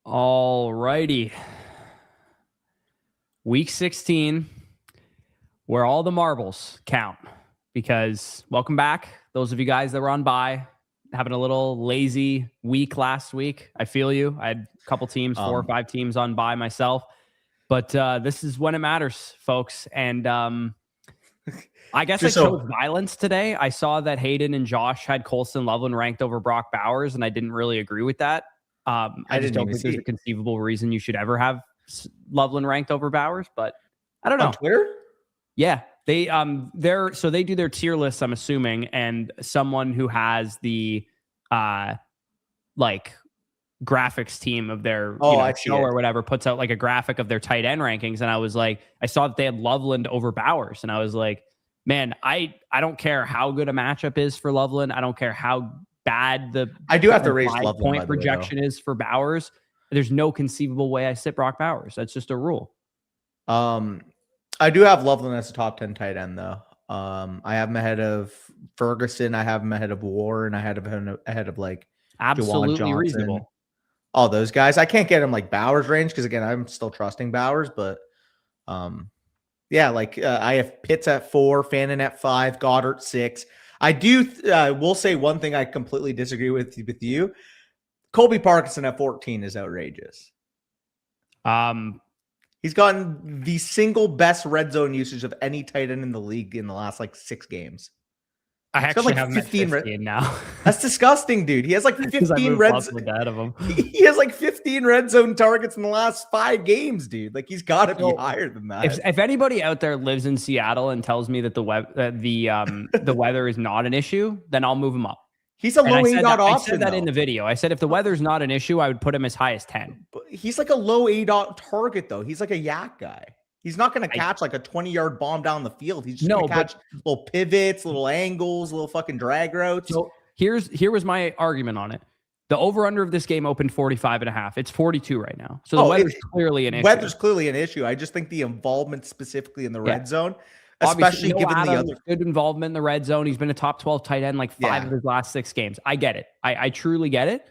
All righty. Week 16, where all the marbles count. Because welcome back, those of you guys that were on bye, having a little lazy week last week. I feel you. I had a couple teams, 4 or 5 teams on bye myself. But this is when it matters, folks. And I guess I chose violence today. I saw that Hayden and Josh had Colston Loveland ranked over Brock Bowers, and I didn't really agree with that. I just don't think there's a conceivable reason you should ever have Loveland ranked over Bowers, but I don't know. On Twitter? Yeah. They they do their tier lists, I'm assuming, and someone who has the like graphics team of their show or whatever puts out like a graphic of their tight end rankings, and I was like, I saw that they had Loveland over Bowers, and I was like, man, I don't care how good a matchup is for Loveland. I don't care how bad I do have to raise Loveland point projection is for Bowers. There's no conceivable way I sit Brock Bowers. That's just a rule. I do have Loveland as a top 10 tight end, though. I have him ahead of Ferguson. I have him ahead of Warren. I had him ahead of like absolutely reasonable. All those guys. I can't get him like Bowers range because again, I'm still trusting Bowers, but yeah, like I have Pitts at 4, Fannin at 5, Goddard 6. I do will say one thing I completely disagree with you. Colby Parkinson at 14 is outrageous. He's gotten the single best red zone usage of any tight end in the league in the last like 6 games. I actually have 15 now. That's disgusting, dude. He has like 15 red zone. He has like 15 red zone targets in the last 5 games, dude. Like he's got to be higher than that. If anybody out there lives in Seattle and tells me that the weather is not an issue, then I'll move him up. He's a low ADOT option. I said that in the video. I said if the weather's not an issue, I would put him as high as 10. But he's like a low ADOT target, though. He's like a yak guy. He's not going to catch like a 20-yard bomb down the field. He's just going to catch little pivots, little angles, little fucking drag routes. So here was my argument on it. The over-under of this game opened 45.5. It's 42 right now. So the weather's clearly an issue. Weather's clearly an issue. I just think the involvement specifically in the red zone, especially given the other good involvement in the red zone. He's been a top 12 tight end like 5 of his last 6 games. I get it. I truly get it.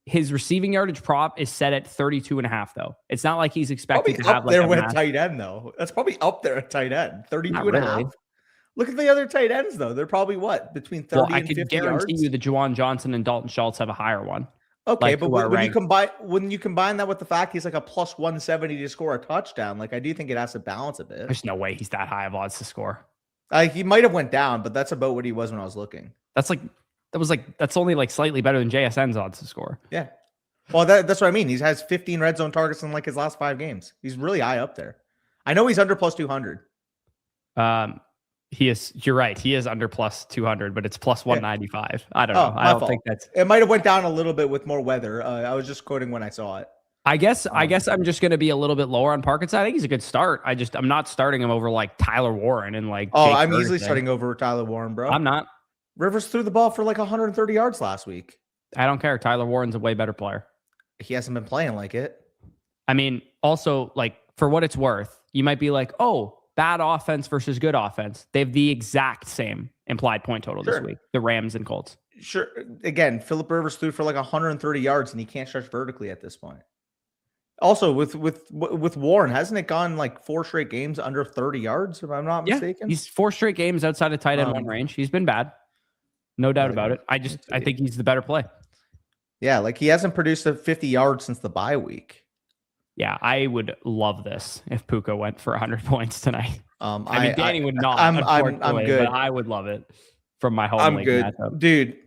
His receiving yardage prop is set at 32.5, though. It's not like he's expected to have like there with tight end, though. That's probably up there at tight end. 32.5. Look at the other tight ends, though. They're probably what? Between 30 and 50 yards? I could guarantee you that Juwan Johnson and Dalton Schultz have a higher one. Okay, but when you combine that with the fact he's like a plus 170 to score a touchdown, like I do think it has to balance a bit. There's no way he's that high of odds to score. He might have went down, but that's about what he was when I was looking. That's only like slightly better than JSN's odds to score. Yeah. Well, that's what I mean. He has 15 red zone targets in like his last 5 games. He's really high up there. I know he's under plus 200. He is. You're right. He is under plus 200, but it's plus 195. I don't know. I don't think that's. It might have went down a little bit with more weather. I was just quoting when I saw it. I guess I'm just going to be a little bit lower on Parkinson. I think he's a good start. I'm not starting him over like Tyler Warren and like. I'm easily starting over Tyler Warren, bro. I'm not. Rivers threw the ball for like 130 yards last week. I don't care. Tyler Warren's a way better player. He hasn't been playing like it. I mean, also, like, for what it's worth, you might be like, oh, bad offense versus good offense. They have the exact same implied point total this week, the Rams and Colts. Sure. Again, Phillip Rivers threw for like 130 yards, and he can't stretch vertically at this point. Also, with Warren, hasn't it gone like 4 straight games under 30 yards, if I'm not mistaken? He's 4 straight games outside of tight end 1 range. He's been bad. No doubt about it. I think he's the better play. Yeah, like he hasn't produced a 50 yards since the bye week. Yeah, I would love this if Puka went for 100 points tonight. I mean, Danny would not. I'm good. But I would love it from my home league matchup. Dude,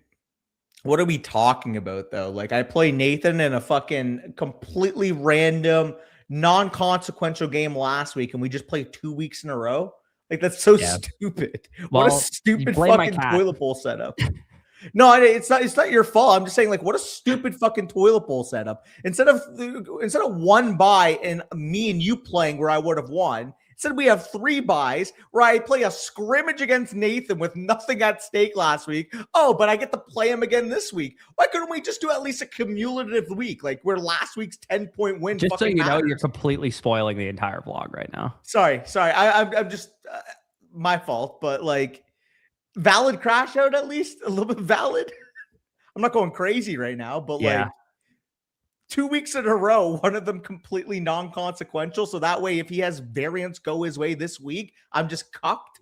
what are we talking about, though? Like, I play Nathan in a fucking completely random, non-consequential game last week, and we just played 2 weeks in a row? Like, that's so stupid. Well, what a stupid fucking toilet bowl setup. No, it's not your fault. I'm just saying, like, what a stupid fucking toilet bowl setup. Instead of 1 bye and me and you playing where I would have won, instead we have 3 buys where I play a scrimmage against Nathan with nothing at stake last week. Oh, but I get to play him again this week. Why couldn't we just do at least a cumulative week, like where last week's 10-point win? Just so you know, you're completely spoiling the entire vlog right now. Sorry. I'm just my fault, but like. Valid crash out, at least a little bit valid. I'm not going crazy right now, but like 2 weeks in a row, one of them completely non-consequential. So that way, if he has variance go his way this week, I'm just cucked.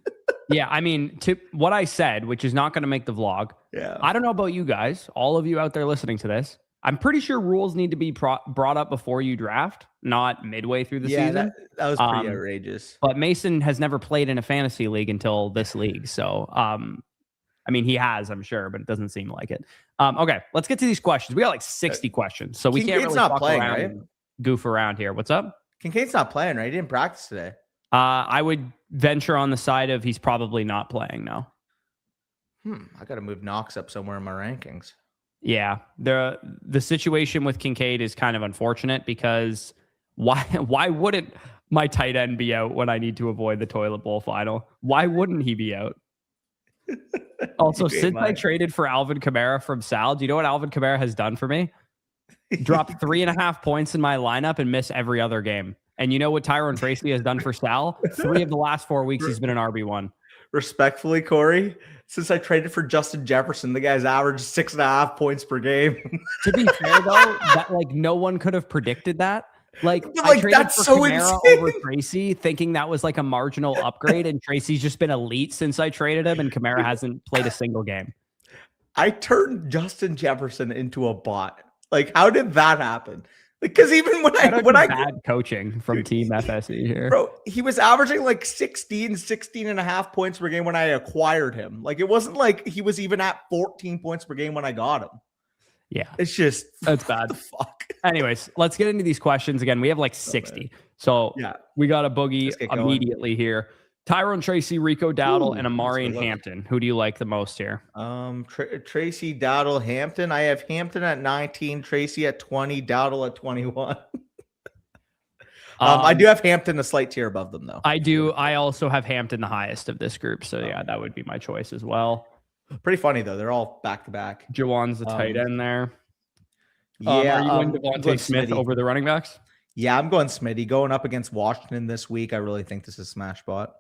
Yeah, I mean, to what I said, which is not going to make the vlog. Yeah. I don't know about you guys, all of you out there listening to this. I'm pretty sure rules need to be brought up before you draft, not midway through the season. That was pretty outrageous. But Mason has never played in a fantasy league until this league. So, I mean, he has, I'm sure, but it doesn't seem like it. Okay, let's get to these questions. We got like 60 questions, so we can't really not fuck playing, around right? and goof around here. What's up? Kincaid's not playing, right? He didn't practice today. I would venture on the side of he's probably not playing now. I got to move Knox up somewhere in my rankings. Yeah, the situation with Kincaid is kind of unfortunate because why wouldn't my tight end be out when I need to avoid the toilet bowl final? Why wouldn't he be out? Also, since I traded for Alvin Kamara from Sal, do you know what Alvin Kamara has done for me? Dropped 3.5 points in my lineup and miss every other game. And you know what Tyrone Tracy has done for Sal? 3 of the last 4 weeks, he's been an RB1. Respectfully, Corey, since I traded for Justin Jefferson, the guy's averaged 6.5 points per game. To be fair, though, that like no one could have predicted that. Like I traded that's for so Kamara over Tracy, thinking that was like a marginal upgrade, and Tracy's just been elite since I traded him, and Kamara hasn't played a single game. I turned Justin Jefferson into a bot. Like, how did that happen? Because even when I bad coaching from Team FSE here, bro, he was averaging like 16 and a half points per game when I acquired him. Like, it wasn't like he was even at 14 points per game when I got him. Yeah, it's just that's bad. The fuck. Anyways, let's get into these questions again. We have like 60, so yeah, we got a boogie immediately here. Tyrone Tracy, Rico Dowdle, and Amari and Hampton. Who do you like the most here? Tracy, Dowdle, Hampton. I have Hampton at 19, Tracy at 20, Dowdle at 21. I do have Hampton a slight tier above them, though. I do. I also have Hampton the highest of this group. So, yeah, that would be my choice as well. Pretty funny, though. They're all back-to-back. Jawan's the tight end there. Yeah. Are you going Devontae Smith over the running backs? Yeah, I'm going Smitty. Going up against Washington this week, I really think this is smash spot.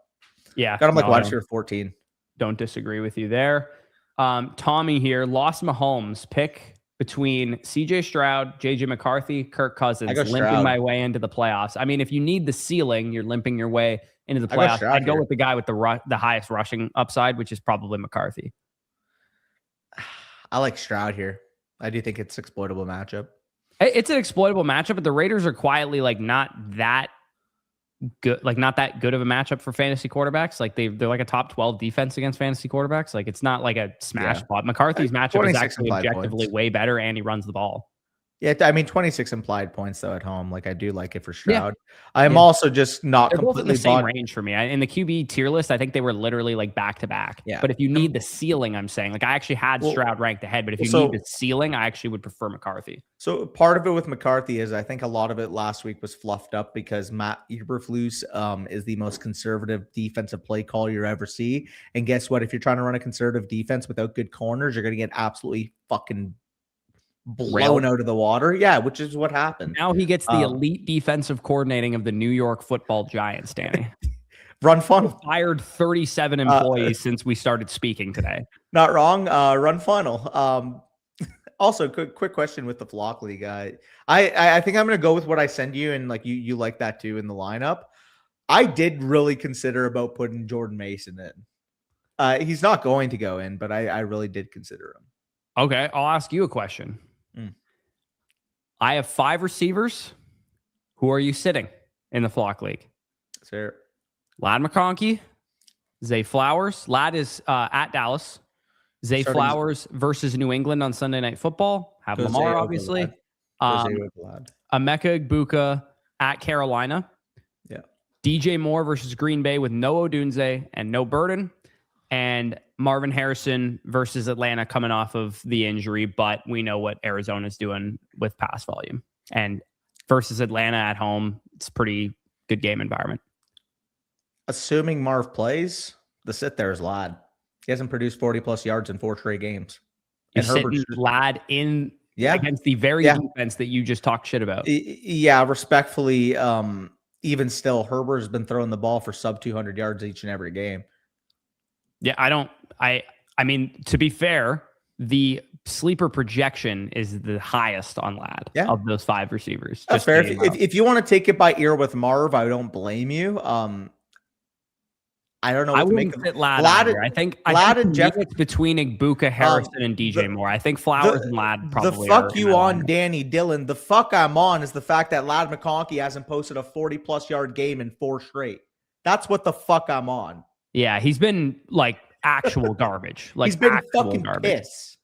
Yeah. Got him like wide receiver 14. Don't disagree with you there. Tommy here, lost Mahomes. Pick between CJ Stroud, JJ McCarthy, Kirk Cousins, limping my way into the playoffs. I mean, if you need the ceiling, you're limping your way into the playoffs. I'd go with the guy with the highest rushing upside, which is probably McCarthy. I like Stroud here. I do think it's an exploitable matchup. It's an exploitable matchup, but the Raiders are quietly like not that good, like not that good of a matchup for fantasy quarterbacks. Like they're like a top 12 defense against fantasy quarterbacks. Like it's not like a smash spot. McCarthy's matchup is actually objectively way better, and he runs the ball. Yeah, I mean 26 implied points though at home. Like I do like it for Stroud. Yeah. I'm also just not They're completely both in the same range for me. In the QB tier list, I think they were literally like back to back. Yeah. But if you need the ceiling, I'm saying like I actually had Stroud ranked ahead. But if you need the ceiling, I actually would prefer McCarthy. So part of it with McCarthy is I think a lot of it last week was fluffed up because Matt Eberflus is the most conservative defensive play call you ever see. And guess what? If you're trying to run a conservative defense without good corners, you're going to get absolutely fucking blown out of the water. Yeah, which is what happened. Now he gets the elite defensive coordinating of the New York Football Giants, Danny. Run funnel. Fired 37 employees since we started speaking today. Not wrong. Run funnel. Also, quick question with the Flock League guy. I think I'm going to go with what I send you, and like you like that too in the lineup. I did really consider about putting Jordan Mason in. He's not going to go in, but I really did consider him. Okay, I'll ask you a question. I have 5 receivers. Who are you sitting in the Flock League? Sir. Lad McConkey, Zay Flowers. Lad is at Dallas. Zay Flowers versus New England on Sunday Night Football. Have Lamar, obviously. Emeka Egbuka at Carolina. Yeah. DJ Moore versus Green Bay with no Odunze and no Burden. And Marvin Harrison versus Atlanta coming off of the injury, but we know what Arizona's doing with pass volume. And versus Atlanta at home, it's a pretty good game environment. Assuming Marv plays, the sit there is Lad. He hasn't produced 40-plus yards in 4 straight games. And Herbert's Lad in against the very defense that you just talked shit about. Yeah, respectfully, even still, Herbert has been throwing the ball for sub 200 yards each and every game. Yeah, I mean, to be fair, the sleeper projection is the highest on Lad of those 5 receivers. That's fair. If you want to take it by ear with Marv, I don't blame you. I don't know what to make of it. Lad I think and Jeff it's between Igbuka, Harrison, and DJ Moore. I think Flowers and Lad probably. The fuck you on Danny Dillon. The fuck I'm on is the fact that Ladd McConkey hasn't posted a 40+ yard game in 4 straight. That's what the fuck I'm on. Yeah, he's been like actual garbage. Like he's been fucking piss.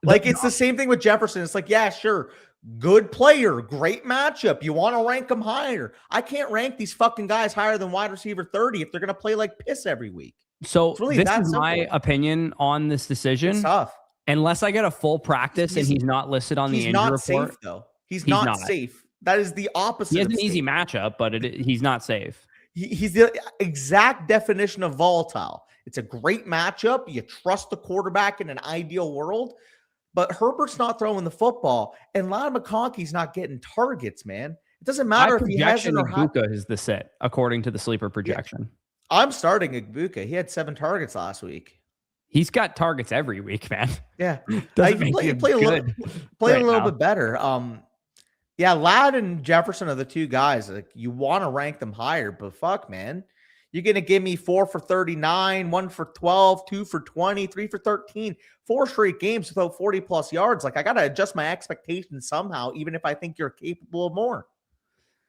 Like it's the same thing with Jefferson. It's like, yeah, sure. Good player, great matchup. You want to rank them higher. I can't rank these fucking guys higher than wide receiver 30 if they're going to play like piss every week. So really this is my opinion on this decision. It's tough. Unless I get a full practice and he's not listed on the injury report. He's not safe, though. He's not safe. That is the opposite. He has an easy matchup, but he's not safe. He's the exact definition of volatile. It's a great matchup. You trust the quarterback in an ideal world. But Herbert's not throwing the football, and Ladd McConkey's not getting targets, man. It doesn't matter if he hasn't or Igbuka is the sit, according to the sleeper projection. Yeah. I'm starting Igbuka. He had 7 targets last week. He's got targets every week, man. Yeah. Play a little bit better. Yeah, Ladd and Jefferson are the 2 guys. Like you want to rank them higher, but fuck, man. You're going to give me 4 for 39, 1 for 12, 2 for 20, 3 for 13, 4 straight games without 40+ yards. Like I got to adjust my expectations somehow, even if I think you're capable of more.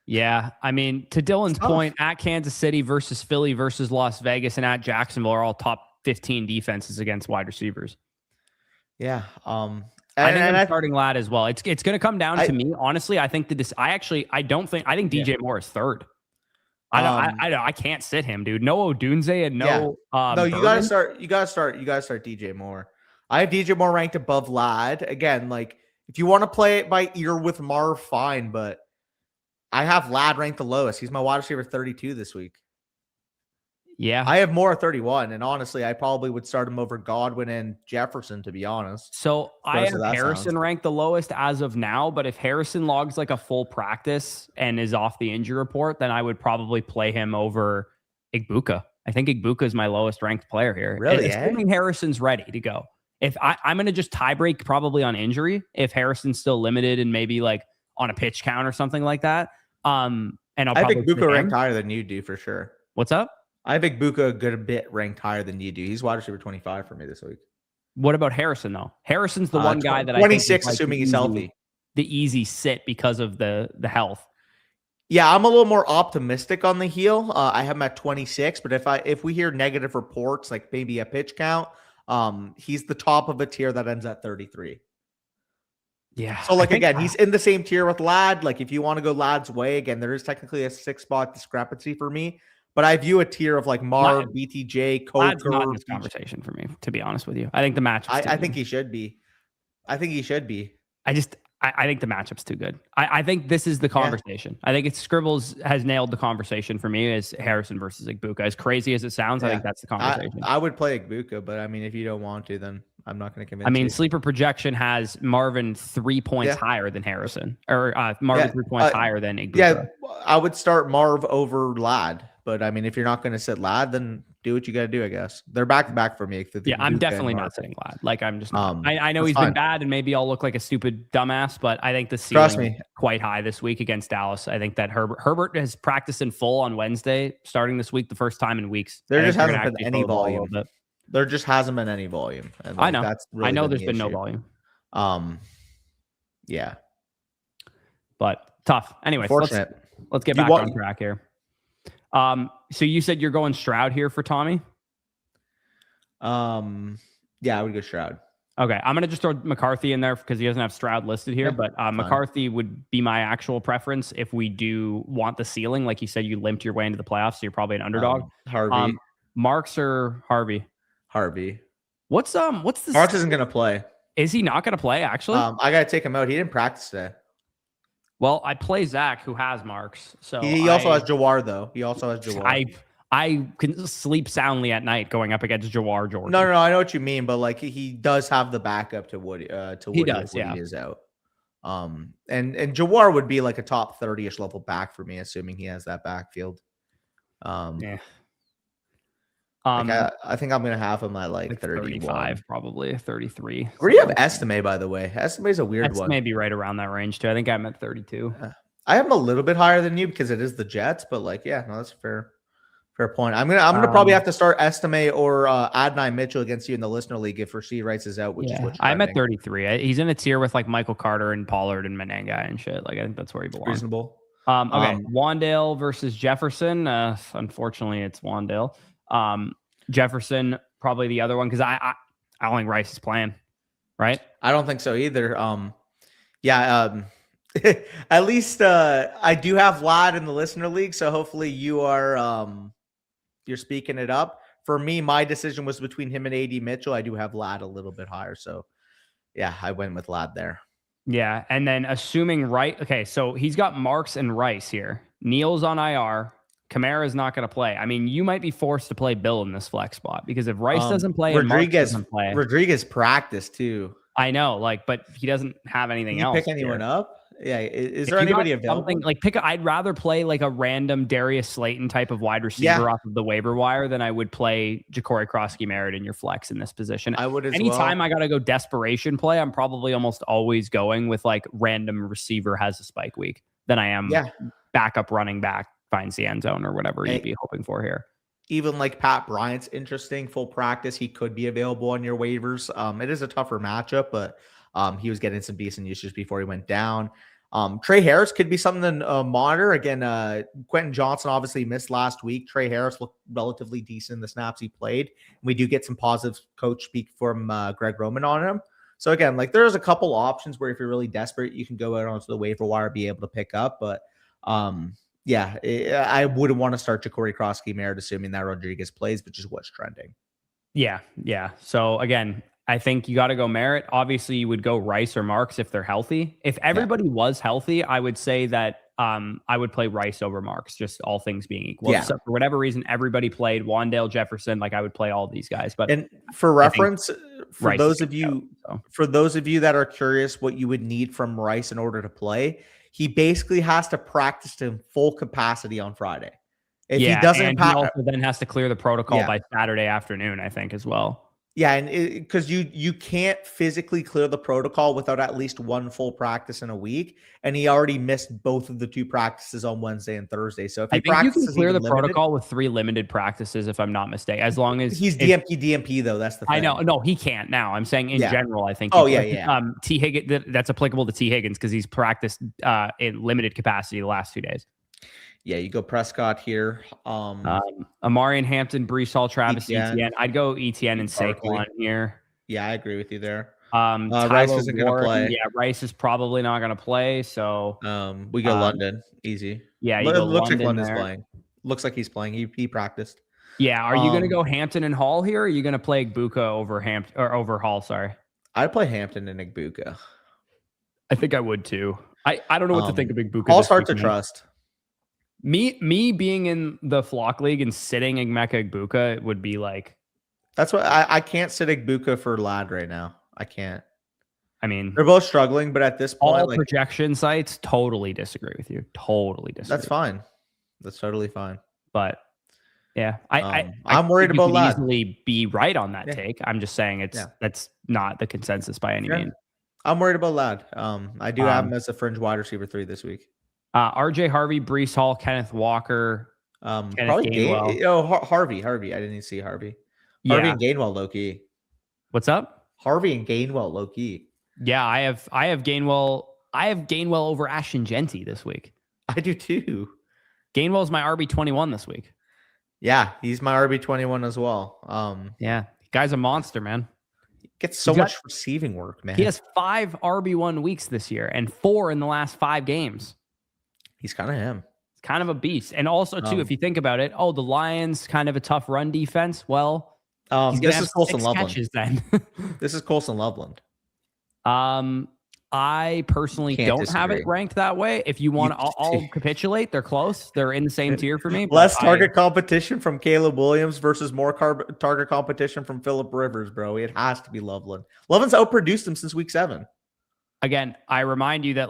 Yeah. I mean, to Dylan's point, at Kansas City versus Philly versus Las Vegas and at Jacksonville are all top 15 defenses against wide receivers. Yeah. I think I'm starting Ladd as well. It's going to come down to me. Honestly, I think I think DJ Moore is 3rd. I can't sit him, dude. No Odunze and no. No, you gotta start DJ Moore. I have DJ Moore ranked above Ladd. Again, like if you want to play it by ear with Marv, fine. But I have Ladd ranked the lowest. He's my wide receiver 32 this week. Yeah, I have Moore 31, and honestly, I probably would start him over Godwin and Jefferson, to be honest. So I have Harrison ranked the lowest as of now, but if Harrison logs like a full practice and is off the injury report, then I would probably play him over Igbuka. I think Igbuka is my lowest ranked player here. Really? Assuming Harrison's ready to go. If I'm going to just tie break probably on injury, if Harrison's still limited and maybe like on a pitch count or something like that. And I think Igbuka ranked higher than you do for sure. What's up? I have Igbuka a good bit ranked higher than you do. He's wide receiver 25 for me this week. What about Harrison, though? Harrison's the one guy that 26, I think assuming he's healthy. The easy sit because of the health. Yeah, I'm a little more optimistic on the heel. I have him at 26, but if we hear negative reports, like maybe a pitch count, he's the top of a tier that ends at 33. Yeah. So like again, he's in the same tier with Ladd. Like if you want to go Ladd's way, again, there is technically a 6-spot discrepancy for me. But I view a tier of like Marv, BTJ, Ladd's not in this conversation for me, to be honest with you. I think the matchup. I think he should be. I think the matchup's too good. I think this is the conversation. Yeah. I think it's Scribbles has nailed the conversation for me as Harrison versus Igbuka. As crazy as it sounds, I think that's the conversation. I would play Igbuka, but I mean, if you don't want to, then I'm not going to convince you. Sleeper projection has Marvin 3 points higher than Harrison, or Marvin 3 points higher than Igbuka. Yeah, I would start Marv over Ladd. But I mean, if you're not going to sit Ladd, then do what you got to do, I guess. They're back to back for me. Yeah, I'm definitely not sitting Ladd. Like, I'm just not. I know he's been bad, and maybe I'll look like a stupid dumbass, but I think the ceiling is quite high this week against Dallas. I think that Herbert has practiced in full on Wednesday, starting this week, the first time in weeks. There just hasn't been any volume. There just hasn't been any volume. And I know. That's really I know there's been no volume. Yeah. But tough. Anyway, let's get back on track here. So you said you're going Stroud here for Tommy? Yeah, I would go Stroud. Okay, I'm going to just throw McCarthy in there because he doesn't have Stroud listed here, but McCarthy would be my actual preference if we do want the ceiling. Like you said, you limped your way into the playoffs, so you're probably an underdog. Harvey. Marks or Harvey? Harvey. What's this? Marks isn't going to play. Is he not going to play, actually? I got to take him out. He didn't practice today. Well, I play Zach, who has Marks. So he also has Jawar, though. He also has Jawar. I can sleep soundly at night going up against Jawar Jordan. No, I know what you mean, but like he does have the backup to Woody. He does, he is out. And Jawar would be like a top 30-ish level back for me, assuming he has that backfield. Yeah. I think I'm gonna have him at like 35, probably 33. Where do you have Estimate, by the way? Estimate is a weird one. Maybe right around that range too. I think I'm at 32. I have him a little bit higher than you because it is the Jets, but like, yeah, no, that's a fair point. I'm gonna probably have to start Estimate or Adonai Mitchell against you in the listener league if Rasheed Rice is out, which is what I'm at 33. He's in a tier with like Michael Carter and Pollard and Menenga and shit. Like I think that's where he belongs. Reasonable. Okay, Wandale versus Jefferson. Unfortunately, it's Wandale. Jefferson probably the other one because I don't think Rice is playing. Right? I don't think so either. At least I do have Lad in the listener league, so hopefully you are you're speaking it up. For me, my decision was between him and AD Mitchell. I do have Lad a little bit higher, so yeah, I went with Lad there. Yeah, and then assuming okay, so he's got Marks and Rice here. Neal's on IR. Kamara's not going to play. I mean, you might be forced to play Bill in this flex spot because if Rice doesn't play, Rodriguez practiced too. I know, but he doesn't have anything else. Pick anyone up? Yeah. Is there anybody available? I'd rather play like a random Darius Slayton type of wide receiver off of the waiver wire than I would play Ja'Cory Krosky-Merritt in your flex in this position. I would Anytime I got to go desperation play, I'm probably almost always going with like random receiver has a spike week than I am backup running back finds the end zone or whatever you'd be hoping for here. Even like Pat Bryant's interesting full practice. He could be available on your waivers. It is a tougher matchup, but he was getting some decent usage before he went down. Trey Harris could be something to monitor. Again, Quentin Johnson obviously missed last week. Trey Harris looked relatively decent in the snaps he played. We do get some positive coach speak from Greg Roman on him. So again, like there's a couple options where if you're really desperate, you can go out onto the waiver wire, be able to pick up. But I wouldn't want to start Ja'Cory Krosky-Merritt assuming that Rodriguez plays, which is what's trending. Yeah. So again, I think you got to go Merritt. Obviously, you would go Rice or Marks if they're healthy. If everybody was healthy, I would say that I would play Rice over Marks, just all things being equal. So for whatever reason, everybody played Wandale, Jefferson. Like I would play all these guys. But for reference, for those of you that are curious what you would need from Rice in order to play, he basically has to practice to full capacity on Friday. If he doesn't, he also then has to clear the protocol by Saturday afternoon, I think, as well. Yeah, and because you can't physically clear the protocol without at least one full practice in a week, and he already missed both of the two practices on Wednesday and Thursday. So if he practices, you can clear the protocol with 3 limited practices, if I'm not mistaken. As long as he's DMP though, that's the thing. I know, no, he can't now. I'm saying in general, I think. T Higgins, that's applicable to T Higgins because he's practiced in limited capacity the last 2 days. Yeah, you go Prescott here. Amari and Hampton, Breece Hall, Travis Etienne. I'd go Etienne and Saquon here. Yeah, I agree with you there. Rice isn't going to play. Yeah, Rice is probably not going to play. So we go London, easy. Yeah, looks like London's playing. Looks like he's playing. He practiced. Yeah, are you going to go Hampton and Hall here? Or are you going to play Igbuka over Hall? Sorry, I'd play Hampton and Igbuka. I think I would too. I don't know what to think of Igbuka. Hall start to trust. Me being in the flock league and sitting Emeka Egbuka would be like. That's what I can't sit Igbuka for Lad right now. I can't. I mean, they're both struggling, but at this point, all projection sites totally disagree with you. Totally disagree. That's fine. That's totally fine. But yeah, I'm worried about Lad. Easily be right on that take. I'm just saying that's not the consensus by any means. I'm worried about Lad. I do have him as a fringe wide receiver 3 this week. RJ Harvey, Breece Hall, Kenneth Walker, probably Gainwell. Harvey. I didn't even see Harvey. Harvey and Gainwell low key. What's up? Harvey and Gainwell low key. Yeah, I have Gainwell. I have Gainwell over Ashton Genty this week. I do too. Gainwell's my RB21 this week. Yeah, he's my RB21 as well. Yeah, guy's a monster, man. Gets so much receiving work, man. He has 5 RB1 weeks this year and 4 in the last 5 games. He's kind of him. It's kind of a beast. And also, too, if you think about it, the Lions kind of a tough run defense. Well, this is Colson Loveland. Then. This is Colson Loveland. I personally don't have it ranked that way. If you want, I'll capitulate. They're close. They're in the same tier for me. Less target competition from Caleb Williams versus more target competition from Phillip Rivers, bro. It has to be Loveland. Loveland's outproduced him since week 7. Again, I remind you that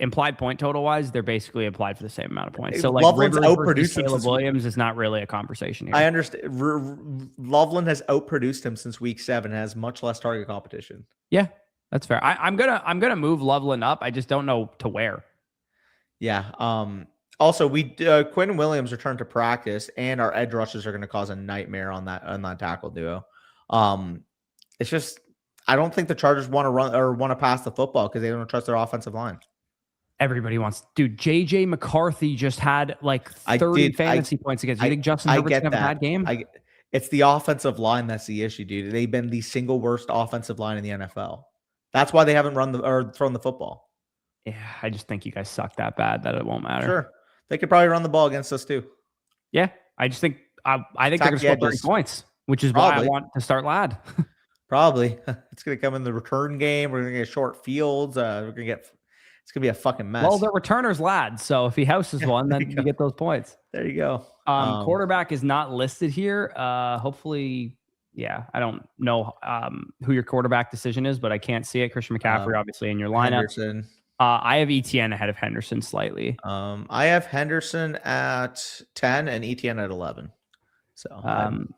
implied point total wise, they're basically applied for the same amount of points. So like Loveland's Rivers outproduced versus him Caleb since Williams is not really a conversation here. I understand. Loveland has outproduced him since week 7 and has much less target competition. Yeah, that's fair. I'm gonna move Loveland up. I just don't know to where. Yeah. Also, Quinn Williams returned to practice, and our edge rushes are going to cause a nightmare on that tackle duo. It's just I don't think the Chargers want to run or want to pass the football because they don't trust their offensive line. Everybody wants, dude. JJ McCarthy just had like 30 fantasy points against. You think Justin Herbert's gonna have a bad game? It's the offensive line that's the issue, dude. They've been the single worst offensive line in the NFL. That's why they haven't thrown the football. Yeah, I just think you guys suck that bad that it won't matter. Sure, they could probably run the ball against us too. Yeah, I just think I think they're gonna score 30 points, which is why I want to start Ladd. Probably, it's gonna come in the return game. We're gonna get short fields. It's gonna be a fucking mess. Well, the returner's Ladd, so if he houses one, then you get those points. There you go. Quarterback is not listed here. Hopefully, yeah, I don't know who your quarterback decision is, but I can't see it. Christian McCaffrey, obviously, in your lineup. Henderson. I have ETN ahead of Henderson slightly. I have Henderson at 10 and ETN at 11. So I'm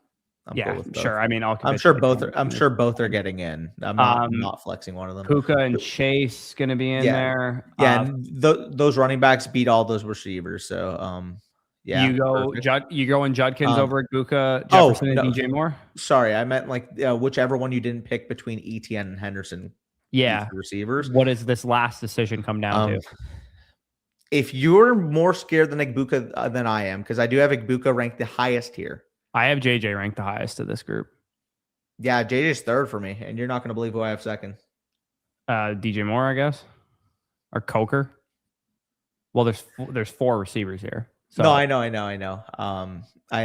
yeah, cool with sure. I mean, I'm sure both are getting in. I'm not flexing one of them. Puka and Chase going to be in there. Yeah, and those running backs beat all those receivers. So yeah, you go in Judkins over at Puka, Jefferson, and DJ Moore. Sorry, I meant like whichever one you didn't pick between ETN and Henderson. Yeah, receivers. What does this last decision come down to? If you're more scared than Igbuka than I am, because I do have Igbuka ranked the highest here. I have JJ ranked the highest of this group. Yeah, JJ's third for me, and you're not going to believe who I have second. DJ Moore, I guess, or Coker. Well, there's 4 receivers here. So. No, I know. I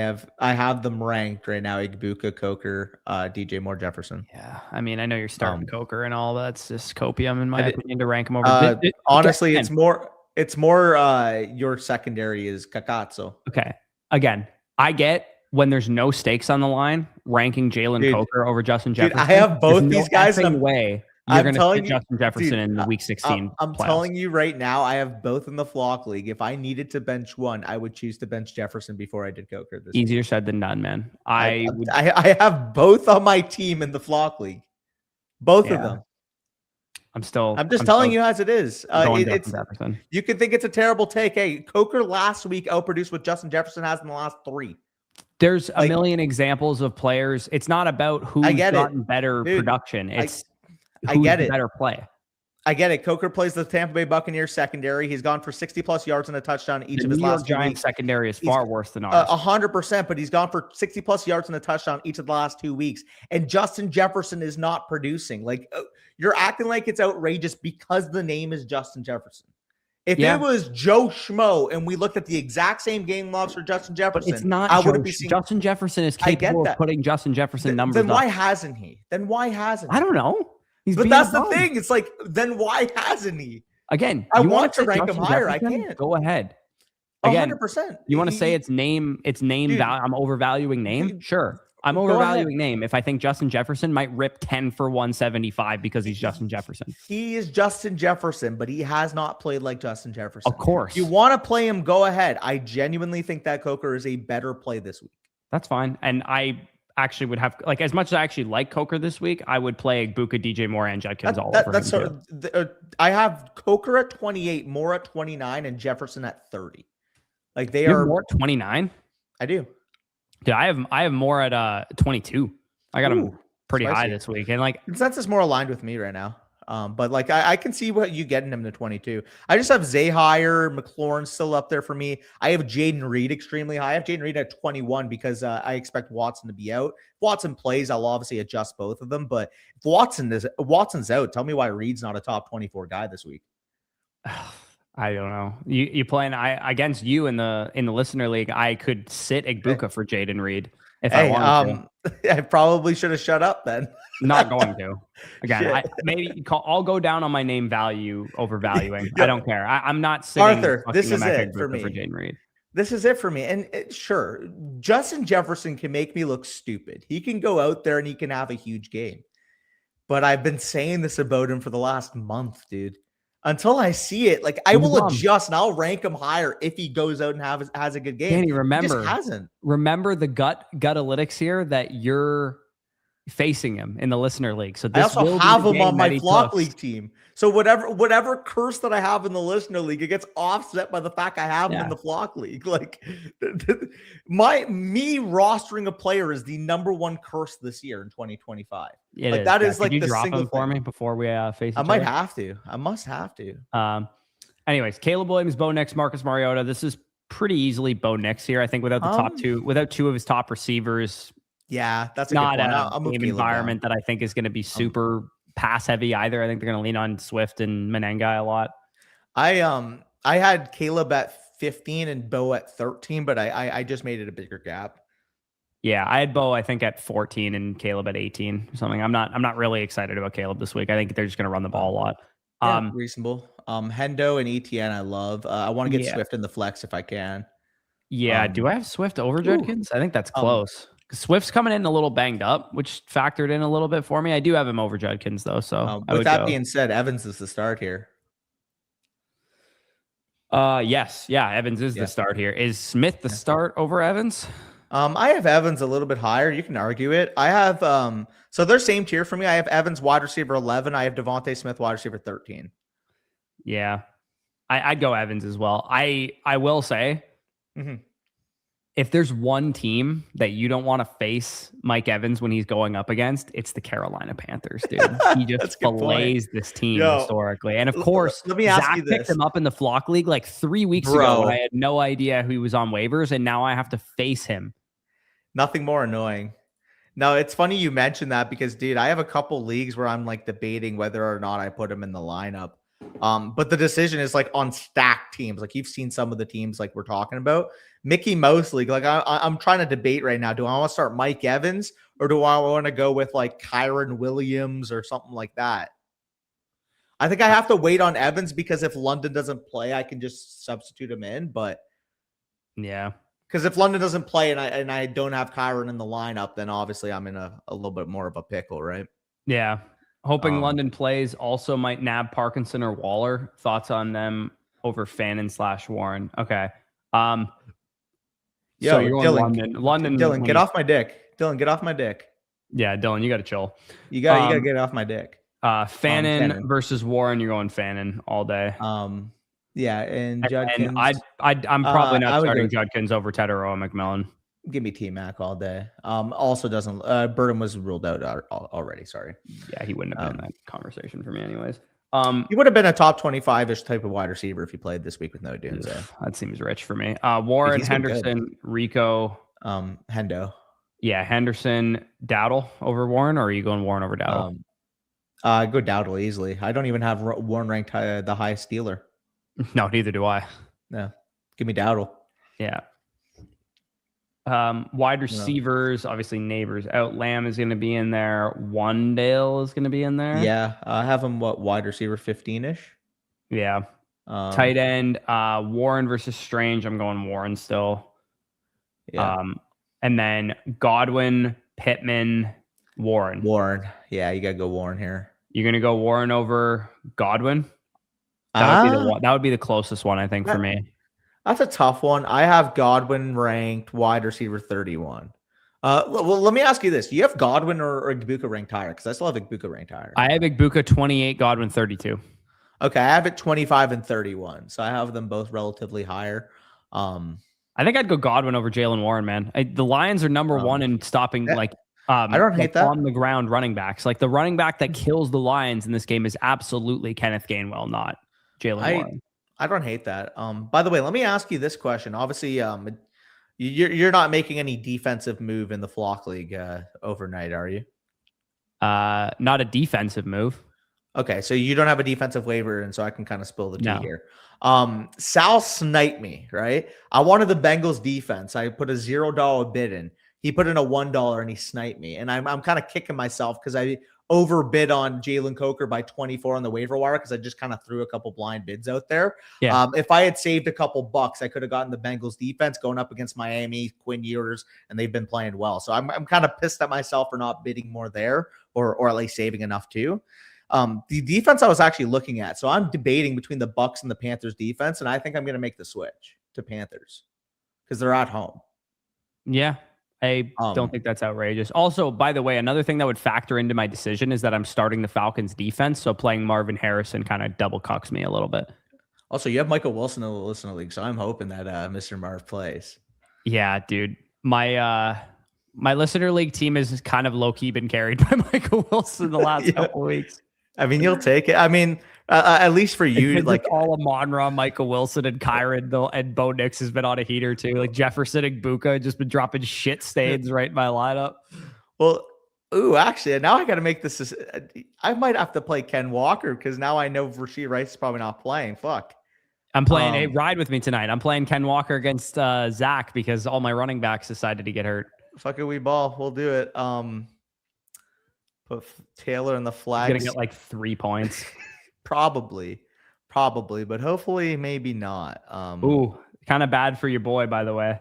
have them ranked right now: Igbuka, Coker, DJ Moore, Jefferson. Yeah, I mean, I know you're starting Coker and all that's just copium in my opinion to rank him over. Honestly, it's more your secondary is Kakatsu. Okay, again, I get when there's no stakes on the line, ranking Jalen Coker over Justin Jefferson. Dude, I have both these guys. Way you're going to sit Justin Jefferson in the Week 16. I'm telling you right now, I have both in the flock league. If I needed to bench one, I would choose to bench Jefferson before I did Coker. Easier said than done, man. I have both on my team in the flock league. Both of them. I'm just telling you as it is. Jefferson. You could think it's a terrible take. Hey, Coker last week outproduced what Justin Jefferson has in the last 3. There's a million examples of players. It's not about who's gotten better production. It's who's the better play. I get it. Coker plays the Tampa Bay Buccaneers secondary. He's gone for 60+ yards and a touchdown each of his last 2 weeks. Giants secondary is far worse than ours. 100%, but he's gone for 60+ yards and a touchdown each of the last 2 weeks. And Justin Jefferson is not producing. Like you're acting like it's outrageous because the name is Justin Jefferson. If it was Joe Schmo and we looked at the exact same game logs for Justin Jefferson, but it's not. I wouldn't be seeing Justin Jefferson is capable of putting Justin Jefferson numbers. Then why hasn't he? I don't know. But that's the thing. It's like, then why hasn't he? Again, I want to rank him higher. I can't. Go ahead. Again, 100%. You want to say it's name value? I'm overvaluing name. Sure. I'm overvaluing name if I think Justin Jefferson might rip 10 for 175 because he's Justin Jefferson. He is Justin Jefferson, but he has not played like Justin Jefferson. Of course. If you want to play him, go ahead. I genuinely think that Coker is a better play this week. That's fine. And I actually would have, like, as much as I actually like Coker this week, I would play Buka, DJ Moore, and Judkins all over him. I have Coker at 28, Moore at 29, and Jefferson at 30. Like they are more at 29. I do. Dude, I have more at 22. I got him pretty high this week, and like consensus more aligned with me right now. But like I can see what you getting him to 22. I just have Zay higher, McLaurin still up there for me. I have Jaden Reed extremely high. I have Jaden Reed at 21 because I expect Watson to be out. If Watson plays, I'll obviously adjust both of them. But if Watson's out, tell me why Reed's not a top 24 guy this week. I don't know. You playing against you in the listener league. I could sit Igbuka for Jaden Reed if I wanted to. I probably should have shut up then. Not going to. Again, I'll go down on my name value overvaluing. I don't care. I'm not sitting. Arthur, this is it for me. For Jaden Reed. This is it for me. And sure, Justin Jefferson can make me look stupid. He can go out there and he can have a huge game. But I've been saying this about him for the last month, dude. until I see it. Like I He's will bum. adjust and I'll rank him higher if he goes out and has a good game. Danny, He just hasn't. Remember the gutalytics here that you're facing him in the listener league. So I this also will have be the him on game my that he flock cooks. league team. So whatever curse that I have in the listener league, it gets offset by the fact I have him in the flock league. Like me rostering a player is the #1 curse this year in 2025. It that is. is Could like you the drop single him for thing. me before we face each I might other? have to. I must have to. Anyways, Caleb Williams, Bo Nix, Marcus Mariota. This is pretty easily Bo Nix here. I think without the top two, without two of his top receivers. Yeah, that's a not good point. a game environment that I think is going to be super pass heavy either. I think they're going to lean on Swift and Menengai a lot. I had Caleb at 15 and Bo at 13, but I just made it a bigger gap. Yeah, I had Bo, I think, at 14 and Caleb at 18 or something. I'm not really excited about Caleb this week. I think they're just going to run the ball a lot. Yeah, reasonable. Hendo and ETN I love. I want to get Swift in the flex if I can. Yeah, do I have Swift over Judkins? I think that's close. Swift's coming in a little banged up, which factored in a little bit for me. I do have him over Judkins, though. So with that being said, Evans is the start here. Yes. Yeah, Evans is the start here. Is Smith the start over Evans? I have Evans a little bit higher. You can argue it. I have so they're same tier for me. I have Evans wide receiver 11. I have Devontae Smith wide receiver 13. Yeah. I'd go Evans as well. I will say, if there's one team that you don't want to face Mike Evans when he's going up against, it's the Carolina Panthers, dude. He just fillets this team historically. And of course, let me ask Zach you this. picked him up in the flock league like 3 weeks ago when I had no idea who he was on waivers, and now I have to face him. Nothing more annoying. No, it's funny you mentioned that because, dude, I have a couple leagues where I'm like debating whether or not I put him in the lineup. But the decision is like on stacked teams. Like you've seen some of the teams like we're talking about. Mickey Mouse League. Like I'm trying to debate right now. Do I want to start Mike Evans or do I want to go with like Kyron Williams or something like that? I think I have to wait on Evans because if London doesn't play, I can just substitute him in. But yeah, because if London doesn't play and I don't have Kyron in the lineup, then obviously I'm in a little bit more of a pickle, right? Yeah. Hoping London plays also might nab Parkinson or Waller. Thoughts on them over Fannin/Warren? Okay. So you're going London. Dylan, get off my dick. Dylan, get off my dick. Yeah, Dylan, you got to chill. You got to get off my dick. Fannin versus Warren. You're going Fannin all day. Yeah, and Judkins. I'm probably not starting Judkins over Tedero and McMillan. Give me T-Mac all day. Also doesn't Burton was ruled out already. Sorry. Yeah, he wouldn't have been in that conversation for me anyways. He would have been a top 25-ish type of wide receiver if he played this week with no Dunes. That seems rich for me. Warren, Henderson, Rico, Hendo. Yeah, Henderson, Dowdle over Warren, or are you going Warren over Dowdle? Go Dowdle easily. I don't even have Warren ranked the highest stealer. No, neither do I. No, give me Dowdle. Yeah. Wide receivers, obviously Neighbors out. Lamb is going to be in there. Wandale is going to be in there. Yeah, I have him wide receiver 15-ish. Yeah. Tight end, Warren versus Strange. I'm going Warren still. Yeah. And then Godwin, Pittman, Warren. Yeah, you got to go Warren here. You're going to go Warren over Godwin? That would be the closest one, I think, for me. That's a tough one. I have Godwin ranked wide receiver 31. Well, let me ask you this. Do you have Godwin or Igbuka ranked higher? Because I still have Igbuka ranked higher. I have Igbuka 28, Godwin 32. Okay, I have it 25 and 31. So I have them both relatively higher. I think I'd go Godwin over Jalen Warren, man. The Lions are number one in stopping I don't hate that. On the ground running backs. Like the running back that kills the Lions in this game is absolutely Kenneth Gainwell, not Jalen Warren. I don't hate that. By the way, let me ask you this question. Obviously, you're not making any defensive move in the flock league overnight, are you? Not a defensive move. Okay, so you don't have a defensive waiver, and so I can kind of spill the tea here. Sal sniped me, right? I wanted the Bengals defense. I put a $0 bid in. He put in a $1 and he sniped me. And I'm kind of kicking myself because I overbid on Jalen Coker by 24 on the waiver wire because I just kind of threw a couple blind bids out there. Yeah. If I had saved a couple bucks, I could have gotten the Bengals defense going up against Miami, Quinn Ewers, and they've been playing well. So I'm kind of pissed at myself for not bidding more there or at least saving enough too. The defense I was actually looking at. So I'm debating between the Bucks and the Panthers defense, and I think I'm going to make the switch to Panthers because they're at home. Yeah, I don't think that's outrageous. Also, by the way, another thing that would factor into my decision is that I'm starting the Falcons defense, so playing Marvin Harrison kind of double cucks me a little bit. Also, you have Michael Wilson in the listener league, so I'm hoping that Mr. Marv plays. Yeah, dude. My listener league team is kind of low-key been carried by Michael Wilson the last couple weeks. I mean, you'll take it. I mean, at least for you, like all of Monra, Michael Wilson, and Kyron, though, and Bo Nix has been on a heater too. Like Jefferson and Buka just been dropping shit stains right in my lineup. Well, actually, now I got to make this. I might have to play Ken Walker because now I know Rashee Rice is probably not playing. Fuck. I'm playing a ride with me tonight. I'm playing Ken Walker against Zach because all my running backs decided to get hurt. Fuck it, we ball. We'll do it. Put Taylor in the flag. Gonna get like 3 points. Probably, but hopefully, maybe not. Kind of bad for your boy, by the way.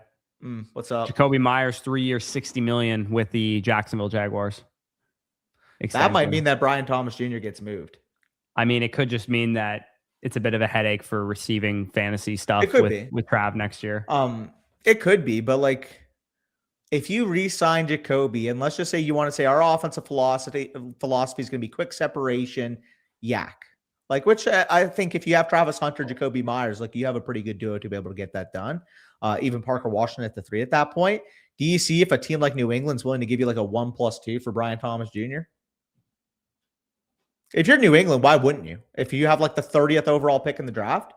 What's up? Jacoby Myers, 3 years, $60 million with the Jacksonville Jaguars. Extension. That might mean that Brian Thomas Jr. gets moved. I mean, it could just mean that it's a bit of a headache for receiving fantasy stuff with Trav next year. It could be, but like if you re-sign Jacoby, and let's just say you want to say our offensive philosophy is going to be quick separation, yak. Like, which I think if you have Travis Hunter, Jacoby Myers, like you have a pretty good duo to be able to get that done. Even Parker Washington at the 3 at that point. Do you see if a team like New England's willing to give you like a 1+2 for Brian Thomas Jr.? If you're New England, why wouldn't you? If you have like the 30th overall pick in the draft,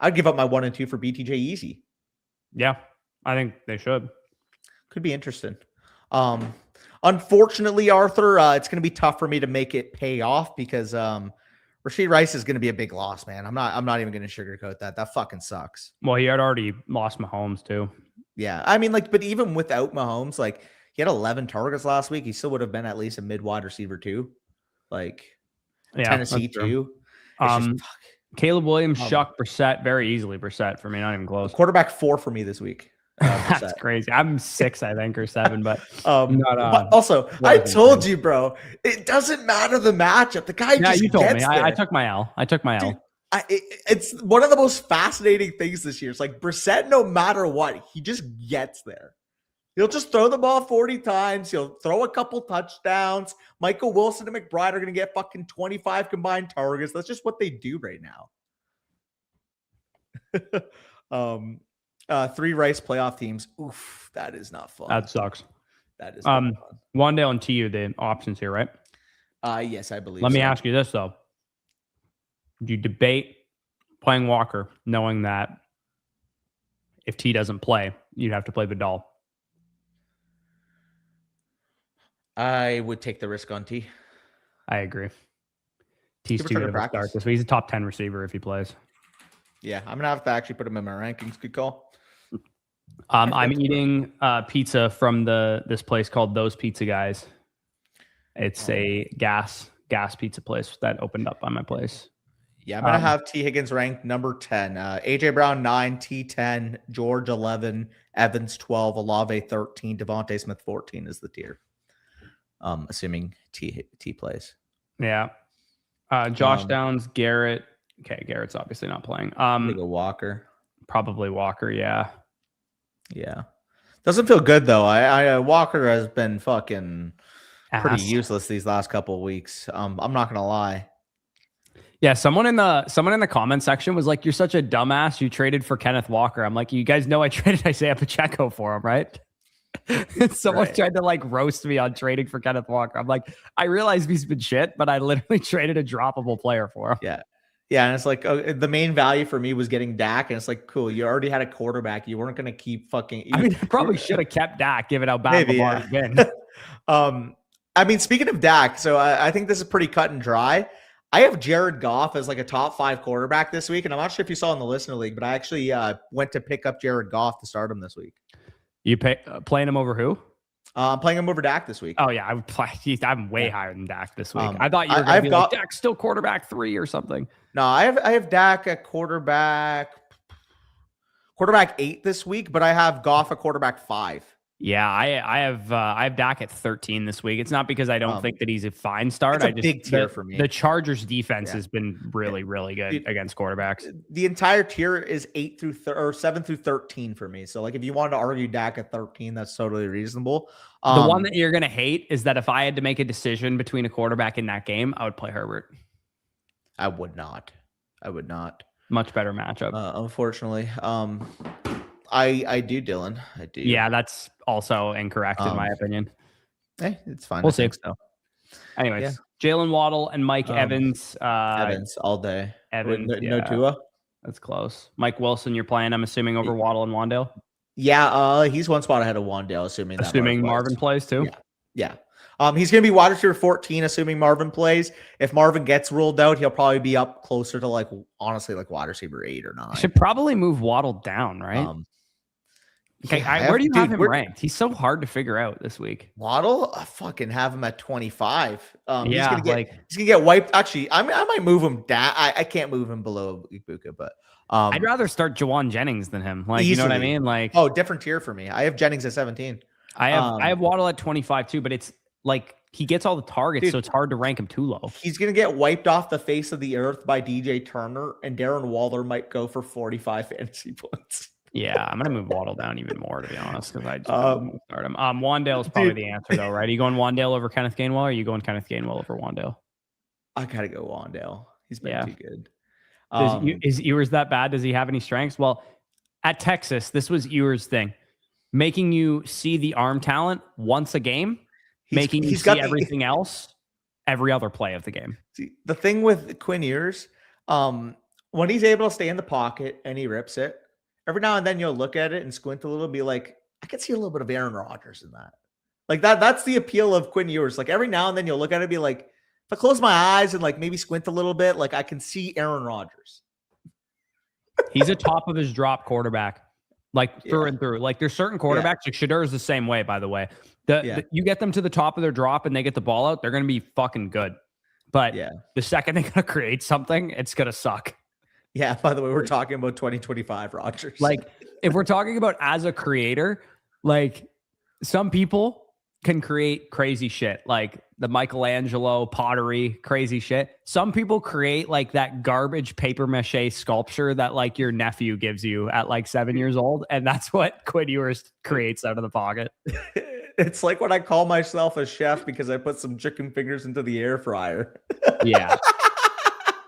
I'd give up my 1 and 2 for BTJ easy. Yeah, I think they should. Could be interesting. Unfortunately, Arthur, it's going to be tough for me to make it pay off because Rashee Rice is going to be a big loss, man. I'm not even going to sugarcoat that. That fucking sucks. Well, he had already lost Mahomes too. Yeah, I mean, like, but even without Mahomes, like he had 11 targets last week. He still would have been at least a mid-wide receiver too. Like Tennessee too. Caleb Williams, Shuck, Brissett, very easily Brissett for me, not even close. Quarterback 4 for me this week. That's crazy. I'm 6, I think, or 7, but but also I told you, bro, it doesn't matter the matchup. The guy just you told me. There. I took my L. Dude, it's one of the most fascinating things this year. It's like Brissett, no matter what, he just gets there. He'll just throw the ball 40 times. He'll throw a couple touchdowns. Michael Wilson and McBride are going to get fucking 25 combined targets. That's just what they do right now. 3 Rice playoff teams. Oof, that is not fun. That sucks. That is not fun. Wandale and TU, the options here, right? Yes, I believe Let me ask you this, though. Do you debate playing Walker knowing that if T doesn't play, you'd have to play Vidal? I would take the risk on T. I agree. T's too good of a start this week. He's a top 10 receiver if he plays. Yeah, I'm gonna have to actually put him in my rankings. Good call. I'm eating pizza from this place called Those Pizza Guys. It's a gas pizza place that opened up by my place. Yeah, I'm gonna have T Higgins ranked number 10. AJ Brown 9, T 10, George 11, Evans 12, Olave 13, Devontae Smith 14 is the tier. Assuming T plays. Yeah. Josh Downs, Garrett. Okay, Garrett's obviously not playing. Walker. Probably Walker, yeah. Yeah. Doesn't feel good though. I Walker has been fucking pretty useless these last couple of weeks. I'm not gonna lie. Yeah, someone in the comment section was like, "You're such a dumbass. You traded for Kenneth Walker." I'm like, "You guys know I traded Isaiah Pacheco for him, right?" Someone tried to like roast me on trading for Kenneth Walker. I'm like, I realize he's been shit, but I literally traded a droppable player for him. Yeah, and it's like the main value for me was getting Dak, and it's like, cool, you already had a quarterback. You weren't going to keep fucking... I mean, I probably should have kept Dak, given how bad Lamar's been. I mean, speaking of Dak, so I think this is pretty cut and dry. I have Jared Goff as like a top 5 quarterback this week, and I'm not sure if you saw in the listener league, but I actually went to pick up Jared Goff to start him this week. You playing him over who? I'm playing him over Dak this week. Oh, yeah. I'm way higher than Dak this week. I thought you were going to be like, Dak's still quarterback 3 or something. No, I have Dak at quarterback 8 this week, but I have Goff at quarterback 5. Yeah, I have Dak at 13 this week. It's not because I don't think that he's a fine start. It's a big tier for me. The Chargers defense has been really good against quarterbacks. The entire tier is 7 through 13 for me. So like if you wanted to argue Dak at 13, that's totally reasonable. The one that you're gonna hate is that if I had to make a decision between a quarterback in that game, I would play Herbert. I would not. Much better matchup. Unfortunately. I do, Dylan. I do. Yeah, that's also incorrect in my opinion. It's fine. We'll see. So. Anyways, Jalen Waddle and Mike Evans. Evans all day. Evans, no Tua. That's close. Mike Wilson, you're playing, I'm assuming, over Waddle and Wandale? Yeah, he's one spot ahead of Wandale, assuming Marvin plays too? Yeah. He's going to be wide receiver 14, assuming Marvin plays. If Marvin gets ruled out, he'll probably be up closer to honestly, wide receiber 8 or 9. Should probably move Waddle down, right? Where do you have him ranked? He's so hard to figure out this week. Waddle, I fucking have him at 25. He's gonna get wiped. Actually, I might move him down. I can't move him below Ibuka, but I'd rather start Jawan Jennings than him. Easily. You know what I mean? Different tier for me. I have Jennings at 17. I have Waddle at 25 too, but it's he gets all the targets, so it's hard to rank him too low. He's gonna get wiped off the face of the earth by DJ Turner, and Darren Waller might go for 45 fantasy points. Yeah, I'm gonna move Waddle down even more, to be honest, because I just start him. Wandale is probably the answer, though, right? Are you going Wandale over Kenneth Gainwell, or are you going Kenneth Gainwell over Wandale? I gotta go Wandale. He's been too good. Is Ewers that bad? Does he have any strengths? Well, at Texas, this was Ewers' thing, making you see the arm talent once a game, making you see everything else every other play of the game. See, the thing with Quinn Ewers, when he's able to stay in the pocket and he rips it, every now and then you'll look at it and squint a little, be like, I can see a little bit of Aaron Rodgers in that. That's the appeal of Quinn Ewers. Every now and then you'll look at it and be like, if I close my eyes and maybe squint a little bit, I can see Aaron Rodgers. He's a top of his drop quarterback, through and through. There's certain quarterbacks, Shedeur is the same way, by the way. You get them to the top of their drop and they get the ball out, they're going to be fucking good. But the second they're going to create something, it's going to suck. Yeah, by the way, we're talking about 2025 Rodgers. If we're talking about as a creator, some people can create crazy shit, like the Michelangelo pottery, crazy shit. Some people create that garbage paper mache sculpture that your nephew gives you at 7 years old. And that's what Quinn Ewers creates out of the pocket. It's like when I call myself a chef because I put some chicken fingers into the air fryer. Yeah.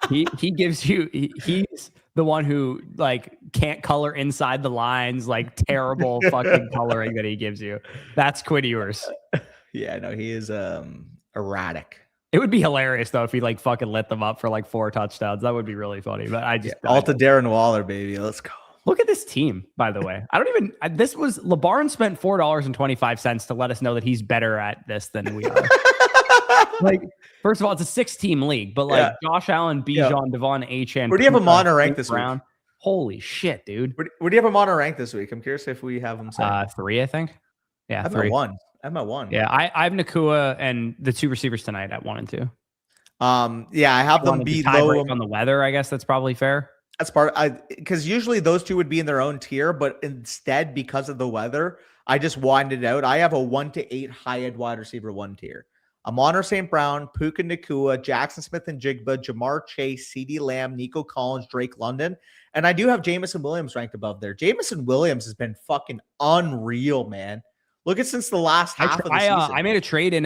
He gives you, he's the one who can't color inside the lines, terrible fucking coloring that he gives you. That's Quinn Ewers. Yeah, no, he is erratic. It would be hilarious though if he fucking lit them up for 4 touchdowns. That would be really funny. But all to Darren Waller, baby. Let's go. Look at this team, by the way. This was LeBaron spent $4.25 to let us know that he's better at this than we are. First of all, it's a 6-team league, but Josh Allen, Bijan, Devon Achane. Where do you have him on rank this week? Holy shit, dude. Where do you have him on rank this week? I'm curious if we have him. 3, I think. Yeah, I 3. I have 1. Yeah, I have Nakua and the 2 receivers tonight at 1 and 2. I have them be low on the weather. I guess that's probably fair. That's because usually those 2 would be in their own tier, but instead, because of the weather, I just winded out. I have a 1 to 8 high-end wide receiver 1 tier. Amon St. Brown, Puka Nacua, Jackson Smith and Jigba, Jamar Chase, CeeDee Lamb, Nico Collins, Drake London. And I do have Jameson Williams ranked above there. Jameson Williams has been fucking unreal, man. Look at since the last half of the season. I made a trade in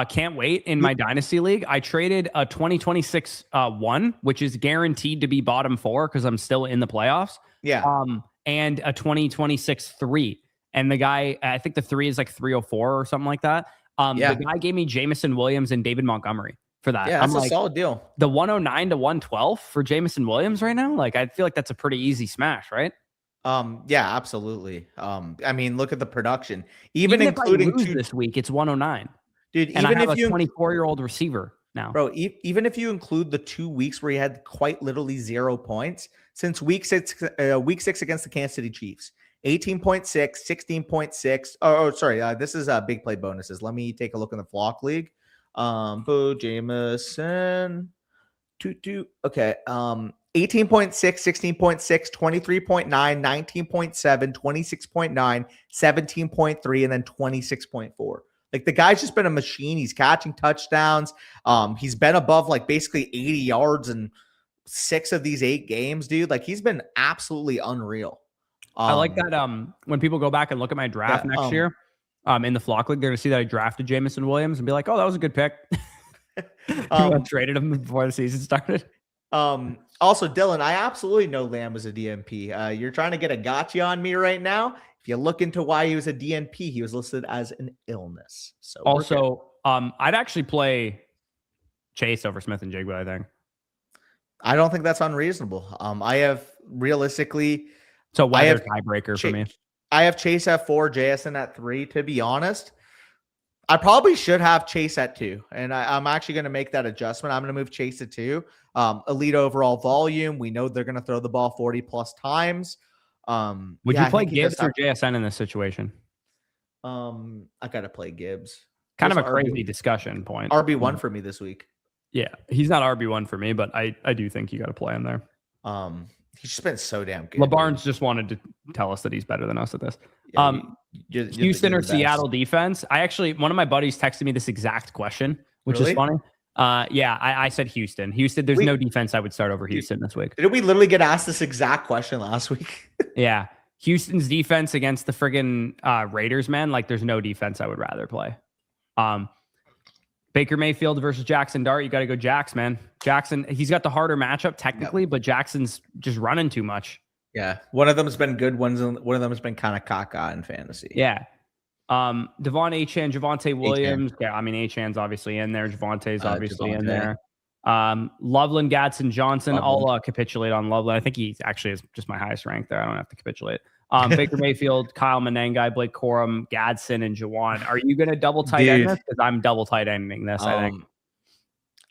Can't Wait in my Dynasty League. I traded a 2026 1, which is guaranteed to be bottom 4 because I'm still in the playoffs. Yeah. And a 2026 3. And the guy, I think the 3 is 304 or something like that. The guy gave me Jameson Williams and David Montgomery for that. Yeah, that's a solid deal. The 109 to 112 for Jameson Williams right now. I feel like that's a pretty easy smash, right? Yeah, absolutely. I mean, look at the production. Even including if I lose this week, it's 109. Dude, and even I have a 24-year-old receiver now. Bro, even if you include the 2 weeks where he had quite literally 0 points, since week 6 against the Kansas City Chiefs, 18.6, 16.6. Oh, sorry. This is big play bonuses. Let me take a look in the Flock League. Bo Jameson. Okay. 18.6, 16.6, 23.9, 19.7, 26.9, 17.3, and then 26.4. Like the guy's just been a machine. He's catching touchdowns. He's been above like basically 80 yards in 6 of these 8 games, dude. Like he's been absolutely unreal. I like that. When people go back and look at my draft next year, in the Flock League, they're gonna see that I drafted Jameson Williams and be like, "Oh, that was a good pick." I traded him before the season started. Also, Dylan, I absolutely know Lamb was a DNP. You're trying to get a gotcha on me right now. If you look into why he was a DNP, he was listed as an illness. So also, I'd actually play Chase over Smith and Jigba, I think. I don't think that's unreasonable. I have realistically. So weather tiebreaker for me. I have Chase at 4, JSN at 3. To be honest, I probably should have Chase at 2, and I'm actually going to make that adjustment. I'm going to move Chase to 2. Elite overall volume. We know they're going to throw the ball 40 plus times. Would you play Gibbs or JSN in this situation? I got to play Gibbs. Kind of a crazy discussion point. RB1 for me this week. Yeah, he's not RB1 for me, but I do think you got to play him there. He's just been so damn good. LeBarnes just wanted to tell us that he's better than us at this. Yeah, Houston or Seattle defense? One of my buddies texted me this exact question, which is funny. Yeah, I said Houston. There's no defense I would start over Houston this week. Did we literally get asked this exact question last week? Yeah. Houston's defense against the friggin' Raiders, man. Like, there's no defense I would rather play. Baker Mayfield versus Jackson Dart. You got to go Jax, man. Jackson, he's got the harder matchup technically, but Jackson's just running too much. Yeah. One of them has been good. One of them has been kind of caca in fantasy. Yeah. Devon Achane, Javonte Williams. Yeah, I mean, Achane's obviously in there. Javonte's obviously in there. Loveland, Gadsden, Johnson. I'll capitulate on Loveland. I think he actually is just my highest rank there. I don't have to capitulate. Baker Mayfield, Kyle Menengai, Blake Corum, Gadsden, and Jawan. Are you going to double tight end this? Because I'm double tight ending this, I think.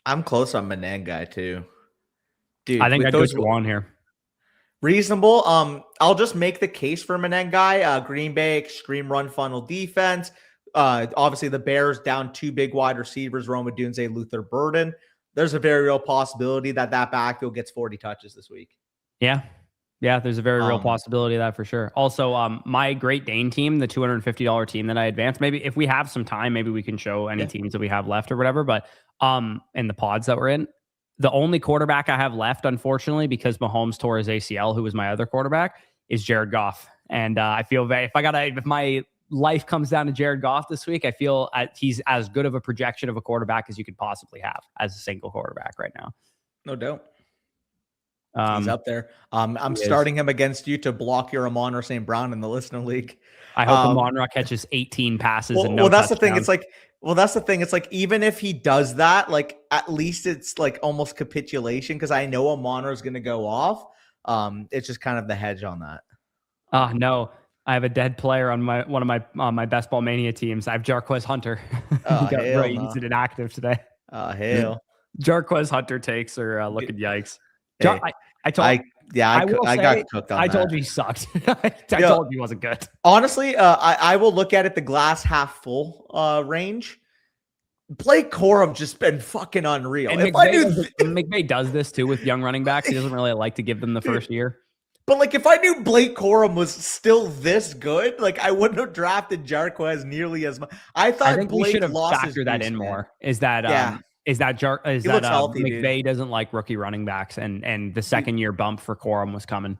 I'm close on Menengai too. Dude, I think I'd go Jawan here. Reasonable. I'll just make the case for Menengai. Green Bay, extreme run funnel defense. Obviously, the Bears down 2 big wide receivers, Roma Dunze, Luther Burden. There's a very real possibility that backfield gets 40 touches this week. Yeah. Yeah, there's a very real possibility of that for sure. Also, my Great Dane team, the $250 team that I advanced, maybe if we have some time, maybe we can show any teams that we have left or whatever. But in the pods that we're in, the only quarterback I have left, unfortunately, because Mahomes tore his ACL, who was my other quarterback, is Jared Goff. And I feel if my life comes down to Jared Goff this week, I feel he's as good of a projection of a quarterback as you could possibly have as a single quarterback right now. No doubt. He's up there. I'm starting him against you to block your Amon-Ra St. Brown in the listener league. I hope Amon-Ra catches 18 passes and no Well, that's touchdowns. the thing. It's like, even if he does that, like, at least it's like almost capitulation because I know Amon-Ra is going to go off. It's just kind of the hedge on that. No. I have a dead player on one of my Best Ball Mania teams. I have Jarquez Hunter. He's inactive today. Hell. Jarquez Hunter takes are looking yikes. Hey, I got cooked on that. I told you he sucked. I told you he wasn't good. Honestly, I will look at it the glass half full range. Blake Corum just been fucking unreal. And McVay does this too with young running backs. He doesn't really like to give them the first year. But like, if I knew Blake Corum was still this good, like I wouldn't have drafted Jarquez nearly as much. I think Blake we should have factored that in more. Is that healthy, McVay doesn't like rookie running backs, and the second year bump for Corum was coming.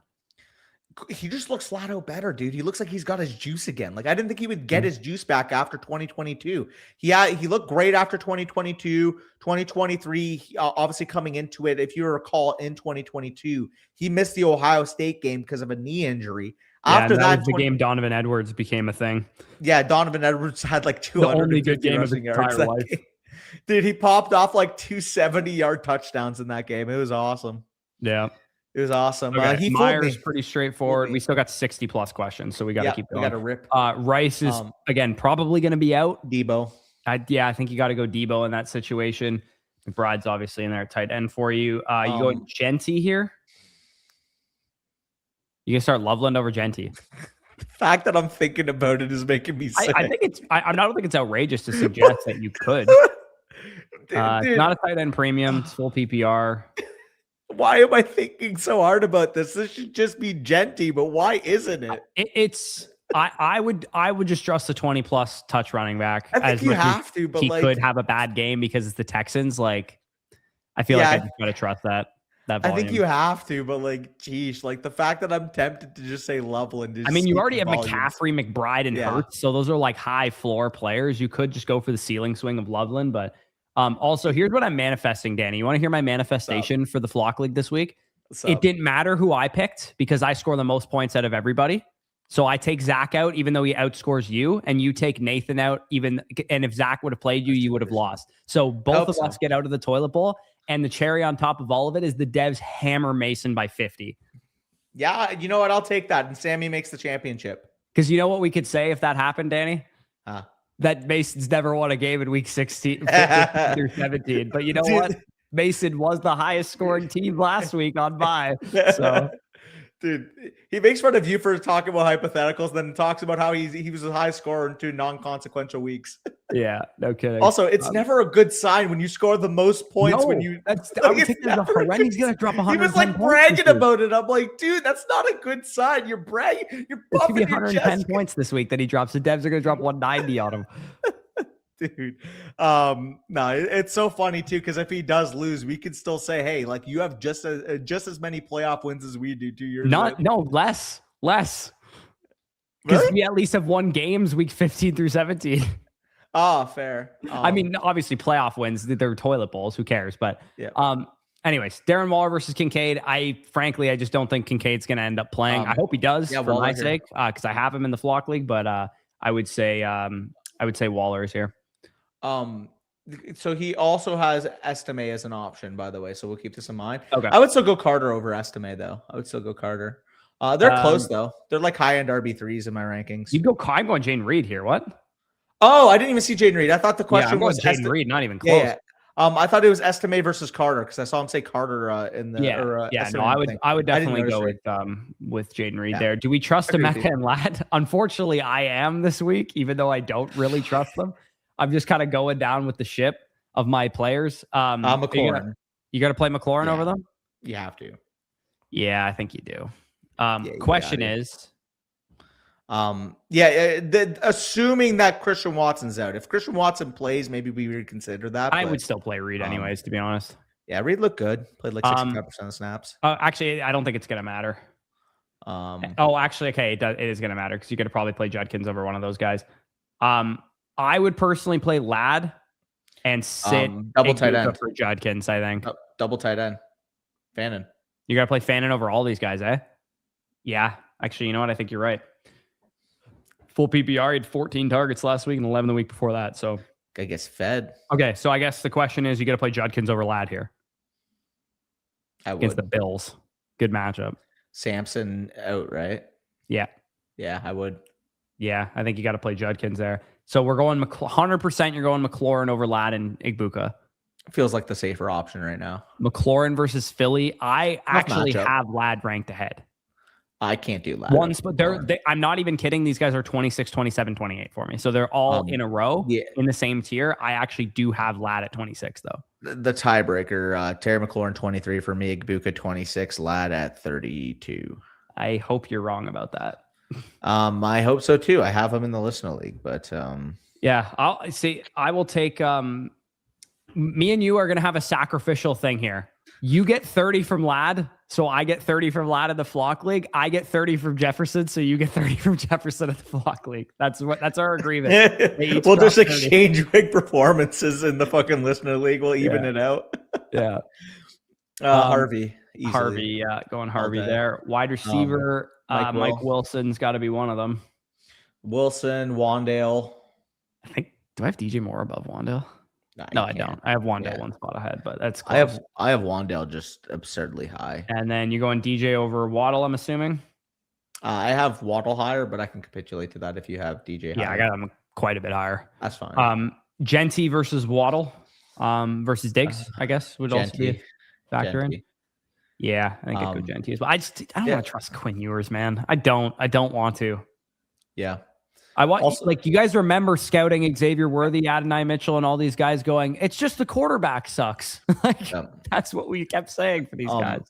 He just looks flat out better, dude. He looks like he's got his juice again. Like I didn't think he would get his juice back after 2022. He looked great after 2022, 2023. Obviously coming into it, if you recall, in 2022, he missed the Ohio State game because of a knee injury. After that, the game Donovan Edwards became a thing. Yeah, Donovan Edwards had like 200 only good game of his entire life. Dude, he popped off like 270-yard touchdowns in that game. It was awesome. Yeah. It was awesome. Okay. Myers pretty straightforward. We still got 60 plus questions, so we got to keep going. We got to rip. Rice is again probably going to be out. Debo. I think you got to go Debo in that situation. McBride's obviously in there at tight end for you. You going Genty here? You can start Loveland over Genty. The fact that I'm thinking about it is making me sick. I think it's. I don't think it's outrageous to suggest that you could. It's not a tight end premium. It's full PPR. why am I thinking so hard about this? This should just be Genty, but why isn't it? I would just trust the 20+ touch running back. I think you have to, but he could have a bad game because it's the Texans. Like, I feel like I just gotta trust that volume. I think you have to, but like, geez, like the fact that I'm tempted to just say Loveland. I mean, you already have McCaffrey, McBride, and Hurts, so those are like high floor players. You could just go for the ceiling swing of Loveland, but also here's what I'm manifesting, Danny. You want to hear my manifestation for the Flock League this week? It didn't matter who I picked because I score the most points out of everybody. So I take Zach out, even though he outscores you, and you take Nathan out, and if Zach would have played you, you would have lost. So both of us get out of the toilet bowl, and the cherry on top of all of it is the Devs hammer Mason by 50. Yeah, you know what? I'll take that, and Sammy makes the championship. Because you know what we could say if that happened, Danny? That Mason's never won a game in week 16 through 17. But you know what? Mason was the highest scoring team last week on bye. So. Dude, he makes fun of you for talking about hypotheticals, then talks about how he was a high scorer in 2 non-consequential weeks. Yeah, no kidding. Also, it's never a good sign when you score the most points when you. That's I would think there's a horrendous. He's gonna drop 100. He was like bragging about it. I'm like, dude, that's not a good sign. You're bragging. You're puffing your 110 points this week that he drops. The Devs are gonna drop 190 on him. Dude, no, it's so funny too because if he does lose, we could still say, hey, like you have just as many playoff wins as we do 2 years. Less, because we at least have won games week 15 through 17. Oh, fair. I mean, obviously playoff wins, they're toilet bowls. Who cares? But anyways, Darren Waller versus Kincaid. I just don't think Kincaid's gonna end up playing. I hope he does for my sake because I have him in the Flock League. But I would say Waller is here. So he also has Estime as an option, by the way. So we'll keep this in mind. Okay. I would still go Carter over Estime, though. I would still go Carter. They're close, though. They're like high-end RB3s in my rankings. You go. I'm going Jaden Reed here. What? Oh, I didn't even see Jaden Reed. I thought the question was Jaden Reed, not even close. Yeah. I thought it was Estime versus Carter because I saw him say Carter in the I would definitely go with Jaden Reed there. Do we trust Emeka and Ladd? Unfortunately, I am this week, even though I don't really trust them. I'm just kind of going down with the ship of my players. McLaurin. You got to play McLaurin over them? You have to. Yeah, I think you do. Question is, assuming that Christian Watson's out. If Christian Watson plays, maybe we reconsider that. I would still play Reed anyways, to be honest. Yeah, Reed looked good. Played like 65% of snaps. Actually, I don't think it's going to matter. Okay, it is going to matter because you're going to probably play Judkins over one of those guys. I would personally play Ladd and sit double tight end for Judkins, I think. Double tight end. Fannin. You got to play Fannin over all these guys, eh? Yeah. Actually, you know what? I think you're right. Full PPR, he had 14 targets last week and 11 the week before that. So I guess fed. Okay, so I guess the question is, you got to play Judkins over Ladd here. I would. Against the Bills. Good matchup. Samson out, right? Yeah. Yeah, I would. Yeah, I think you got to play Judkins there. So we're going 100%. You're going McLaurin over Ladd and Igbuka. Feels like the safer option right now. McLaurin versus Philly. I actually have Ladd ranked ahead. I can't do Ladd. But I'm not even kidding. These guys are 26, 27, 28 for me. So they're all in a row in the same tier. I actually do have Ladd at 26, though. The tiebreaker, Terry McLaurin 23 for me, Igbuka 26, Ladd at 32. I hope you're wrong about that. I hope so too. I have him in the listener league, but yeah, I will take me and you are gonna have a sacrificial thing here. You get 30 from Ladd, so I get 30 from Ladd in the Flock League. I get 30 from Jefferson, so you get 30 from Jefferson at the Flock League. That's our agreement. We'll just exchange big performances in the fucking listener league. We'll even it out. Yeah. Harvey. Easily. Harvey, going Harvey there. Wide receiver, Mike Wilson's got to be one of them. Wilson, Wandale. Do I have DJ Moore above Wandale? No, I don't. I have Wandale one spot ahead, but that's close. I have Wandale just absurdly high. And then you're going DJ over Waddle, I'm assuming? I have Waddle higher, but I can capitulate to that if you have DJ higher. Yeah, I got him quite a bit higher. That's fine. Genty versus Waddle versus Diggs, I guess, would also be a factor in. Yeah, I think I'd go Genty as well. I don't want to trust Quinn Ewers, man. I don't want to. Yeah. I want also, like you guys remember scouting Xavier Worthy, Adonai Mitchell, and all these guys going, it's just the quarterback sucks. Like that's what we kept saying for these guys.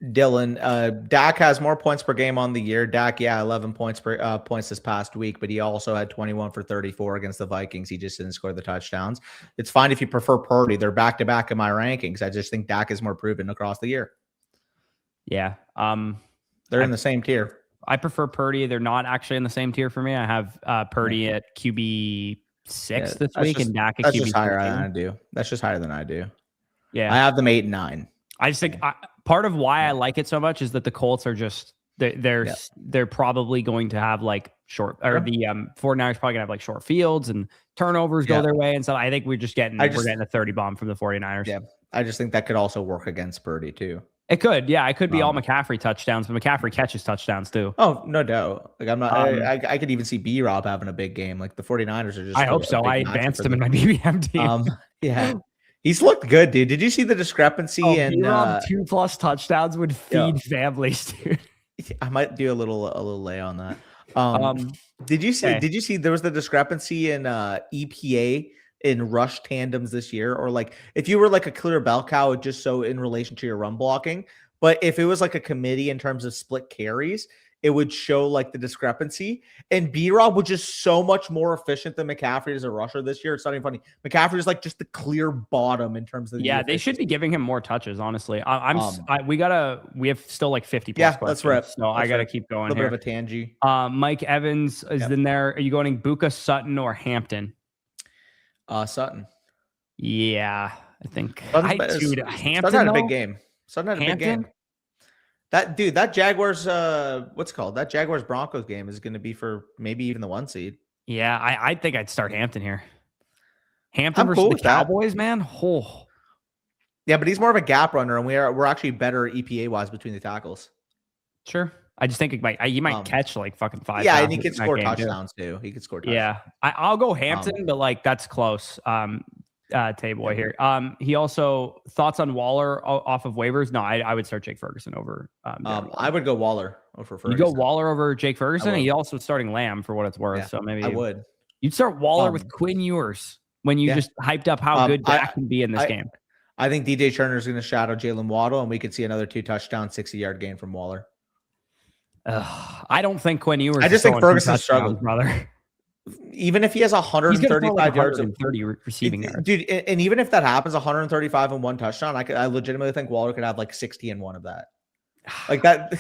Dylan, Dak has more points per game on the year. Dak, 11 points this past week, but he also had 21 for 34 against the Vikings. He just didn't score the touchdowns. It's fine if you prefer Purdy. They're back to back in my rankings. I just think Dak is more proven across the year. Yeah, they're in the same tier. I prefer Purdy. They're not actually in the same tier for me. I have Purdy at QB 6 this week, and Dak at QB 13. Just higher than I do. That's just higher than I do. Yeah, I have them 8 and 9. I just think part of why I like it so much is that the Colts are just they're probably going to have like short, or the 49ers probably gonna have like short fields and turnovers go their way, and so I think we're getting a 30 bomb from the 49ers. Yeah, I just think that could also work against Purdy too. It could, it could be all McCaffrey touchdowns, but McCaffrey catches touchdowns too. Oh, no doubt. Like I'm not. I could even see B-Rob having a big game. Like the 49ers are just. I hope so. I advanced him in my BBM team. Yeah. He's looked good, dude. Did you see the discrepancy in 2+ touchdowns would feed families, dude? I might do a little lay on that. Did you see there was the discrepancy in EPA in rush tandems this year, or like if you were like a clear bell cow, just so in relation to your run blocking, but if it was like a committee in terms of split carries, it would show like the discrepancy. And B-Rob was just so much more efficient than McCaffrey as a rusher this year. It's not even funny. McCaffrey is like just the clear bottom in terms of they should be giving him more touches. Honestly, we have still like 50 plus questions. That's right. So I gotta keep going. A little bit of a tangy. Mike Evans is in there. Are you going Buka, Sutton, or Hampton? Sutton. Yeah, I think. Hampton had a big game. Sutton had a big game. That Jaguars, that Jaguars Broncos game is going to be for maybe even the 1 seed. Yeah, I think I'd start Hampton here. Hampton versus the Cowboys, man. Oh. Yeah, but he's more of a gap runner, and we're actually better EPA wise between the tackles. Sure. I just think he might catch like fucking 5. Yeah, and he could score touchdowns too. He could score touchdowns. Yeah, I'll go Hampton, but like that's close. Tay-boy here. He also thoughts on Waller off of waivers. No, I would start Jake Ferguson over. I would go Waller over Ferguson. You go Waller over Jake Ferguson, and he also starting Lamb for what it's worth. So maybe I would. You'd start Waller with Quinn Ewers when you just hyped up how good Dak can be in this game. I think DJ Turner is going to shadow Jalen Waddle, and we could see another 2-touchdown, 60-yard gain from Waller. I don't think Quinn Ewers. I just think Ferguson's struggling, brother. Even if he has 135 yards and 30 receiving yards, dude, and even if that happens, 135 and 1 touchdown, I legitimately think Waller could have like 60 and 1 of that. Like that.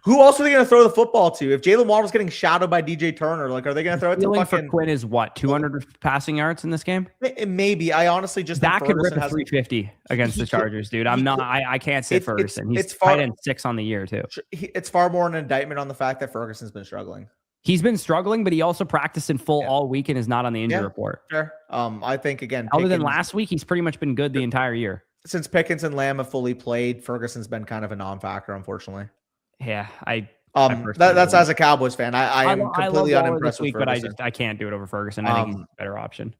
Who else are they going to throw the football to? If Jalen Waddle's getting shadowed by DJ Turner, like are they going to throw it to fucking? For Quinn is what 200 passing yards in this game? Maybe. I honestly just that could rip a 350 against the Chargers, dude. I can't say Ferguson. He's tight end 6 on the year too. It's far more an indictment on the fact that Ferguson's been struggling. He's been struggling, but he also practiced in full all week and is not on the injury report. Sure. I think again, other than last week, he's pretty much been good the entire year. Since Pickens and Lamb have fully played, Ferguson's been kind of a non-factor, unfortunately. Yeah, that's as a Cowboys fan. I am completely unimpressed this week, with Ferguson. but I can't do it over Ferguson. I think he's a better option.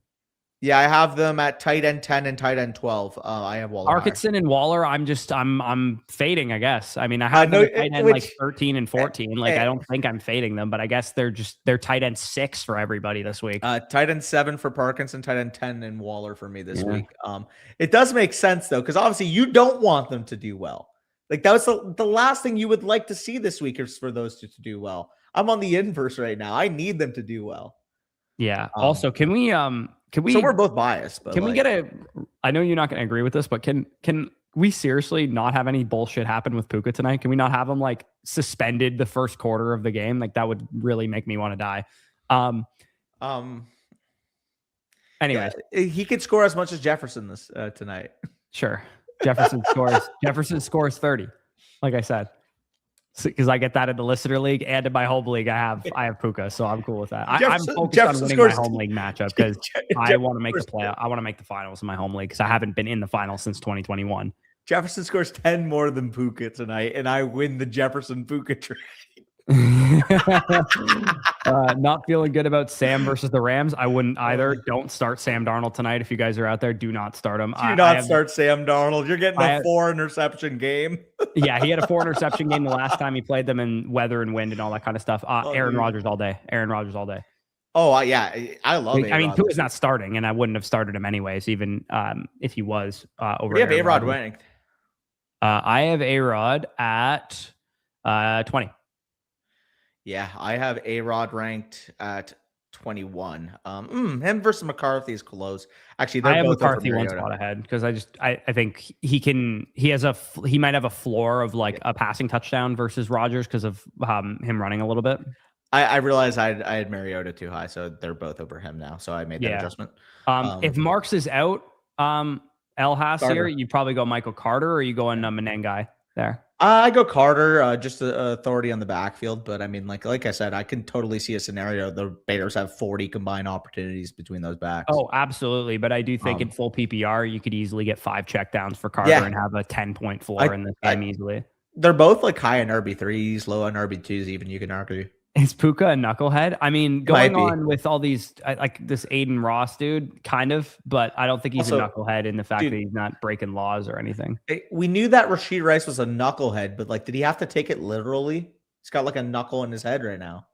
Yeah, I have them at tight end 10 and tight end 12. I have Waller. Arkinson and Waller. I'm fading, I guess. I mean, I have them at tight end like 13 and 14. Like I don't think I'm fading them, but I guess they're tight end 6 for everybody this week. Tight end 7 for Parkinson, tight end 10 and Waller for me this week. It does make sense though, because obviously you don't want them to do well. Like that was the last thing you would like to see this week is for those two to do well. I'm on the inverse right now. I need them to do well. Yeah. Also, can we? So we're both biased. But can we get I know you're not going to agree with this, but can we seriously not have any bullshit happen with Puka tonight? Can we not have him like suspended the first quarter of the game? Like that would really make me want to die. Anyways, he could score as much as Jefferson this tonight. Sure. Jefferson scores 30. Like I said. Because I get that in the listener league and in my home league, I have Puka, so I'm cool with that. I'm focused on winning my home league matchup because I want to make the playoff. I want to make the finals in my home league because I haven't been in the finals since 2021. Jefferson scores 10 more than Puka tonight, and I win the Jefferson Puka trade. Not feeling good about Sam versus the Rams. I wouldn't either. Don't start Sam Darnold tonight. If you guys are out there, do not start him. Do not start Sam Darnold. You're getting a 4-interception game. Yeah, he had a 4-interception game the last time he played them in weather and wind and all that kind of stuff. Aaron Rodgers all day. Oh, yeah. I love A-Rod. I mean, Tua's not starting, and I wouldn't have started him anyways, even if he was over. What do you have A-Rod ranked? I have A-Rod at 20. Yeah, I have A-Rod ranked at 21. Him versus McCarthy is close. Actually, I have McCarthy one spot ahead because I think he might have a floor of like a passing touchdown versus Rodgers because of him running a little bit. I realized I had Mariota too high, so they're both over him now. So I made that adjustment. If Marks is out, El Haas here, you probably go Michael Carter, or are you going Menengai there? I go Carter, just the authority on the backfield. But I mean, like I said, I can totally see a scenario the Bears have 40 combined opportunities between those backs. Oh, absolutely. But I do think in full PPR, you could easily get 5 checkdowns for Carter and have a 10-point floor in this game easily. They're both like high in RB3s, low on RB2s, even, you can argue. Is Puka a knucklehead? I mean, going on with all these, like this Aiden Ross dude, kind of, but I don't think he's a knucklehead in the fact that he's not breaking laws or anything. We knew that Rashid Rice was a knucklehead, but like, did he have to take it literally? He's got like a knuckle in his head right now.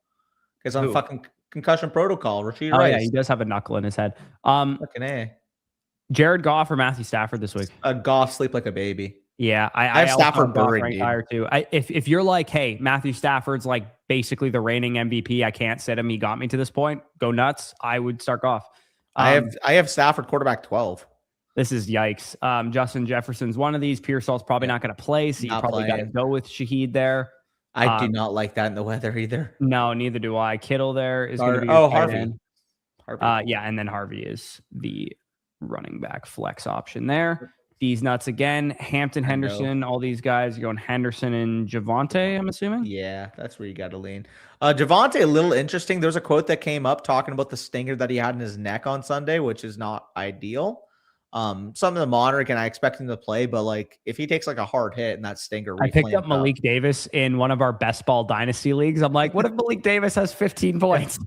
Because on fucking concussion protocol, Rashid Rice. Yeah, he does have a knuckle in his head. Fucking A. Jared Goff or Matthew Stafford this week? Goff sleep like a baby. Yeah, I have Stafford buried, higher too. If you're like, hey, Matthew Stafford's like basically the reigning MVP, I can't sit him. He got me to this point. Go nuts. I would start Goff. I have Stafford quarterback 12. This is yikes. Justin Jefferson's one of these. Pearsall's probably not going to play, so you probably got to go with Shaheed there. I do not like that in the weather either. No, neither do I. Kittle there is going to be Harvey. Yeah, and then Harvey is the running back flex option there. These nuts again. Hampton, Henderson, all these guys. You're going Henderson and Javonte, I'm assuming? Yeah, that's where you got to lean. Javonte, a little interesting. There's a quote that came up talking about the stinger that he had in his neck on Sunday, which is not ideal. Something to monitor. Can I expect him to play? But like, if he takes like a hard hit and that stinger, I picked up Malik Davis in one of our best ball dynasty leagues. I'm like, what if Malik Davis has 15 points?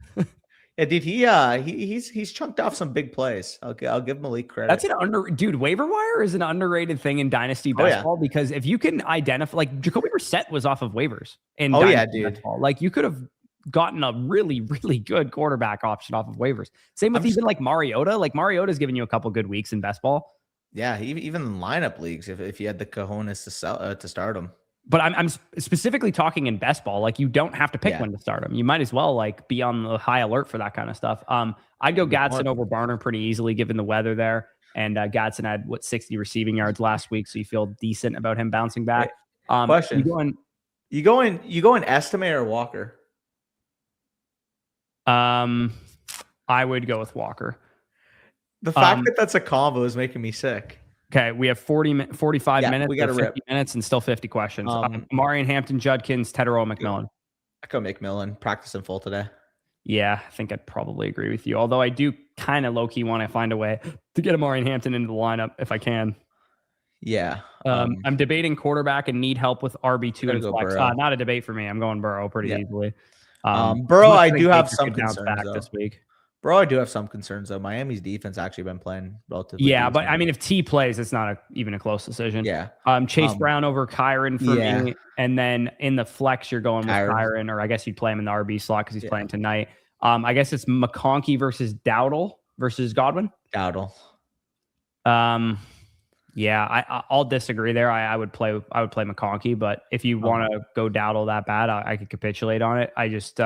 Yeah, dude, he's chunked off some big plays. Okay, I'll give Malik credit. That's dude. Waiver wire is an underrated thing in dynasty baseball because if you can identify, like Jacoby Brissett was off of waivers in dynasty baseball. Like you could have gotten a really, really good quarterback option off of waivers. Same with even like Mariota. Like Mariota's given you a couple good weeks in best ball. Yeah, even in lineup leagues, if you had the cojones to start him. But I'm specifically talking in best ball. Like you don't have to pick when to start them. You might as well like be on the high alert for that kind of stuff. I'd go Gadsden over Barner pretty easily given the weather there. And Gadsden had 60 receiving yards last week, so you feel decent about him bouncing back. Question: You going Estimate or Walker? I would go with Walker. The fact that that's a combo is making me sick. Okay, we have 45 minutes. We got 50 minutes and still 50 questions. Marion Hampton, Judkins, Tedero, McMillan. I go McMillan. Practice in full today. Yeah, I think I'd probably agree with you. Although I do kind of low-key want to find a way to get Marion Hampton into the lineup if I can. Yeah. I'm debating quarterback and need help with RB2 and flex. Not a debate for me. I'm going Burrow pretty easily. Burrow, I do have some concerns this week. Bro, I do have some concerns though. Miami's defense actually been playing relatively. Yeah, but I mean, if T plays, it's not even a close decision. Yeah. Chase Brown over Kyron for me, and then in the flex, you're going with Kyron, or I guess you'd play him in the RB slot because he's playing tonight. I guess it's McConkey versus Dowdle versus Godwin. Dowdle. Yeah, I'll disagree there. I would play McConkey, but if you want to go Dowdle that bad, I could capitulate on it. I just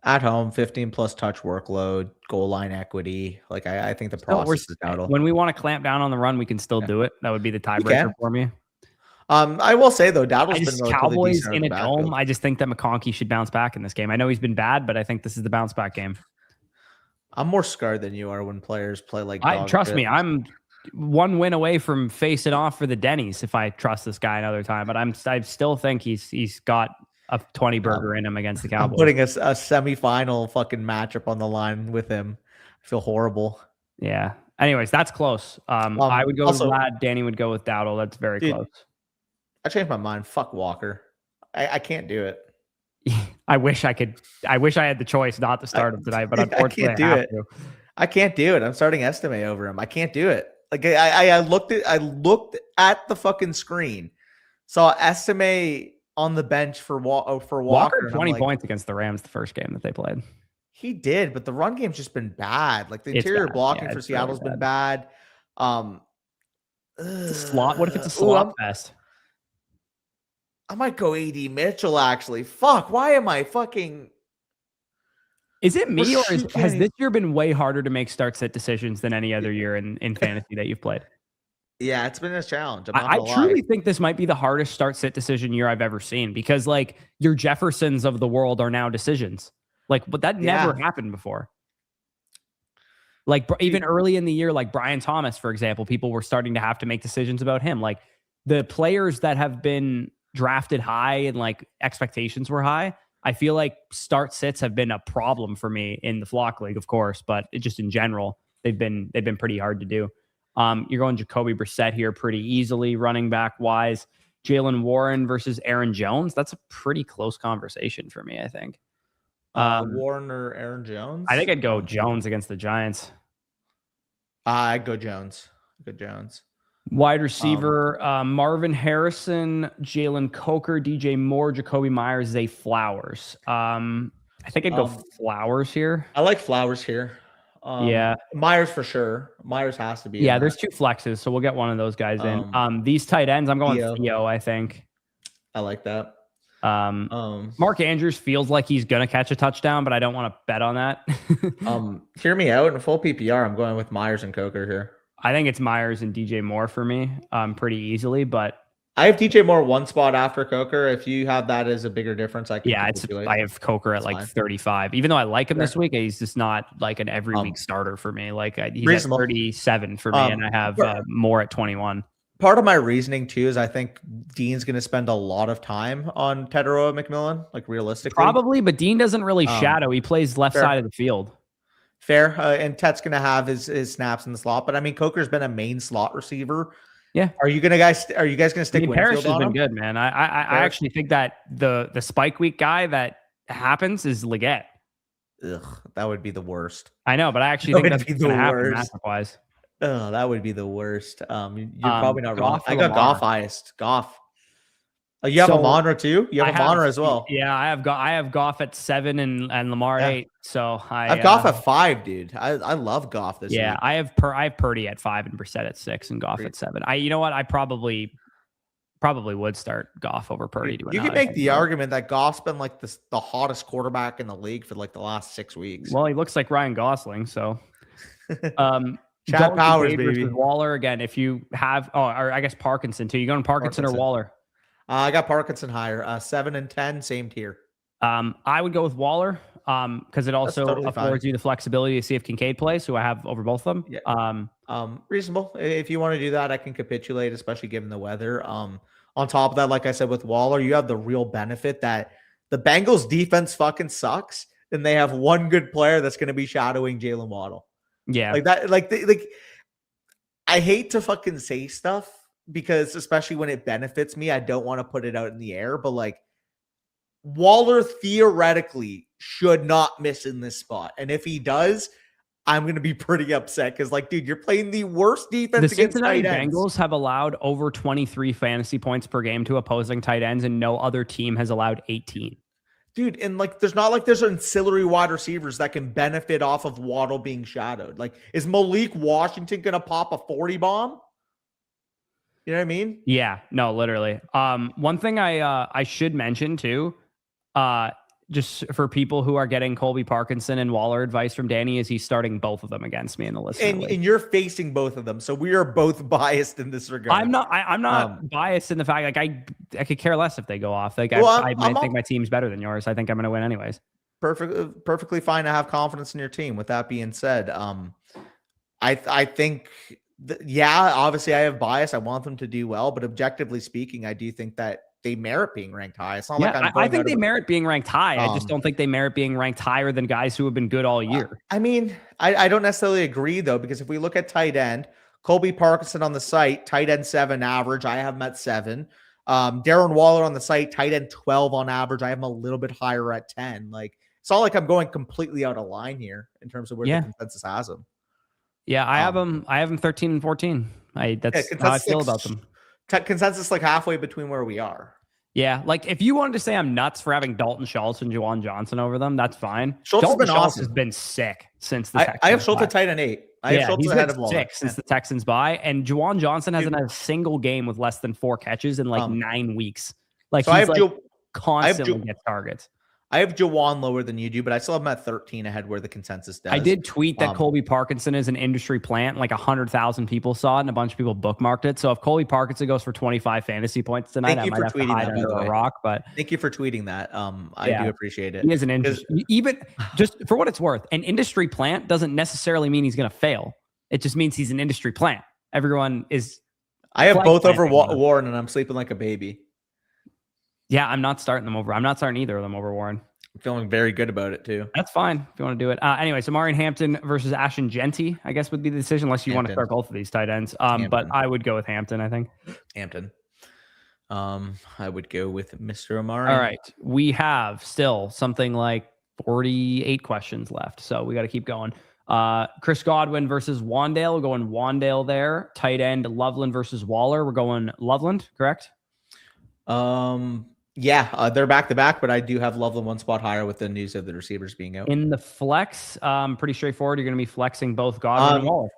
at home, 15 plus touch workload, goal line equity. Like I think the process is Dowdle. When we want to clamp down on the run, we can still do it. That would be the tiebreaker for me. I will say though, Dowdle's been Cowboys in a dome. I just think that McConkey should bounce back in this game. I know he's been bad, but I think this is the bounce back game. I'm more scarred than you are when players play like. Trust me, I'm one win away from facing off for the Denny's if I trust this guy another time. But I still think he's got a 20 burger in him against the Cowboys. I'm putting a semifinal fucking matchup on the line with him. I feel horrible. Yeah. Anyways, that's close. I would go with Vlad. Danny would go with Dowdle. That's very close. I changed my mind. Fuck Walker. I can't do it. I wish I could. I wish I had the choice not to start him tonight, but unfortunately, I can't do it. I can't do it. I'm starting Estimate over him. I can't do it. Like I looked at the fucking screen, saw Estimate on the bench for Walker. 20 points against the Rams the first game that they played. He did, but the run game's just been bad. Like the It's interior bad. blocking Yeah, for it's really Seattle's been bad. bad. It's a slot. What if it's a Ooh, slot fest? I might go AD Mitchell actually. Fuck, why am I fucking? Is it me, or has this even... year been way harder to make start-sit decisions than any other year in fantasy that you've played? Yeah, it's been a challenge. I'm not I gonna lie. truly think this might be the hardest start-sit decision year I've ever seen, because like your Jeffersons of the world are now decisions. Like, but that never happened before. Like even early in the year, like Brian Thomas, for example, people were starting to have to make decisions about him. Like the players that have been drafted high and like expectations were high, I feel like start sits have been a problem for me in the flock league, of course, but it just in general, they've been pretty hard to do. You're going Jacoby Brissett here pretty easily, running back wise. Jalen Warren versus Aaron Jones. That's a pretty close conversation for me, I think. Warren or Aaron Jones? I think I'd go Jones against the Giants. I'd go Jones. Good Jones. Wide receiver, Marvin Harrison, Jalen Coker, DJ Moore, Jacoby Myers, Zay Flowers. I think I'd go Flowers here. I like Flowers here. Yeah. Myers for sure. Myers has to be. Yeah, there's 2 flexes, so we'll get one of those guys in. These tight ends, I'm going Theo, I think. I like that. Mark Andrews feels like he's gonna catch a touchdown, but I don't want to bet on that. Hear me out. In full PPR, I'm going with Myers and Coker here. I think it's Myers and DJ Moore for me, pretty easily, but I have DJ Moore one spot after Coker. If you have that as a bigger difference, I can. Yeah, I have Coker at like 35. Even though I like him this week, he's just not like an every week starter for me. Like he's reasonable. At 37 for me, and I have Moore at 21. Part of my reasoning too is I think Dean's going to spend a lot of time on Teteroa McMillan, like realistically. Probably, but Dean doesn't really shadow. He plays left side of the field. Fair. And Tet's going to have his snaps in the slot, but I mean, Coker's been a main slot receiver. Yeah. Are you guys going to stick with Parrish has been good, man. I actually think that the spike week guy that happens is Leggett. Ugh, that would be the worst. I know, but I actually think that's going to happen matchup-wise. Oh, that would be the worst. You're probably not wrong. I got Goff highest. Goff. You have Amon-Ra too? You have Amon-Ra as well. Yeah, I have Goff at 7 and Lamar 8. So I have Goff at 5, dude. I love Goff this week. I have Purdy at 5 and Brissett at 6 and Goff at 7. You know what? I probably would start Goff over Purdy. You can make the argument that Goff's been like the hottest quarterback in the league for like the last 6 weeks. Well, he looks like Ryan Gosling, so Chad Powers, baby. Waller again. If you have, or I guess Parkinson too. You going Parkinson or Waller? I got Parkinson higher. 7 and 10, same tier. I would go with Waller because it also affords you the flexibility to see if Kincaid plays, who I have over both of them. Yeah. Reasonable. If you want to do that, I can capitulate, especially given the weather. On top of that, like I said, with Waller, you have the real benefit that the Bengals defense fucking sucks, and they have one good player that's going to be shadowing Jalen Waddle. Yeah. Like that, like I hate to fucking say stuff because especially when it benefits me, I don't want to put it out in the air, but like Waller theoretically should not miss in this spot. And if he does, I'm going to be pretty upset because like, dude, you're playing the worst defense against tight ends. Bengals have allowed over 23 fantasy points per game to opposing tight ends, and no other team has allowed 18. Dude, and like there's not like there's ancillary wide receivers that can benefit off of Waddle being shadowed. Like, is Malik Washington gonna pop a 40 bomb? You know what I mean? Yeah, no, literally. One thing I should mention too, just for people who are getting Colby Parkinson and Waller advice from Danny, is he's starting both of them against me in the list. And you're facing both of them, so we are both biased in this regard. I'm not biased in the fact like I could care less if they go off. Like I think my team's better than yours. I think I'm going to win anyways. Perfectly fine to have confidence in your team. With that being said, I think obviously I have bias. I want them to do well, but objectively speaking, I do think that they merit being ranked high. It's not I think they merit being ranked high. I just don't think they merit being ranked higher than guys who have been good all year. I mean, I don't necessarily agree though, because if we look at tight end, Colby Parkinson on the site, tight end 7 average. I have him at 7. Darren Waller on the site, tight end 12 on average. I have him a little bit higher at 10. Like, it's not like I'm going completely out of line here in terms of where the consensus has him. Yeah, I have him 13 and 14. That's how I feel about them. Consensus like halfway between where we are. Yeah, like if you wanted to say I'm nuts for having Dalton Schultz and Juwan Johnson over them, that's fine. Schultz has been awesome. Has been sick since the I Texans have Schultz at tight end 8. I have Schultz ahead of Waller. Sick since the Texans bye, and Juwan Johnson hasn't had a single game with less than 4 catches in like 9 weeks. Like so he's like constantly gets targets. I have Juwan lower than you do, but I still have him at 13 ahead where the consensus does. I did tweet that Colby Parkinson is an industry plant. Like 100,000 people saw it and a bunch of people bookmarked it. So if Colby Parkinson goes for 25 fantasy points tonight, I might have to hide under a rock. But thank you for tweeting that. I do appreciate it. He is an industry. Even just for what it's worth, an industry plant doesn't necessarily mean he's going to fail. It just means he's an industry plant. Everyone is. I have both over Warren, and I'm sleeping like a baby. Yeah, I'm not starting them over. I'm not starting either of them over Warren. I'm feeling very good about it too. That's fine if you want to do it. Anyway, so Marion Hampton versus Ashton Genty, I guess would be the decision unless you want to start both of these tight ends. But I would go with Hampton, I think. Hampton. I would go with Mr. Amari. All right. We have still something like 48 questions left. So we got to keep going. Chris Godwin versus Wandale. We're going Wandale there. Tight end Loveland versus Waller. We're going Loveland, correct? Yeah, they're back to back, but I do have Loveland one spot higher with the news of the receivers being out. In the flex, pretty straightforward. You're going to be flexing both Godwin and Waller.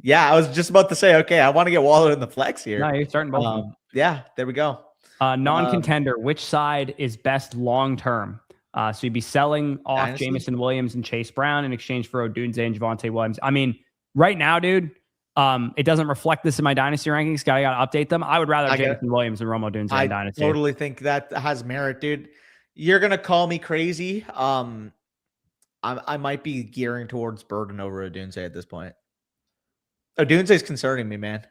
Yeah, I was just about to say, okay, I want to get Waller in the flex here. No, you're starting both of them. Yeah, there we go. Non-contender, which side is best long-term? So you'd be selling off Dynasty? Jamison Williams and Chase Brown in exchange for Odunze and Javonte Williams. I mean, right now, dude, it doesn't reflect this in my Dynasty rankings. Got to update them. I would rather Jamison Williams and Rome Odunze in Dynasty. I totally think that has merit, dude. You're going to call me crazy. I might be gearing towards Burden over Odunze at this point. Odunze is concerning me, man.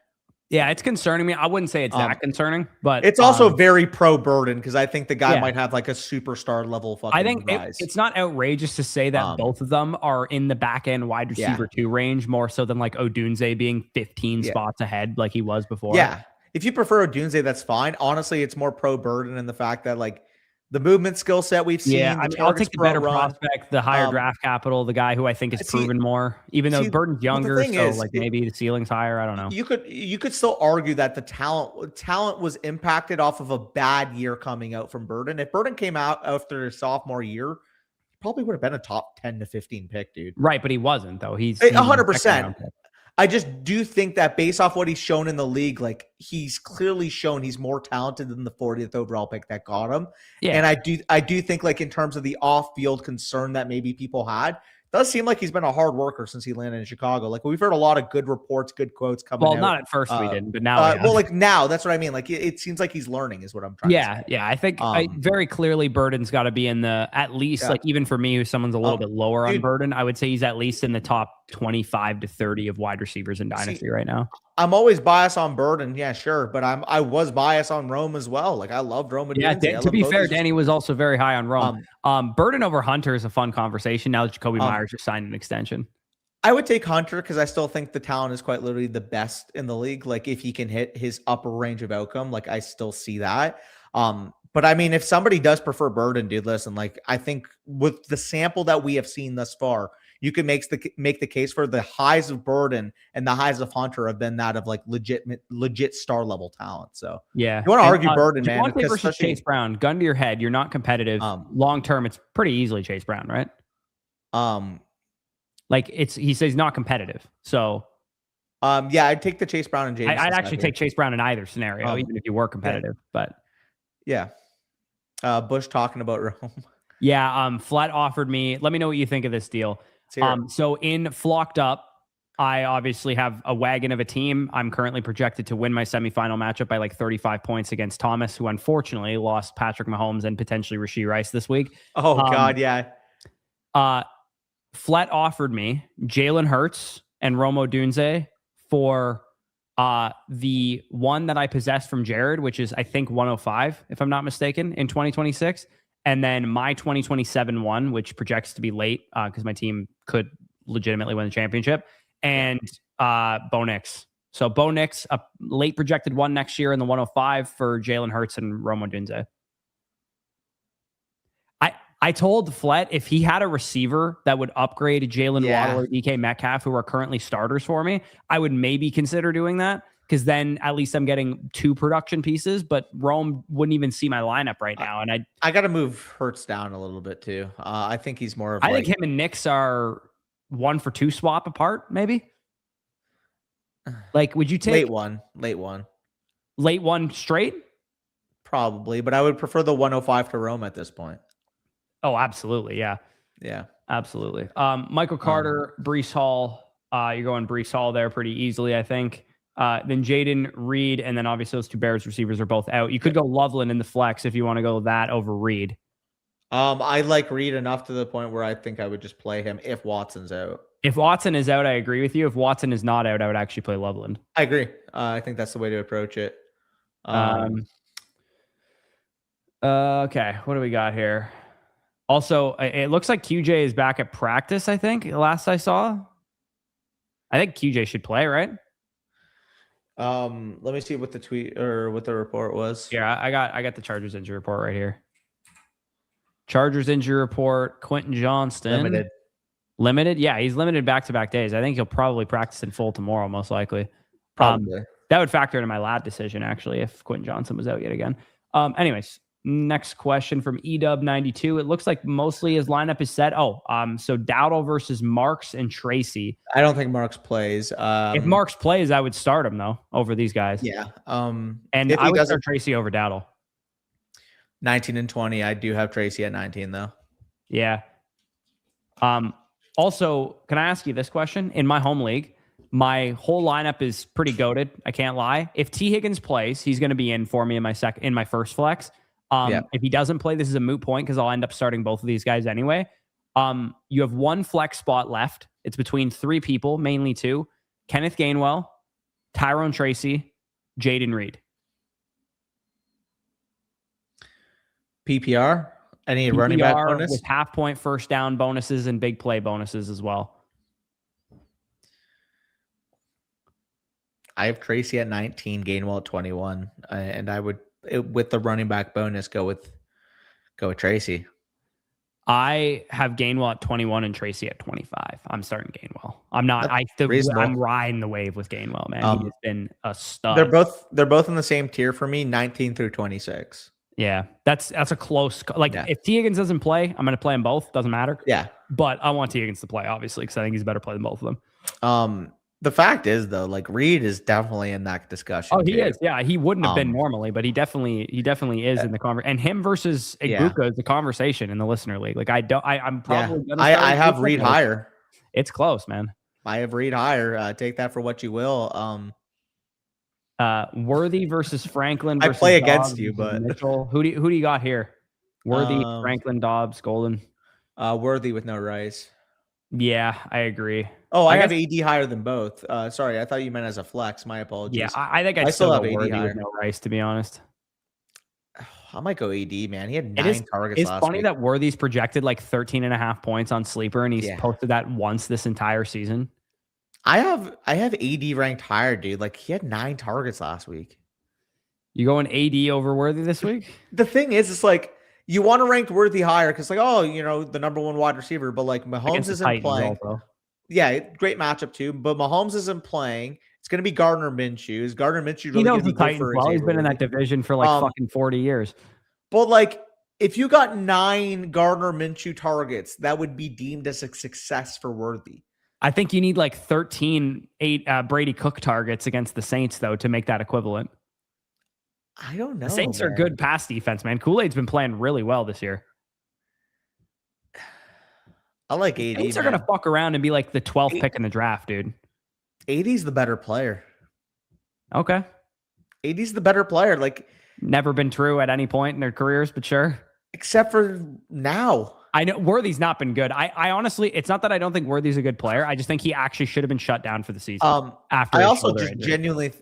Yeah, it's concerning me. I wouldn't say it's that concerning, but it's also very pro Burden because I think the guy might have like a superstar level fucking I think it's not outrageous to say that both of them are in the back end wide receiver 2 range more so than like Odunze being 15 spots ahead like he was before. Yeah. If you prefer Odunze, that's fine. Honestly, it's more pro Burden in the fact that like the movement skill set we've seen. Yeah, I mean, I'll take the better prospect, the higher draft capital, the guy who I think has proven more, even though Burden's younger, so like maybe the ceiling's higher. I don't know. You could still argue that the talent was impacted off of a bad year coming out from Burden. If Burden came out after his sophomore year, he probably would have been a top 10 to 15 pick, dude. Right, but he wasn't though. He's 100%. I just do think that based off what he's shown in the league, like he's clearly shown he's more talented than the 40th overall pick that got him. Yeah. And I do think like in terms of the off-field concern that maybe people had, does seem like he's been a hard worker since he landed in Chicago. Like we've heard a lot of good reports, good quotes coming out. Well, not at first we didn't, but now. Well, like now, that's what I mean. Like it seems like he's learning is what I'm trying to say. Yeah. I think very clearly Burden's got to be in the, at least like even for me, who's someone's a little bit lower on Burden, I would say he's at least in the top 25 to 30 of wide receivers in Dynasty right now. I'm always biased on Burden, yeah, sure, but I was biased on Rome as well. Like I loved Rome. Yeah, to be fair, Danny was also very high on Rome. Burden over Hunter is a fun conversation now that Jacoby Myers just signed an extension. I would take Hunter because I still think the talent is quite literally the best in the league. Like if he can hit his upper range of outcome, like I still see that. But I mean, if somebody does prefer Burden, dude, listen, like I think with the sample that we have seen thus far, you can make the case for the highs of Burden and the highs of Hunter have been that of like legit star level talent. So yeah, you want to argue Burden, man. Javonte versus Chase Brown, gun to your head, you're not competitive. Long term, it's pretty easily Chase Brown, right? Like he says he's not competitive. So yeah, I'd take the Chase Brown and James. I'd actually take Chase Brown in either scenario, even if you were competitive. But yeah, Bush talking about Rome. Yeah, Flat offered me. Let me know what you think of this deal. So in Flocked Up, I obviously have a wagon of a team. I'm currently projected to win my semifinal matchup by like 35 points against Thomas, who unfortunately lost Patrick Mahomes and potentially Rashee Rice this week. Oh, God, yeah. Flat offered me Jalen Hurts and Rome Odunze for the one that I possessed from Jared, which is, I think, 105, if I'm not mistaken, in 2026. And then my 2027 one, which projects to be late because my team could legitimately win the championship, and Bo Nix. So Bo Nix, a late projected one next year in the 105 for Jalen Hurts and Rome Odunze. I told Flet if he had a receiver that would upgrade Jalen Waddle or DK Metcalf, who are currently starters for me, I would maybe consider doing that. because then at least I'm getting 2 production pieces. But Rome wouldn't even see my lineup right now, and I got to move Hurts down a little bit too. I think he's more of. I think him and Knicks are 1 for 2 swap apart, maybe. Like, would you take late one straight? Probably, but I would prefer the 105 to Rome at this point. Oh, absolutely, yeah, absolutely. Michael Carter, Breece Hall. You're going Breece Hall there pretty easily, I think. Then Jaden Reed, and then obviously those 2 Bears receivers are both out. You could go Loveland in the flex if you want to go that over Reed. I like Reed enough to the point where I think I would just play him if Watson's out. If Watson is out, I agree with you. If Watson is not out, I would actually play Loveland. I agree. I think that's the way to approach it. Okay, what do we got here? Also, it looks like QJ is back at practice, I think, last I saw. I think QJ should play, right? Let me see what the tweet or what the report was. Yeah, I got the Chargers injury report right here. Chargers injury report, Quentin Johnston. Limited? Yeah, he's limited back-to-back days. I think he'll probably practice in full tomorrow, most likely. Probably. That would factor into my lad decision, actually, if Quentin Johnson was out yet again. Anyways, next question from EW92. It looks like mostly his lineup is set. So Dowdle versus Marks and Tracy. I don't think Marks plays. If Marks plays, I would start him, though, over these guys. Yeah. And I would start Tracy over Dowdle. 19 and 20. I do have Tracy at 19, though. Yeah. Also, can I ask you this question? In my home league, my whole lineup is pretty goated. I can't lie. If T. Higgins plays, he's going to be in for me in my first flex. If he doesn't play, this is a moot point because I'll end up starting both of these guys anyway. You have 1 flex spot left. It's between 3 people, mainly 2. Kenneth Gainwell, Tyrone Tracy, Jaden Reed. PPR? Any running back bonus? With half-point first down bonuses and big play bonuses as well. I have Tracy at 19, Gainwell at 21, and I would, with the running back bonus, go with Tracy. I have Gainwell at 21 and Tracy at 25. I'm starting Gainwell. I'm riding the wave with Gainwell, man. He's been a stud. They're both in the same tier for me, 19 through 26. Yeah, that's a close. If T. Higgins doesn't play, I'm going to play them both. Doesn't matter. Yeah, but I want T. Higgins to play, obviously, because I think he's a better play than both of them. The fact is, though, Reed is definitely in that discussion. Oh, he is. Yeah, he wouldn't have been normally, but he definitely is in the conversation. And him versus Igbukah is the conversation in the listener league. I'm probably gonna I have Reed higher. It's close, man. I have Reed higher. Take that for what you will. Worthy versus Franklin. I play against you, but Mitchell. Who do you got here? Worthy, Franklin, Dobbs, Golden. Worthy with no Rice. Yeah, I agree. Oh, I have AD higher than both. Sorry, I thought you meant as a flex. My apologies. Yeah, I think I still have AD higher. With no Rice, to be honest. I might go AD, man. He had 9 targets last week. It's funny that Worthy's projected 13.5 points on Sleeper, and he's posted that once this entire season. I have AD ranked higher, dude. He had 9 targets last week. You going AD over Worthy this week? The thing is, it's you want to rank Worthy higher because, the number 1 wide receiver, but Mahomes isn't playing. Yeah, great matchup too. But Mahomes isn't playing. It's going to be Gardner Minshew. Is Gardner Minshew really going to be good for? He's been in that division for fucking 40 years. But if you got 9 Gardner Minshew targets, that would be deemed as a success for Worthy. I think you need 13 Brady Cook targets against the Saints, though, to make that equivalent. I don't know. The Saints are good pass defense, man. Kool-Aid's been playing really well this year. I like AD. Saints are going to fuck around and be the 12th pick in the draft, dude. AD's the better player. Okay. AD's the better player. Never been true at any point in their careers, but sure. Except for now. I know Worthy's not been good. I honestly, it's not that I don't think Worthy's a good player. I just think he actually should have been shut down for the season. After I also just genuinely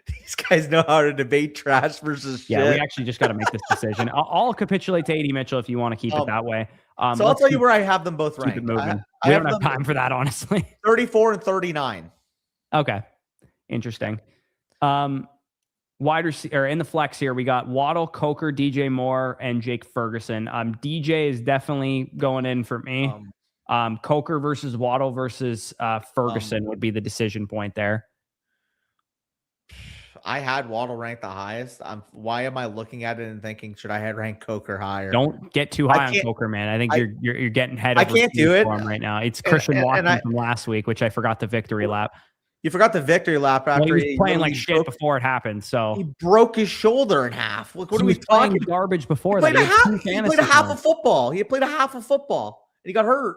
these guys know how to debate trash versus shit. Yeah, we actually just got to make this decision. I'll capitulate to AD Mitchell if you want to keep it that way. So I'll tell you where I have them both ranked. We don't have time for that, honestly. 34 and 39. Okay, interesting. Wide receiver in the flex here, we got Waddle, Coker, DJ Moore, and Jake Ferguson. DJ is definitely going in for me. Coker versus Waddle versus Ferguson would be the decision point there. I had Waddle ranked the highest. Why am I looking at it and thinking, should I rank Coker higher? Don't get too high on Coker, man. I think you're getting head I over can't do it for him right now. It's Christian Watson from last week, which I forgot the victory lap. You forgot the victory lap after he was playing like shit before it happened. So he broke his shoulder in half. Look, what are we talking? Garbage before that. He played a half of football. He played a half of football, and he got hurt.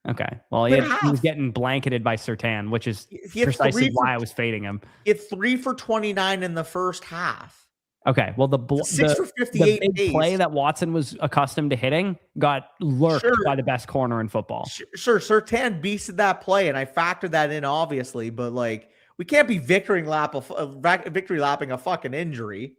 Okay, well, he was getting blanketed by Surtain, which is precisely why I was fading him. He had 3 for 29 in the first half. Okay, well, the 6 for 58 the big play that Watson was accustomed to hitting got lurked by the best corner in football. Sure, Surtain beasted that play, and I factored that in, obviously, but like we can't be victory lapping a fucking injury.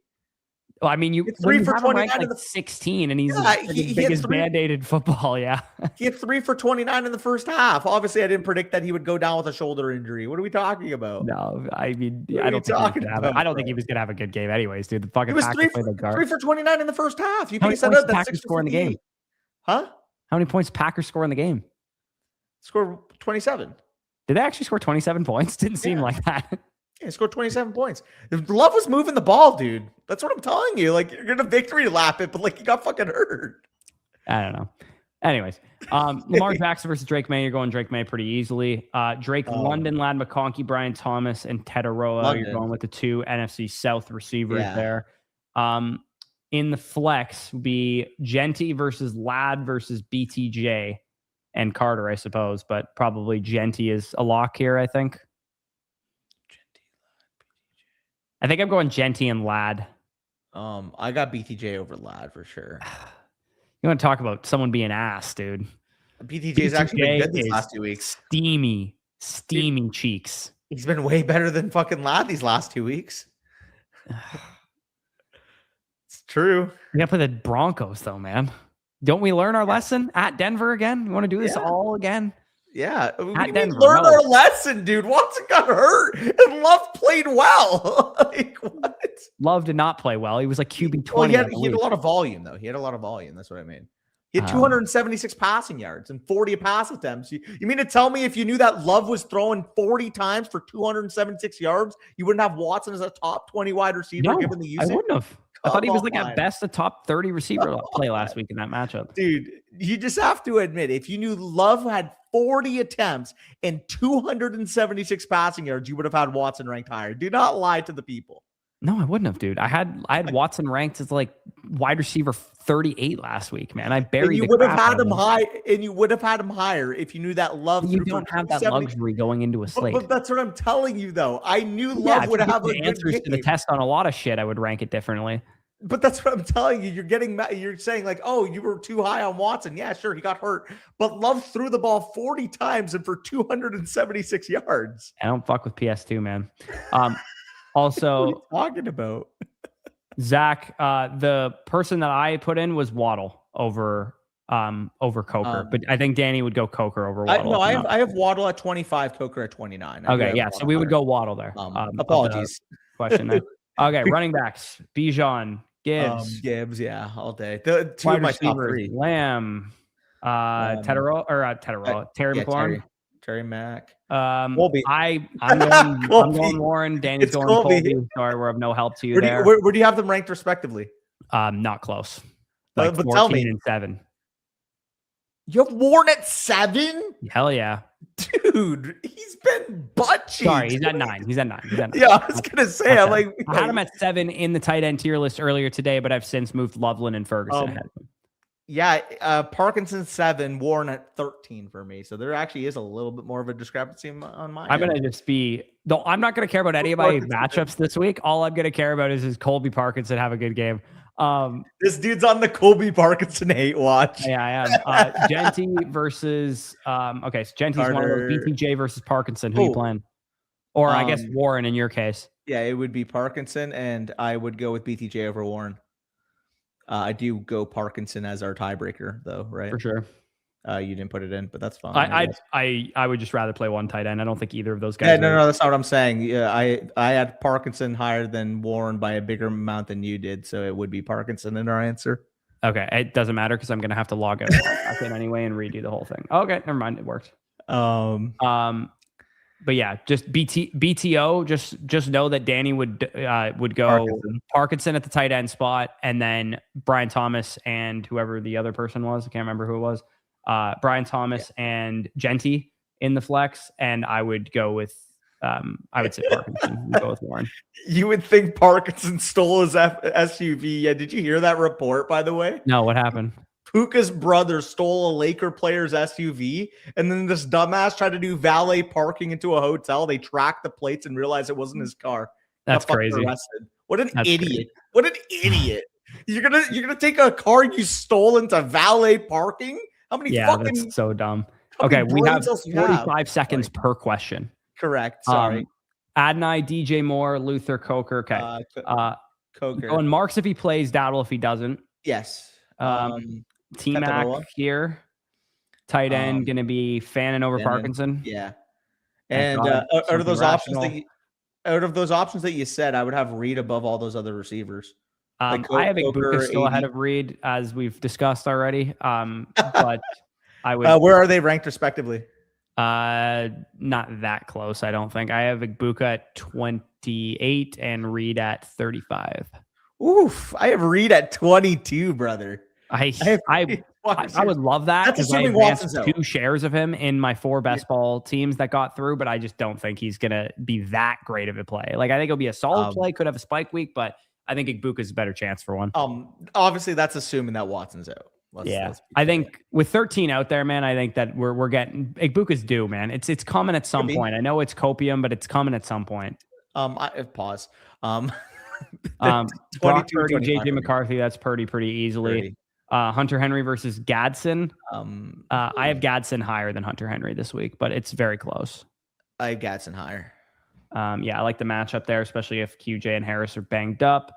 Well, I mean, you 3 for 29 like 16, and he's the biggest band-aid in football. Yeah, he had 3 for 29 in the first half. Obviously, I didn't predict that he would go down with a shoulder injury. What are we talking about? No, I mean, I don't think he was gonna have a good game, anyways, dude. The fucking it was 3 for 29 in the first half. How many points did Packers score in the game? Huh? How many points Packers score in the game? Scored 27. Did they actually score 27 points? Didn't seem like that. Yeah, he scored 27 points. Love was moving the ball, dude. That's what I'm telling you. Like, you're going to victory lap it, but, like, you got fucking hurt. I don't know. Anyways, Lamar Jackson versus Drake May. You're going Drake May pretty easily. Drake London, Lad McConkey, Brian Thomas, and Ted Aroa. You're going with the 2 NFC South receivers there. In the flex, be Genty versus Lad versus BTJ and Carter, I suppose. But probably Genty is a lock here, I think. I think I'm going Genty and Lad. I got BTJ over Lad for sure. You want to talk about someone being ass, dude? BTJ's actually been good these last 2 weeks. Steamy cheeks. He's been way better than fucking Lad these last 2 weeks. It's true. We got to play the Broncos, though, man. Don't we learn our lesson at Denver again? You want to do this all again? Yeah, we learned our lesson, dude. Watson got hurt, and Love played well. Like, what? Love did not play well. He was like QB 20. Well, he had a lot of volume, though. He had a lot of volume. That's what I mean. He had 276 passing yards and 40 pass attempts. You mean to tell me if you knew that Love was throwing 40 times for 276 yards, you wouldn't have Watson as a top 20 wide receiver given the usage? I wouldn't have. I thought he was like at best a top 30 receiver play last week in that matchup. Dude, you just have to admit, if you knew Love had 40 attempts and 276 passing yards, you would have had Watson ranked higher. Do not lie to the people. No, I wouldn't have, dude. I had Watson ranked as like wide receiver 38 last week, man. I buried. You would have had him high, and you would have had him higher if you knew that Love. You don't have that luxury going into a slate. But that's what I'm telling you, though. I knew Love would have the answers to the test on a lot of shit. I would rank it differently. But that's what I'm telling you. You're saying like, oh, you were too high on Watson. Yeah, sure, he got hurt. But Love threw the ball 40 times and for 276 yards. I don't fuck with PS2, man. Also, what are you talking about? Zach, the person that I put in was Waddle over Coker. But I think Danny would go Coker over Waddle. I have Waddle at 25, Coker at 29. Okay, yeah. So we would go Waddle there. Apologies. Question there. Okay, running backs. Bijan, Gibbs, yeah, all day. The 2 of my top 3. Lamb, Terry McLaurin. Terry Mack. I'm going Warren. Danny's going Colby. Sorry, we're of no help to you there. Where do you have them ranked respectively? Not close. Like but 14 tell me. and 7. You have Warren at 7? Hell yeah. Dude, he's been butt cheeks. Sorry, he's at 9. Yeah, I was going to say, I had him at 7 in the tight end tier list earlier today, but I've since moved Loveland and Ferguson ahead of him. Yeah, Parkinson 7, Warren at 13 for me. So there actually is a little bit more of a discrepancy on mine. I'm going to just I'm not going to care about any of my matchups this week. All I'm going to care about is Colby Parkinson have a good game. This dude's on the Colby Parkinson hate watch. Yeah, I am. Genty versus so Genty's one of those. BTJ versus Parkinson. Who you playing? Or I guess Warren in your case. Yeah, it would be Parkinson, and I would go with BTJ over Warren. I do go Parkinson as our tiebreaker, though, right? For sure. You didn't put it in, but that's fine. I would just rather play one tight end. I don't think either of those guys. Yeah, no, that's not what I'm saying. Yeah, I had Parkinson higher than Warren by a bigger amount than you did, so it would be Parkinson in our answer. Okay, it doesn't matter because I'm gonna have to log out anyway and redo the whole thing. Okay, never mind, it worked. but yeah, just BTO. Just know that Danny would go Parkinson at the tight end spot, and then Brian Thomas and whoever the other person was. I can't remember who it was. Brian Thomas and Genty in the flex, and I would go with I would say Parkinson. Go with Warren. You would think Parkinson stole his SUV. Yeah, did you hear that report, by the way? No, what happened? Puka's brother stole a Laker player's SUV, and then this dumbass tried to do valet parking into a hotel. They tracked the plates and realized it wasn't his car. That's crazy. Arrested. What an idiot! Crazy. What an idiot! You're gonna take a car you stole into valet parking? How many? Yeah, that's so dumb. Okay, we have 45 seconds per question. Correct. Sorry. Adonai, DJ Moore, Luther, Coker. Okay. Coker. Going Marks if he plays, Dowdle if he doesn't. Yes. T-Mac here. Tight end going to be Fannin over Parkinson. Yeah. And out of those options that you said, I would have Reed above all those other receivers. I have Igbuka still ahead of Reed, as we've discussed already. But I would. Where are they ranked respectively? Not that close, I don't think. I have Igbuka at 28 and Reed at 35. Oof, I have Reed at 22, brother. I would love that. That's assuming Watson's 2 shares of him in my 4 best ball teams that got through, but I just don't think he's gonna be that great of a play. Like, I think it'll be a solid play, could have a spike week, but I think Igbuka's a better chance for one. Obviously that's assuming that Watson's out. Let's I think with 13 out there, man, I think that we're getting Igbuka's due, man. It's coming at some point. I know it's copium, but it's coming at some point. Pause. 22, Purdy, JJ McCarthy, that's pretty easily. Hunter Henry versus Gadsden. I have Gadsden higher than Hunter Henry this week, but it's very close. I have Gadsden higher. Yeah, I like the matchup there, especially if QJ and Harris are banged up.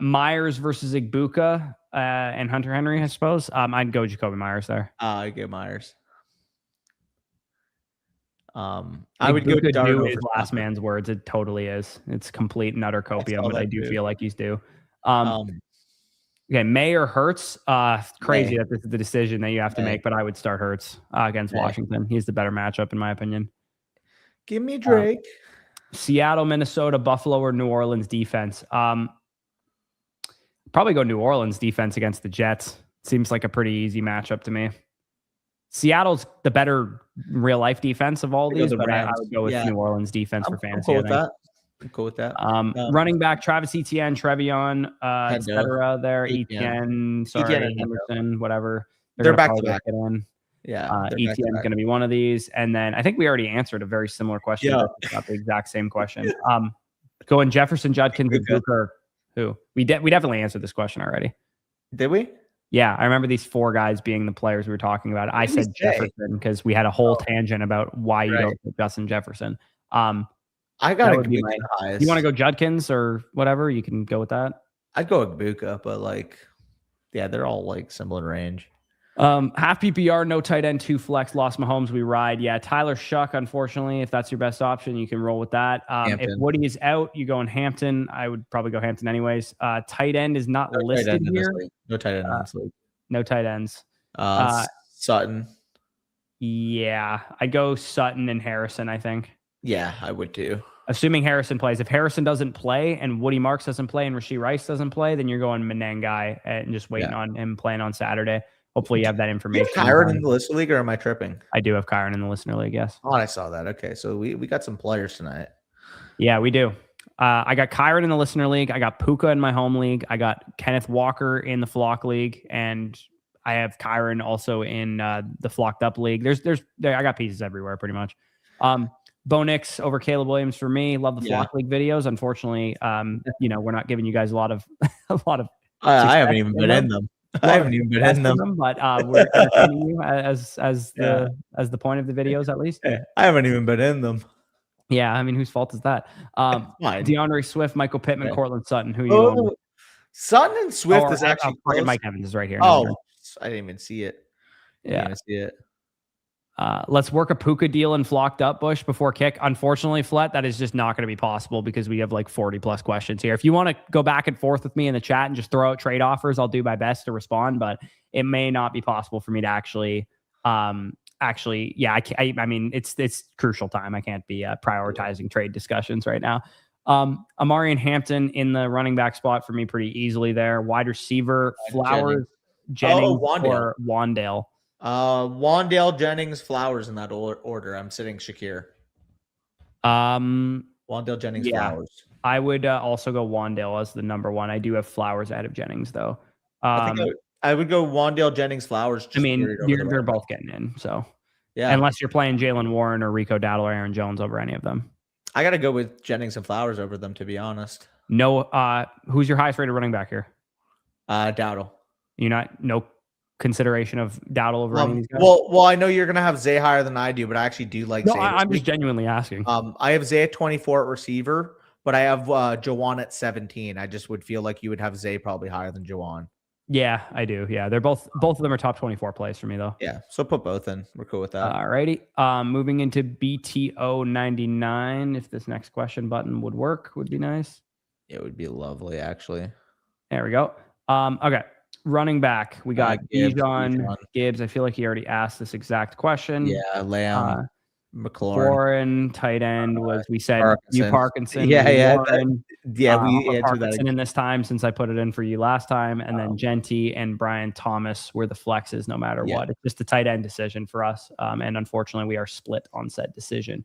Myers versus Igbuka and Hunter Henry, I suppose. I'd go Jacoby Myers there. I'd go Myers. I would go do his last man's words. It totally is. It's complete and utter copium, but I do feel like he's due. Okay, May or Hurts. Crazy that this is the decision that you have to make, but I would start Hurts against Washington. He's the better matchup in my opinion. Give me Drake. Seattle, Minnesota, Buffalo, or New Orleans defense. Probably go New Orleans defense against the Jets. Seems like a pretty easy matchup to me. Seattle's the better real life defense of all these, but I would go with New Orleans defense for fantasy. I'm cool with that. Running back, Travis Etienne, Trevion, etc. There, Etienne, Emerson, whatever. They're back to back. Yeah, Etienne's going to be one of these, and then I think we already answered a very similar question. Yeah, not the exact same question. Going Jefferson, Judkins, and Booker. Who we definitely answered this question already. Did we? Yeah, I remember these 4 guys being the players we were talking about. I said Jefferson because we had a whole tangent about why you don't pick Justin Jefferson. I got to be my highest. You want to go Judkins or whatever? You can go with that. I'd go with Buka, but they're all similar range. Half PPR, no tight end, 2 flex, lost Mahomes, we ride. Yeah, Tyler Shuck, unfortunately, if that's your best option, you can roll with that. If Woody is out, you go in Hampton. I would probably go Hampton anyways. Tight end is not listed here. No tight end in this league. No tight ends. Sutton. Yeah, I'd go Sutton and Harrison, I think. Yeah, I would too. Assuming Harrison plays. If Harrison doesn't play and Woody Marks doesn't play and Rashee Rice doesn't play, then you're going Menengai and just waiting on him playing on Saturday. Hopefully you have that information. You have Kyron in the listener league, or am I tripping? I do have Kyron in the listener league, yes. Oh, I saw that. Okay, so we got some players tonight. Yeah, we do. I got Kyron in the listener league. I got Puka in my home league. I got Kenneth Walker in the flock league, and I have Kyron also in the flocked up league. I got pieces everywhere pretty much. Bo Nix over Caleb Williams for me. Love the flock league videos. Unfortunately, we're not giving you guys a lot of I haven't even been in them. I haven't even been in them, but we're entertaining you as the point of the videos at least. I haven't even been in them. Yeah, I mean, whose fault is that? DeAndre Swift, Michael Pittman, Cortland Sutton. Who you want? Sutton and Swift is actually Mike Evans is right here. Oh, I didn't even see it. Let's work a Puka deal and flocked up Bush before kick. Unfortunately, Flet, that is just not going to be possible because we have 40 plus questions here. If you want to go back and forth with me in the chat and just throw out trade offers, I'll do my best to respond, but it may not be possible for me to actually actually, yeah, I mean, it's crucial time. I can't be prioritizing trade discussions right now. Amari and Hampton in the running back spot for me pretty easily there. Wide receiver, Flowers, Jennings or Wandale. Wandale, Jennings, Flowers in that order. I'm sitting Shakir. Wandale, Jennings, Flowers. I would also go Wandale as the number one. I do have Flowers ahead of Jennings though. I think I would go Wandale, Jennings, Flowers. I mean, they're both getting in. So yeah, unless you're playing Jalen Warren or Rico Dowdle or Aaron Jones over any of them. I got to go with Jennings and Flowers over them, to be honest. No, who's your highest rated running back here? Dowdle. No consideration of Dowdle over any of these guys? Well, I know you're gonna have Zay higher than I do, but I actually do like Zay. I'm just genuinely asking. I have Zay at 24 at receiver, but I have Jawan at 17. I just would feel like you would have Zay probably higher than Jawan. Yeah, I do. Yeah, they're both of them are top 24 plays for me though. Yeah, so put both in. We're cool with that. Alrighty. Moving into BTO 99. If this next question button would work, would be nice. It would be lovely, actually. There we go. Okay. Running back, we got Bijan, Gibbs. I feel like he already asked this exact question. Yeah, Lamb, McLaurin. Warren, tight end was we said Parkinson. Yeah. Warren, we answered Parkinson in this time since I put it in for you last time, and then Genty and Brian Thomas were the flexes no matter what. It's just a tight end decision for us, and unfortunately we are split on said decision.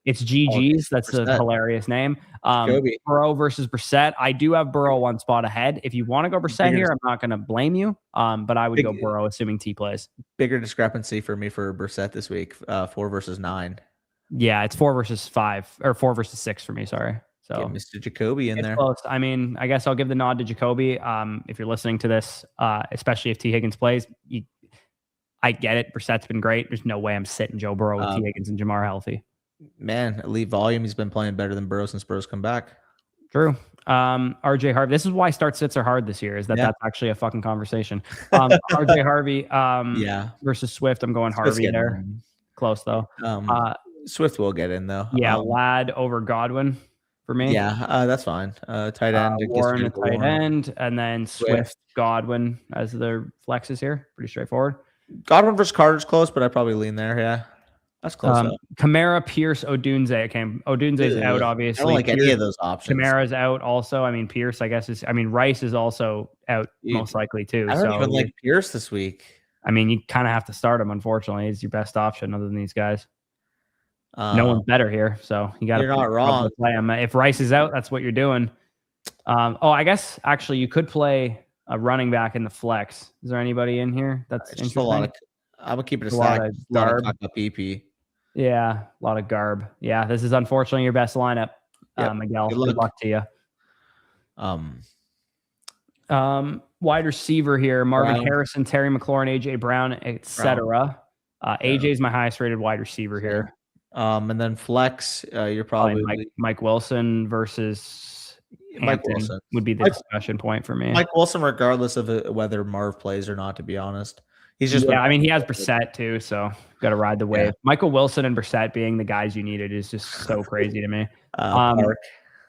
It's GG's. That's a hilarious name. Burrow versus Brissett. I do have Burrow one spot ahead. If you want to go Brissett here, I'm not going to blame you. But I would go Burrow, assuming T plays. Bigger discrepancy for me for Brissett this week. 4 versus 9. Yeah, it's 4 versus 5 or 4 versus 6 for me. Sorry. So get Mr. Jacoby in there. Close. I mean, I guess I'll give the nod to Jacoby. If you're listening to this, especially if T Higgins plays, I get it. Brissett's been great. There's no way I'm sitting Joe Burrow with T Higgins and Jamar healthy. Man, elite volume. He's been playing better than Burrow since Burrow's come back. True. RJ Harvey. This is why start sits are hard this year. Is that's actually a fucking conversation. RJ Harvey. Versus Swift. I'm going Harvey there. Close though. Swift will get in though. Yeah, Ladd over Godwin for me. Yeah, that's fine. Tight end. Warren, a tight end, and then Swift, Godwin as the flexes here. Pretty straightforward. Godwin versus Carter's close, but I probably lean there. Yeah. That's close. Kamara, Pierce, Odunze. Odunze's out, obviously. I don't like any of those options. Kamara's out also. I mean, Pierce, I guess, Rice is also out most likely too. I don't even like Pierce this week. I mean, you kind of have to start him, unfortunately. He's your best option other than these guys. No one's better here, so you got to. You're not wrong. Play him. If Rice is out, that's what you're doing. I guess actually you could play a running back in the flex. Is there anybody in here that's interesting? I'm gonna keep it a lot of PP. Yeah, a lot of garb. Yeah, this is unfortunately your best lineup, Miguel. Good luck to you. Wide receiver here: Marvin Harrison, Terry McLaurin, AJ Brown, etc. AJ is my highest rated wide receiver here. And then flex, you're probably Mike Wilson versus Hampton would be the discussion point for me. Mike Wilson, regardless of whether Marv plays or not, to be honest. He's just I mean, he has Brissett too, so got to ride the wave. Michael Wilson and Brissett being the guys you needed is just so crazy to me.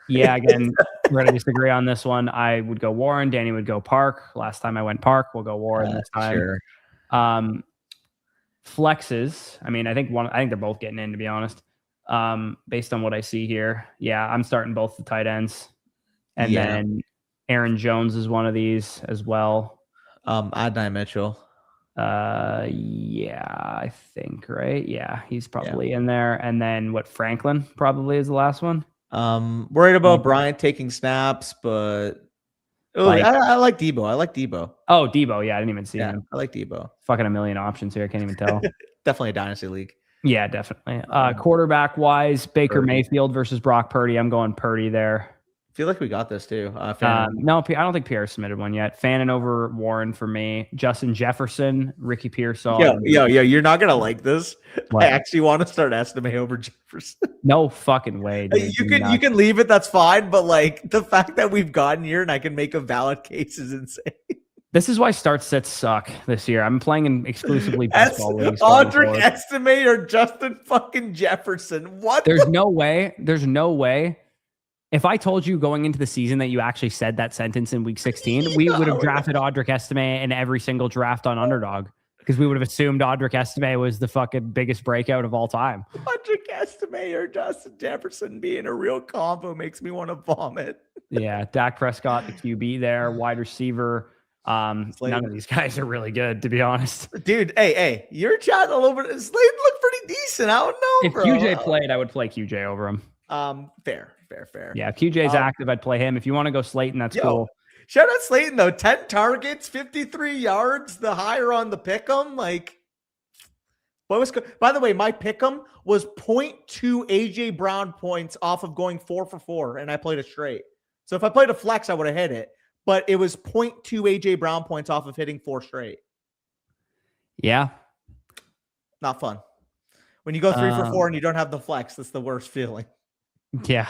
Yeah, again, we're gonna disagree on this one. I would go Warren. Danny would go Park. Last time I went Park. We'll go Warren this time. Sure. Flexes. I mean, I think they're both getting in, to be honest. Based on what I see here, yeah, I'm starting both the tight ends, and then Aaron Jones is one of these as well. Adonai Mitchell. I think, right? Yeah, he's probably in there. And then Franklin probably is the last one. Worried about Bryant taking snaps, but I like Debo. I like Debo. Oh, Debo. Yeah, I didn't even see him. I like Debo. Fucking a million options here. I can't even tell. Definitely a dynasty league. Yeah, definitely. Quarterback wise, Baker Mayfield versus Brock Purdy. I'm going Purdy there. I feel like we got this too. No, I don't think Pierre submitted one yet. Fannin over Warren for me. Justin Jefferson, Ricky Pearsall. Yo, you're not gonna like this. What? I actually want to start Estime over Jefferson. No fucking way, dude. You can leave it. That's fine. But like the fact that we've gotten here and I can make a valid case is insane. This is why start sets suck this year. I'm playing in exclusively baseball leagues. Audric Estime or Justin fucking Jefferson. What? There's no way. If I told you going into the season that you actually said that sentence in week 16, we would have drafted Audric Estime in every single draft on Underdog. because we would have assumed Audric Estime was the fucking biggest breakout of all time. Audric Estime or Justin Jefferson being a real combo makes me want to vomit. Yeah, Dak Prescott, the QB there, wide receiver. None of these guys are really good, to be honest. Dude, hey, you're chatting a little bit. Slade looked pretty decent. I don't know, if bro. QJ played, I would play QJ over him. Fair. Yeah, if QJ's active, I'd play him. If you want to go Slayton, that's cool. Shout out Slayton, though. 10 targets, 53 yards, the higher on the pick'em. Like, what was by the way, my pick'em was 0.2 AJ Brown points off of going 4 for 4, and I played a straight. So if I played a flex, I would have hit it. But it was 0.2 AJ Brown points off of hitting 4 straight. Yeah. Not fun. When you go 3 for 4 and you don't have the flex, that's the worst feeling. Yeah.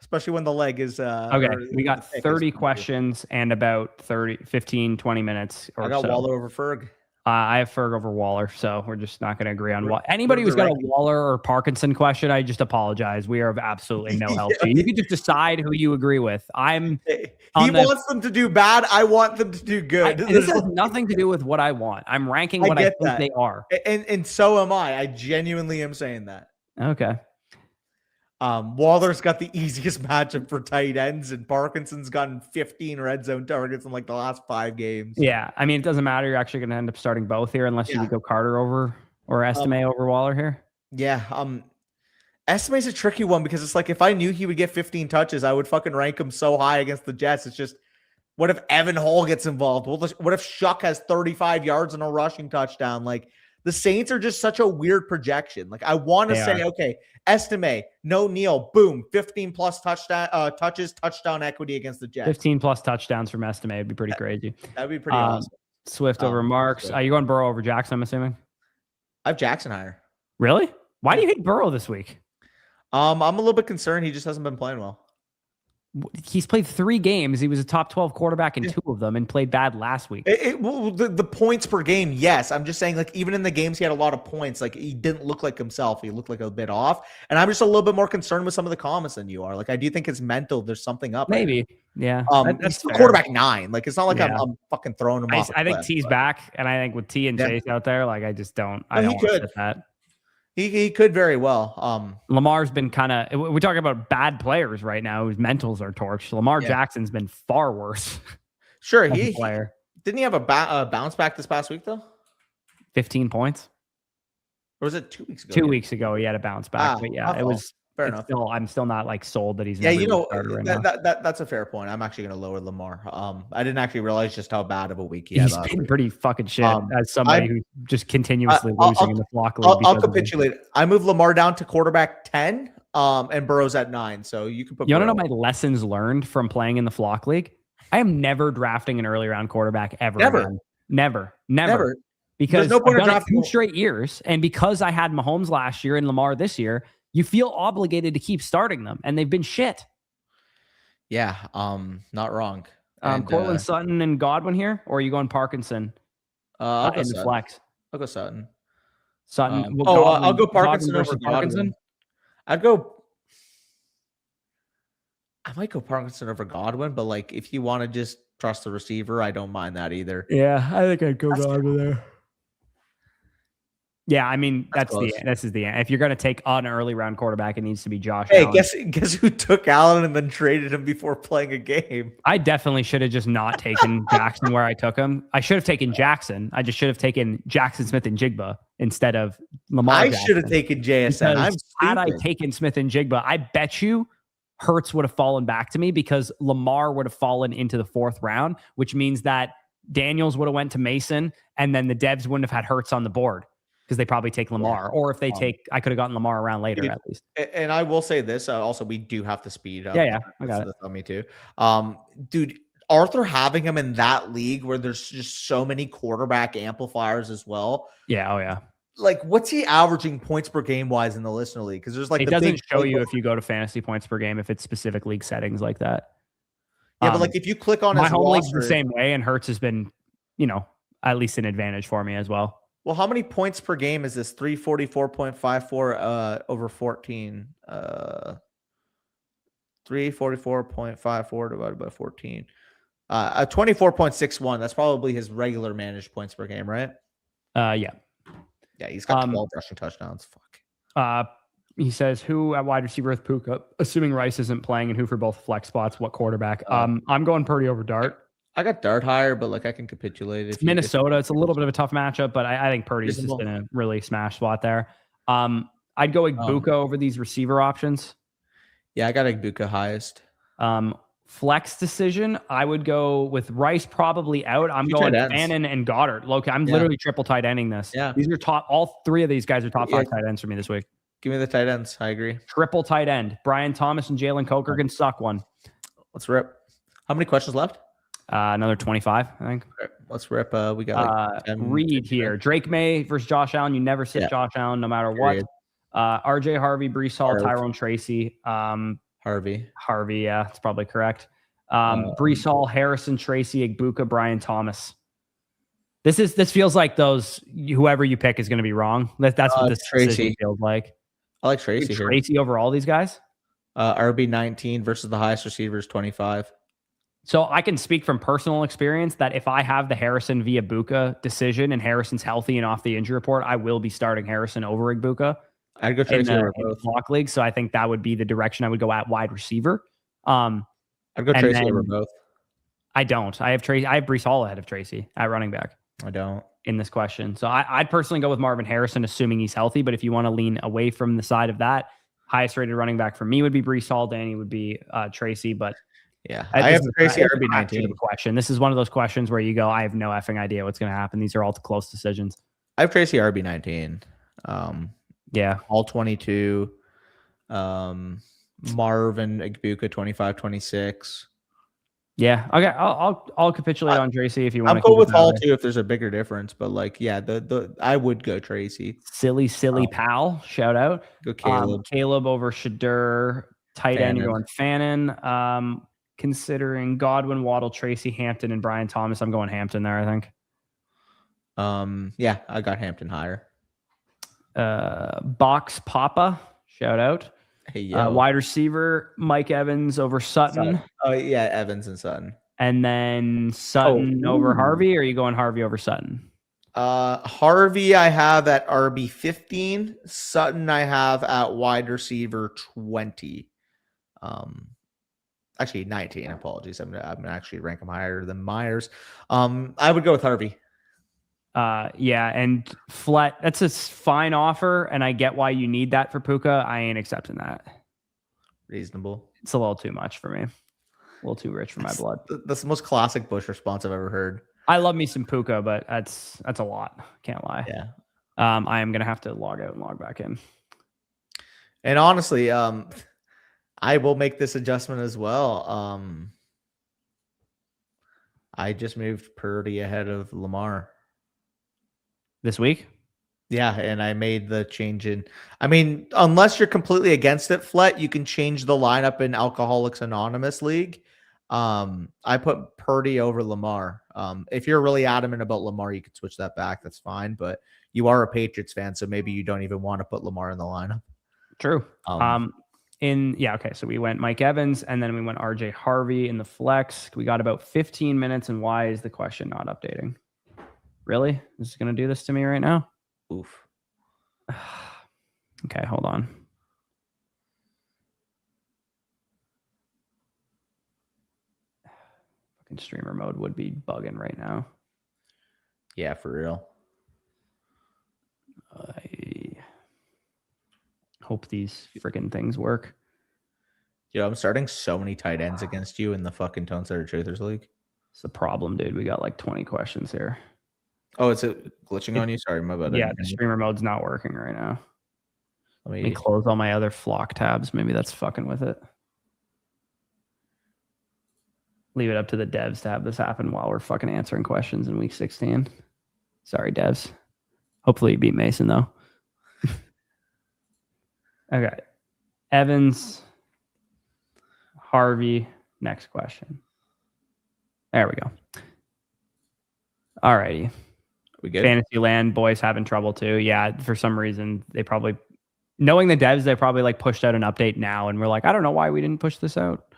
Especially when the leg is okay. We got 30 questions and about 15, 20 minutes. I got Waller over Ferg. I have Ferg over Waller, so we're just not going to agree on what. Anybody who's got a Waller or Parkinson question, I just apologize. We are of absolutely no help to you. You can just decide who you agree with. He wants them to do bad. I want them to do good. This has nothing to do with what I want. I'm ranking what I think they are. And so am I. I genuinely am saying that. Okay. Waller's got the easiest matchup for tight ends, and Parkinson's gotten 15 red zone targets in like the last 5 games. Yeah, I mean, it doesn't matter. You're actually going to end up starting both here, unless you go Carter over or Estime over Waller here. Yeah, Estime's a tricky one because it's like if I knew he would get 15 touches, I would fucking rank him so high against the Jets. It's just, what if Evan Hall gets involved? What if Shuck has 35 yards and a rushing touchdown? Like, the Saints are just such a weird projection. Like, I want to say, okay, Estime, no Neal, boom, 15 plus touches, touchdown equity against the Jets. 15 plus touchdowns from Estime would be pretty crazy. That'd be pretty awesome. Swift over Marks. Are you going Burrow over Jackson, I'm assuming? I have Jackson higher. Really? Why do you hate Burrow this week? I'm a little bit concerned. He just hasn't been playing well. He's played 3 games. He was a top 12 quarterback in 2 of them and played bad last week. The points per game, yes. I'm just saying, like, even in the games he had a lot of points, like, he didn't look like himself. He looked like a bit off. And I'm just a little bit more concerned with some of the comments than you are. Like, I do think it's mental. There's something up. Maybe. Yeah. He's still quarterback 9. Like, it's not like I'm fucking throwing him off. I think T's back. And I think with T and Chase out there, like, I just don't. I don't want to hit that. He could very well. Lamar's been kind of, we're talking about bad players right now whose mentals are torched. Lamar Jackson's been far worse. Sure. Didn't he have a bounce back this past week though? 15 points. Or was it 2 weeks ago? 2 weeks ago, he had a bounce back. But yeah, it was fair enough. I'm still not like sold that he's that's a fair point. I'm actually going to lower Lamar. I didn't actually realize just how bad of a week he had. He's been pretty fucking shit as somebody who's just continuously losing in the flock league. I'll capitulate. I move Lamar down to quarterback 10, and Burrow's at 9. So you can put. You want to know my lessons learned from playing in the flock league? I am never drafting an early round quarterback ever. Never. Because no point I've done it 2 straight years, and because I had Mahomes last year and Lamar this year, you feel obligated to keep starting them, and they've been shit. Yeah, not wrong. Cortland Sutton and Godwin here, or are you going Parkinson? I'll go Sutton. Flex. I'll go Sutton. I'll go Parkinson over Godwin. I might go Parkinson over Godwin, but like if you want to just trust the receiver, I don't mind that either. Yeah, I think I'd go Godwin there. Yeah, I mean this is the end. If you're going to take an early round quarterback, it needs to be Josh Allen. Guess who took Allen and then traded him before playing a game? I definitely should have just not taken Jackson where I took him. I should have taken Jackson. I just should have taken Jackson Smith and Jigba instead of Lamar. I should have taken JSN. Had I taken Smith and Jigba, I bet you Hurts would have fallen back to me because Lamar would have fallen into the 4th round, which means that Daniels would have went to Mason, and then the Devs wouldn't have had Hurts on the board. Because they probably take Lamar, or if they I could have gotten Lamar around later at least. And I will say this, also we do have to speed up. Yeah, I got it. Me too. Dude, Arthur having him in that league where there's just so many quarterback amplifiers as well. Yeah, yeah. Like, what's he averaging points per game wise in the listener league? Because there's like it doesn't show you if you go to fantasy points per game if it's specific league settings like that. Yeah, but like if you click on my home league's the same way, and Hurts has been, at least an advantage for me as well. Well, how many points per game is this? 344.54 over 14. 344.54 divided by 14. 24.61. That's probably his regular managed points per game, right? Yeah. Yeah, he's got 12 rushing touchdowns. Fuck. He says, who at wide receiver with Puka, assuming Rice isn't playing, and who for both flex spots, what quarterback? I'm going Purdy over Dart. I got Dart higher, but like I can capitulate. It's Minnesota. It's a little bit of a tough matchup, but I think Purdy's just in a really smash spot there. I'd go Igbuka over these receiver options. Yeah, I got Igbuka highest. Flex decision, I would go with Rice probably out. I'm going Fannin and Goddard. Look, I'm literally triple tight ending this. Yeah. These are top. All three of these guys are top 5 tight ends for me this week. Give me the tight ends. I agree. Triple tight end. Brian Thomas and Jalen Coker can suck one. Let's rip. How many questions left? Another 25, I think. Right, let's rip. We got Reed here. Drake May versus Josh Allen. You never sit Josh Allen no matter what. RJ Harvey, Breece Hall, Tyrone Tracy. Harvey, yeah, that's probably correct. Breece Hall, Harrison, Tracy, Igbuka, Brian Thomas. This feels like whoever you pick is going to be wrong. That's what this decision feels like. I like Tracy. Tracy over all these guys. RB 19 versus the highest receivers 25. So I can speak from personal experience that if I have the Harrison via Igbuka decision and Harrison's healthy and off the injury report, I will be starting Harrison over Igbuka. I'd go Tracy over both. Block league, so I think that would be the direction I would go at wide receiver. I'd go Tracy over both. I don't. I have Breece Hall ahead of Tracy at running back. I don't in this question. So I'd personally go with Marvin Harrison, assuming he's healthy. But if you want to lean away from the side of that, highest rated running back for me would be Breece Hall. Danny would be Tracy. But yeah, I have Tracy RB 19 question. This is one of those questions where you go, I have no effing idea what's going to happen. These are all close decisions. I have Tracy RB 19. Yeah, all 22. Marvin Igbuka 25, 26. Yeah, okay. I'll capitulate on Tracy if you want. I'll go with Hall too if there's a bigger difference. But like, yeah, I would go Tracy. Silly pal. Shout out. Go Caleb. Caleb over Shadur. Tight end, you're going Fannin. Considering Godwin, Waddle, Tracy, Hampton, and Brian Thomas, I'm going Hampton there, I think. Yeah, I got Hampton higher. Box Papa, shout out. Hey, wide receiver, Mike Evans over Sutton. Oh, yeah, Evans and Sutton. And then Sutton over Harvey, or are you going Harvey over Sutton? Harvey I have at RB 15. Sutton I have at wide receiver 20. Actually 19. Apologies. I'm gonna actually rank him higher than Myers. I would go with Harvey. Yeah, and flat. That's a fine offer, and I get why you need that for Puka. I ain't accepting that. Reasonable. It's a little too much for me. A little too rich for my blood. That's the most classic Bush response I've ever heard. I love me some Puka, but that's a lot. Can't lie. Yeah. I am gonna have to log out and log back in. And honestly, I will make this adjustment as well. I just moved Purdy ahead of Lamar this week. Yeah, and I made the change in. I mean, unless you're completely against it, Flet, you can change the lineup in Alcoholics Anonymous League. I put Purdy over Lamar. If you're really adamant about Lamar, you can switch that back. That's fine. But you are a Patriots fan, so maybe you don't even want to put Lamar in the lineup. True. Okay. So we went Mike Evans, and then we went RJ Harvey in the flex. We got about 15 minutes. And why is the question not updating? Really? This is going to do this to me right now? Oof. Okay, hold on. Fucking streamer mode would be bugging right now. Yeah, for real. I hope these freaking things work. Yo, I'm starting so many tight ends against you in the fucking Tone Setter Truthers League. It's a problem, dude. We got like 20 questions here. Oh, it's glitching on you? Sorry, my bad. Yeah, the streamer mode's not working right now. Let me close all my other flock tabs. Maybe that's fucking with it. Leave it up to the devs to have this happen while we're fucking answering questions in week 16. Sorry, devs. Hopefully you beat Mason, though. Okay. Evans, Harvey, next question. There we go. All righty. We good? Fantasyland boys having trouble too. Yeah, for some reason they probably, knowing the devs, they probably like pushed out an update now, and we're like, I don't know why we didn't push this out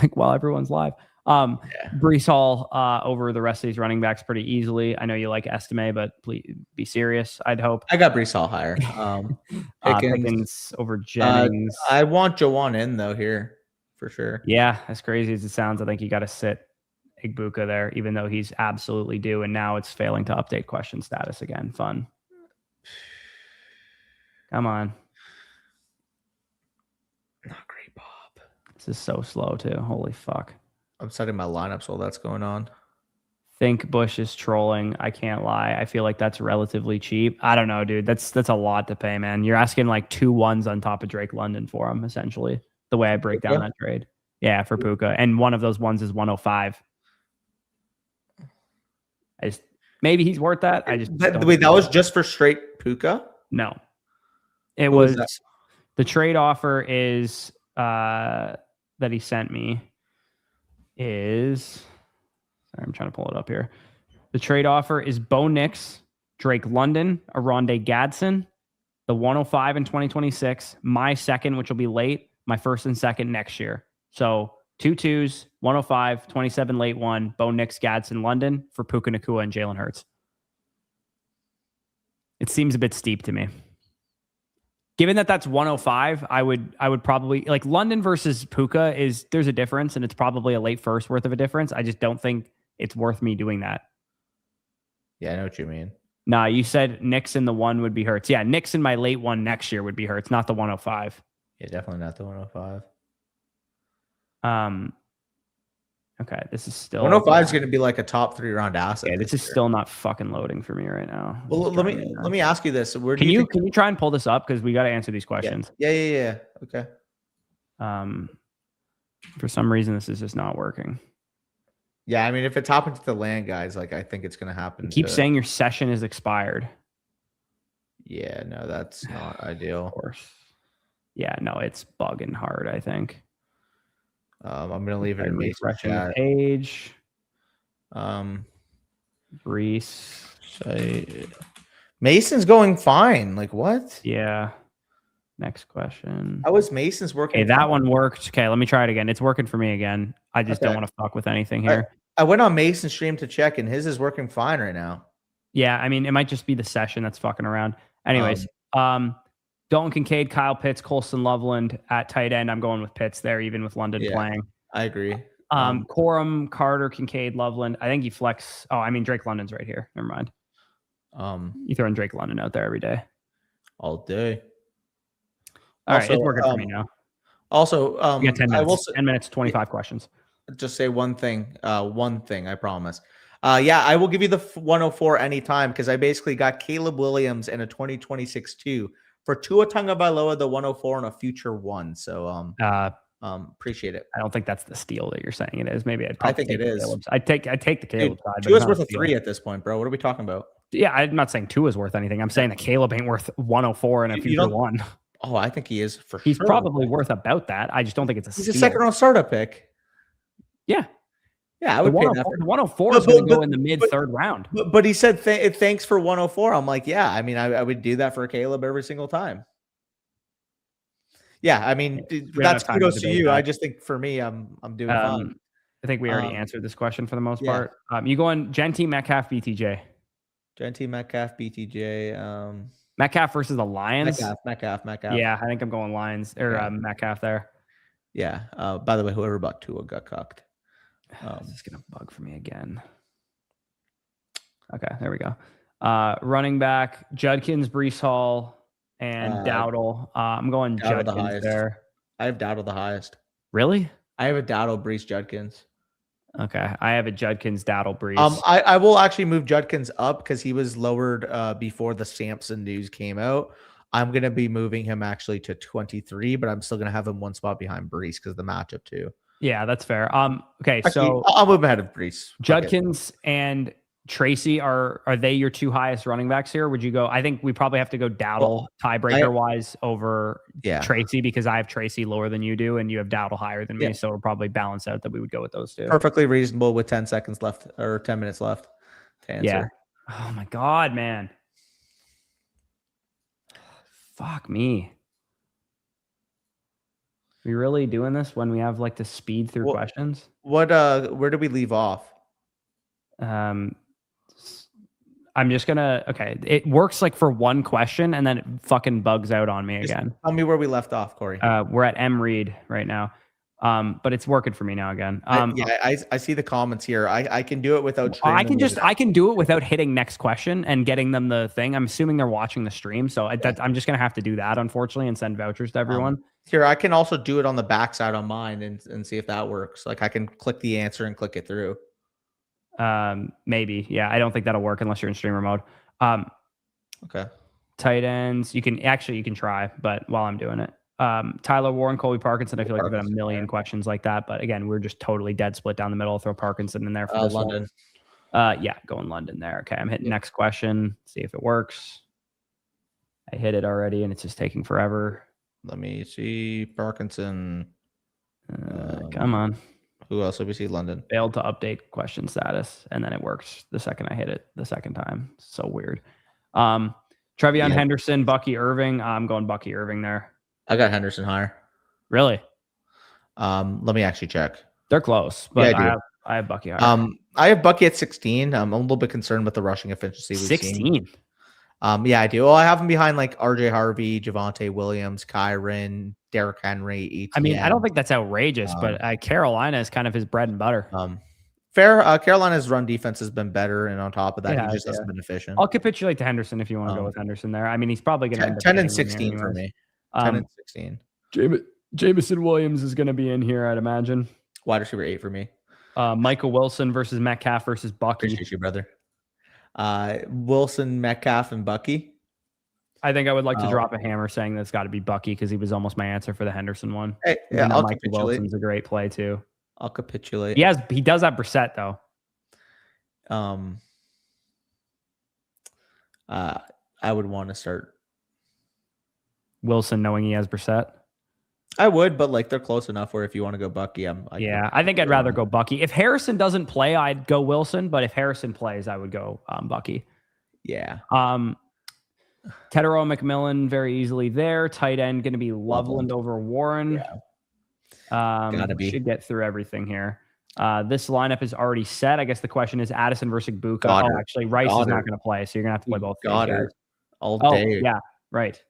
like while everyone's live. Brees Hall over the rest of these running backs pretty easily. I know you like Estime, but please be serious. I'd hope. I got Brees Hall higher. Pickens over Jennings. I want Jawan in though here for sure. Yeah, as crazy as it sounds, I think you got to sit Igbuka there, even though he's absolutely due. And now it's failing to update question status again. Fun. Come on. Not great, Bob. This is so slow too. Holy fuck. I'm setting my lineups while that's going on. Think Bush is trolling. I can't lie. I feel like that's relatively cheap. I don't know, dude. That's a lot to pay, man. You're asking like 2 1s on top of Drake London for him, essentially. The way I break down that trade. Yeah, for Puka. And one of those ones is 105. Maybe he's worth that. Wait, that was just for straight Puka? No. It was the trade offer is that he sent me is, sorry, I'm trying to pull it up here. The trade offer is Bo Nix, Drake London, Aronde Gadsden, the 105 in 2026, my second, which will be late, my first and second next year. So 2 2s, 105, 27 late one, Bo Nix, Gadsden, London for Puka Nacua and Jalen Hurts. It seems a bit steep to me. Given that that's 105, I would probably like London versus Puka there's a difference, and it's probably a late first worth of a difference. I just don't think it's worth me doing that. Yeah, I know what you mean. Nah, you said Nixon the 1 would be Hurts. Yeah, Nixon my late one next year would be Hurts, not the 105. Yeah, definitely not the 105. Okay, this is still 105 is going to be like a top 3 round asset. Yeah, this is still not fucking loading for me right now. Well, let me ask you this. Where can you try and pull this up, because we got to answer these questions? Yeah. Okay. For some reason this is just not working. Yeah, I mean, if it's happened to the land guys, like I think it's going to happen. Keep saying your session is expired. Yeah, no, that's not ideal. Of course. Yeah, no, it's bugging hard, I think. I'm going to leave it in refreshing the page. Reese. Mason's going fine. Like what? Yeah. Next question. How was Mason's working? Okay, that one worked. Okay, let me try it again. It's working for me again. I just don't want to fuck with anything here. I went on Mason's stream to check, and his is working fine right now. Yeah, I mean, it might just be the session that's fucking around. Anyways, Dalton Kincaid, Kyle Pitts, Colston Loveland at tight end. I'm going with Pitts there, even with London playing. I agree. Corum, Carter, Kincaid, Loveland. I think you flex. Oh, I mean, Drake London's right here. Never mind. You throwing Drake London out there every day. All day. All right, it's working for me now. Also, you got 10 minutes. 10 minutes, 25 questions. Just say one thing. I promise. I will give you the 104 anytime, because I basically got Caleb Williams and a 2026 2 for Tua Tagovailoa, the 104 and a future 1. So appreciate it. I don't think that's the steal that you're saying it is. Maybe I think it is. I'd take the Caleb side. Tua's worth a 3 at this point, bro. What are we talking about? Yeah, I'm not saying Tua's worth anything. I'm saying that Caleb ain't worth 104 and a future 1. Oh, I think he is for sure. He's probably worth about that. I just don't think it's a steal. He's a second round startup pick. Yeah. Yeah, I would pay that. The 104 is going to go in the mid-third round. But he said thanks for 104. I'm like, yeah, I mean, I would do that for Caleb every single time. Yeah, I mean, that's kudos to you. That. I just think for me, I'm doing fine. I think we already answered this question for the most part. You going Genty, Metcalf, BTJ? Genty, Metcalf, BTJ. Metcalf versus the Lions? Metcalf. Yeah, I think I'm going Lions or Metcalf there. Yeah. By the way, whoever bought Tua got cucked. This is going to bug for me again. Okay, there we go. Running back, Judkins, Brees Hall, and Dowdle. I'm going Dowdle Judkins there. I have Dowdle the highest. Really? I have a Dowdle, Brees, Judkins. Okay, I have a Judkins, Dowdle, Brees. I will actually move Judkins up because he was lowered before the Sampson news came out. I'm going to be moving him actually to 23, but I'm still going to have him one spot behind Brees because of the matchup too. Yeah, that's fair. Okay, actually, so I'll move ahead of Brees. Judkins and Tracy are they your 2 highest running backs here? Would you go? I think we probably have to go Dowdle tiebreaker wise over Tracy, because I have Tracy lower than you do and you have Dowdle higher than me, so it'll probably balance out that we would go with those 2. Perfectly reasonable with 10 seconds left or 10 minutes left to answer. Yeah. Oh my God, man. Fuck me. We really doing this when we have like to speed through questions? Where did we leave off? I'm just gonna it works like for one question and then it fucking bugs out on me again. Tell me where we left off, Corey. We're at M Read right now. But it's working for me now again. I see the comments here. I can do it without I can do it without hitting next question and getting them the thing. I'm assuming they're watching the stream, so I'm just gonna have to do that, unfortunately, and send vouchers to everyone. Here, I can also do it on the backside on mine and see if that works. Like I can click the answer and click it through. Maybe. Yeah, I don't think that'll work unless you're in streamer mode. Okay. Tight ends. You can try, but while I'm doing it. Tyler Warren, Colby Parkinson. I feel like we've got a million questions like that, but again, we're just totally dead split down the middle. I'll throw Parkinson in there for this London. Yeah, going London there. Okay, I'm hitting next question. See if it works. I hit it already, and it's just taking forever. Let me see Parkinson. Come on. Who else did we see? London. Failed to update question status, and then it works the second I hit it the second time. So weird. Trevion Henderson, Bucky Irving. I'm going Bucky Irving there. I got Henderson higher. Really? Let me actually check. They're close, but yeah, I have Bucky higher. I have Bucky at 16. I'm a little bit concerned with the rushing efficiency. 16. Yeah, I do. Well, I have him behind like RJ Harvey, Javonte Williams, Kyron, Derrick Henry. ETN. I mean, I don't think that's outrageous, but Carolina is kind of his bread and butter. Fair. Carolina's run defense has been better, and on top of that, he just hasn't been efficient. I'll capitulate to Henderson if you want to go with Henderson there. I mean, he's probably going to end 10 and 16 for me. 10 and 16. Jameson Williams is going to be in here, I'd imagine. Wide receiver 8 for me. Michael Wilson versus Metcalf versus Bucky. Appreciate you, brother. Wilson, Metcalf, and Bucky. I think I would like to drop a hammer saying that's got to be Bucky because he was almost my answer for the Henderson one. Hey, yeah, Michael Wilson's a great play too. I'll capitulate. He does have Brissett though. I would want to start Wilson knowing he has Brissett. I would, but like they're close enough where if you want to go Bucky, I think I'd rather go Bucky. If Harrison doesn't play, I'd go Wilson, but if Harrison plays, I would go Bucky. Yeah. Tedero McMillan very easily there. Tight end going to be Loveland over Warren. Yeah. Gotta be. Should get through everything here. This lineup is already set. I guess the question is Addison versus Buka. Oh, actually, Rice is not going to play, so you're going to have to play both. Goddard all day. Oh, yeah, right.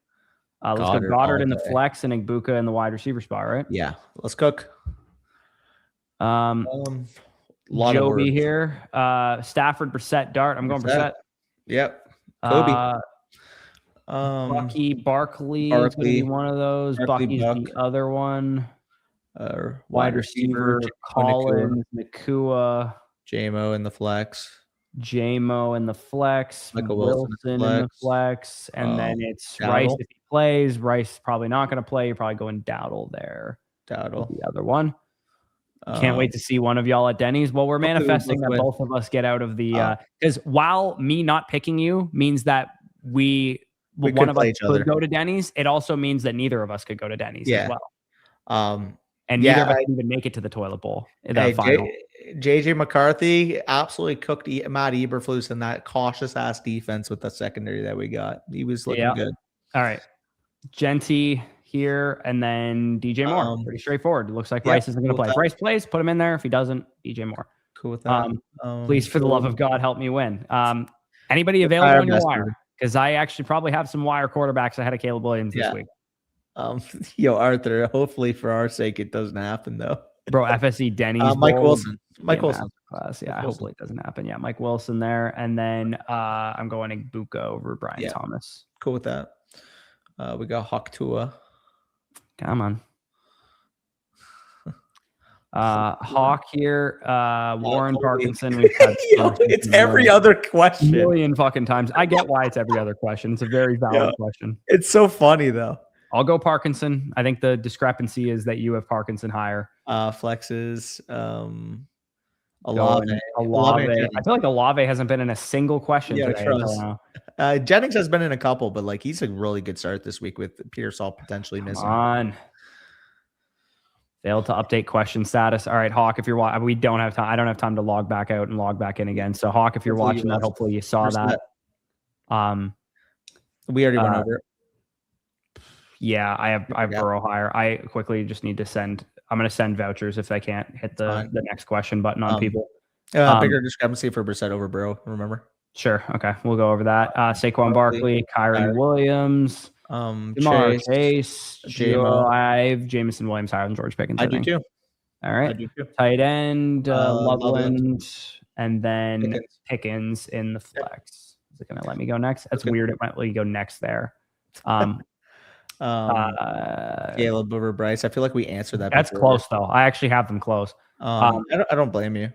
Let's go Goddard in the flex and Igbuka in the wide receiver spot, right? Yeah, let's cook. Joby here. Stafford, Brissett, Dart. I'm going Brissett. Yep. Kobe. Bucky, Barkley is going to be one of those. Bucky's the other one. Wide receiver, Collins, Nakua. J-Mo in the flex. Michael Wilson in the flex. And then it's Dowdle. Rice if he plays. Rice probably not going to play. You're probably going Dowdle there. Dowdle. The other one. Can't wait to see one of y'all at Denny's. Well, we're manifesting that both of us get out of the because while me not picking you means that one of us could go to Denny's, it also means that neither of us could go to Denny's as well. And neither of us can even make it to the toilet bowl. JJ McCarthy absolutely cooked Matt Eberflus in that cautious ass defense with the secondary that we got. He was looking good. All right. Genty here and then DJ Moore. Pretty straightforward. It looks like Rice isn't going to play. If Rice plays, put him in there. If he doesn't, DJ Moore. Cool with that. Please, for the love of God, help me win. Anybody available on your wire? Because I actually probably have some wire quarterbacks ahead of Caleb Williams this week. Arthur, hopefully for our sake it doesn't happen though. Bro, FSE Denny's. Mike Wilson. Class. Yeah, hopefully it doesn't happen. Yeah, Mike Wilson there. And then I'm going Igbuka over Brian Thomas. Cool with that. We got Hawk Tua. Come on. Hawk here. Warren Parkinson. We've had it's every other question. Million fucking times. I get why it's every other question. It's a very valid question. It's so funny though. I'll go Parkinson. I think the discrepancy is that you have Parkinson higher. Flexes. Olave. I feel like Olave hasn't been in a single question today. Jennings has been in a couple, but like he's a really good start this week with Pearsall potentially missing. Failed to update question status. All right, Hawk, if you're watching, we don't have time. I don't have time to log back out and log back in again. So Hawk, if you're watching that, hopefully you saw that. We already went over it. Yeah, I have Burrow higher. I quickly just need to send. I'm going to send vouchers if I can't hit the next question button on people. Bigger discrepancy for Brissett over Burrow. Remember? Sure. Okay, we'll go over that. Saquon Barkley, Kyron Williams, Chase, I have Jameson Williams higher than George Pickens. I do too. All right. Tight end, Loveland, and then Pickens in the flex. Is it going to let me go next? That's weird. It might let you go next there. Caleb over Bryce. I feel like we answered that. That's before. Close though. I actually have them close. I don't blame you.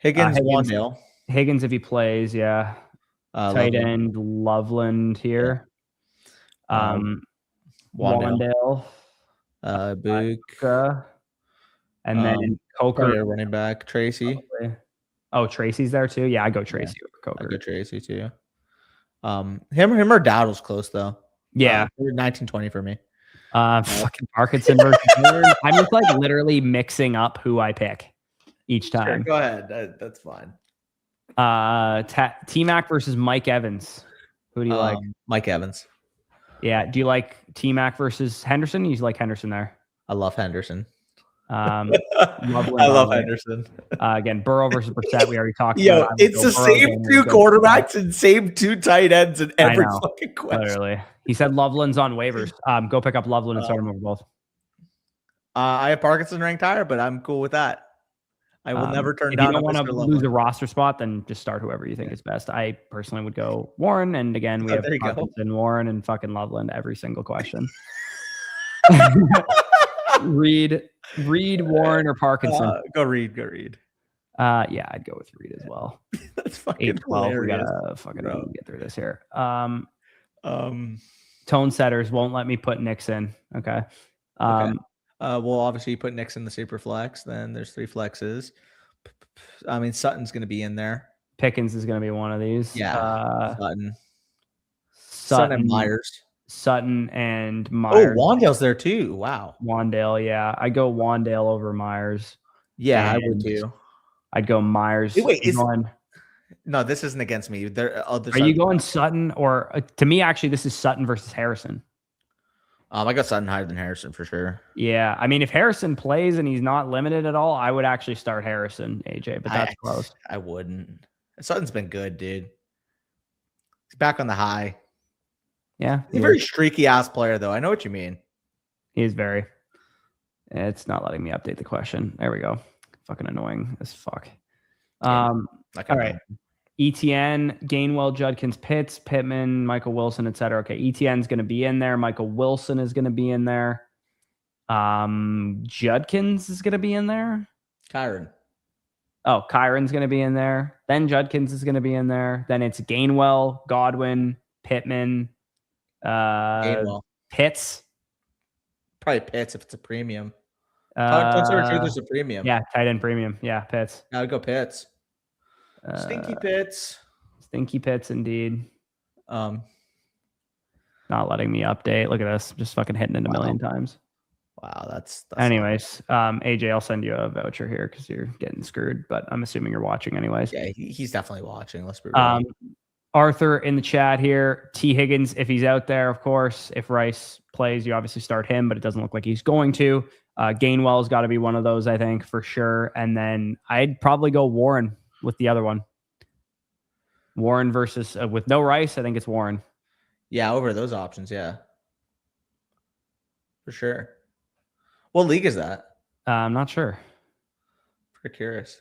Higgins, Wandale. Higgins if he plays, yeah. Tight end Loveland here. Wandale. Book. And then Coker running back. Tracy. Probably. Oh, Tracy's there too. Yeah, I go Tracy over Coker. I go Tracy too. Him or Dowdle's close though. Yeah, 19-20 for me. Fucking Parkinson versus Warren. I'm just like literally mixing up who I pick each time. Sure, go ahead. That's fine. T-Mac versus Mike Evans. Who do you like? Mike Evans. Yeah. Do you like T-Mac versus Henderson? You like Henderson there? I love Henderson. I love Henderson. Again, Burrow versus Brissett. We already talked about. It's the same two quarterbacks and same two tight ends in every fucking question. Literally. He said Loveland's on waivers. Go pick up Loveland and start him over both. I have Parkinson ranked higher, but I'm cool with that. I will never turn down. If you don't want to lose a roster spot, then just start whoever you think is best. I personally would go Warren, and again, we have Parkinson, Warren, and fucking Loveland every single question. Reed, Warren, or Parkinson? Go Reed. Yeah, I'd go with Reed as well. That's fucking 8-12. We gotta fucking get through this here. Tone setters won't let me put Knicks in. Okay. Well, obviously you put Knicks in the super flex. Then there's 3 flexes. I mean, Sutton's going to be in there. Pickens is going to be one of these. Yeah. Sutton and Myers. Sutton and Myers. Oh, Wandale's there too. Wow. Wandale, yeah. I go Wandale over Myers. Yeah, I would too. I'd go Myers. Wait, no, this isn't against me. Are you going Sutton or to me? Actually, this is Sutton versus Harrison. I got Sutton higher than Harrison for sure. Yeah, I mean, if Harrison plays and he's not limited at all, I would actually start Harrison, AJ. But that's close. I wouldn't. Sutton's been good, dude. He's back on the high. Yeah, he's a very streaky ass player, though. I know what you mean. He is very. It's not letting me update the question. There we go. Fucking annoying as fuck. All right. ETN, Gainwell, Judkins, Pitts, Pittman, Michael Wilson, etc. Okay, ETN's going to be in there. Michael Wilson is going to be in there. Judkins is going to be in there. Kyron's going to be in there. Then Judkins is going to be in there. Then it's Gainwell, Godwin, Pittman, Pitts. Probably Pitts if it's a premium. There's a premium. Yeah, tight end premium. Yeah, Pitts. I would go Pitts. Stinky Pitts. Stinky Pitts, indeed. Not letting me update. Look at this. Just fucking hitting it a million times. Wow, that's anyways, AJ, I'll send you a voucher here because you're getting screwed, but I'm assuming you're watching anyways. Yeah, he's definitely watching. Let's be real. Arthur in the chat here. T. Higgins, if he's out there, of course. If Rice plays, you obviously start him, but it doesn't look like he's going to. Gainwell's got to be one of those, I think, for sure. And then I'd probably go Warren with the other one. Warren versus with no Rice, I think it's Warren. Yeah, over those options, yeah. For sure. What league is that? I'm not sure. Pretty curious.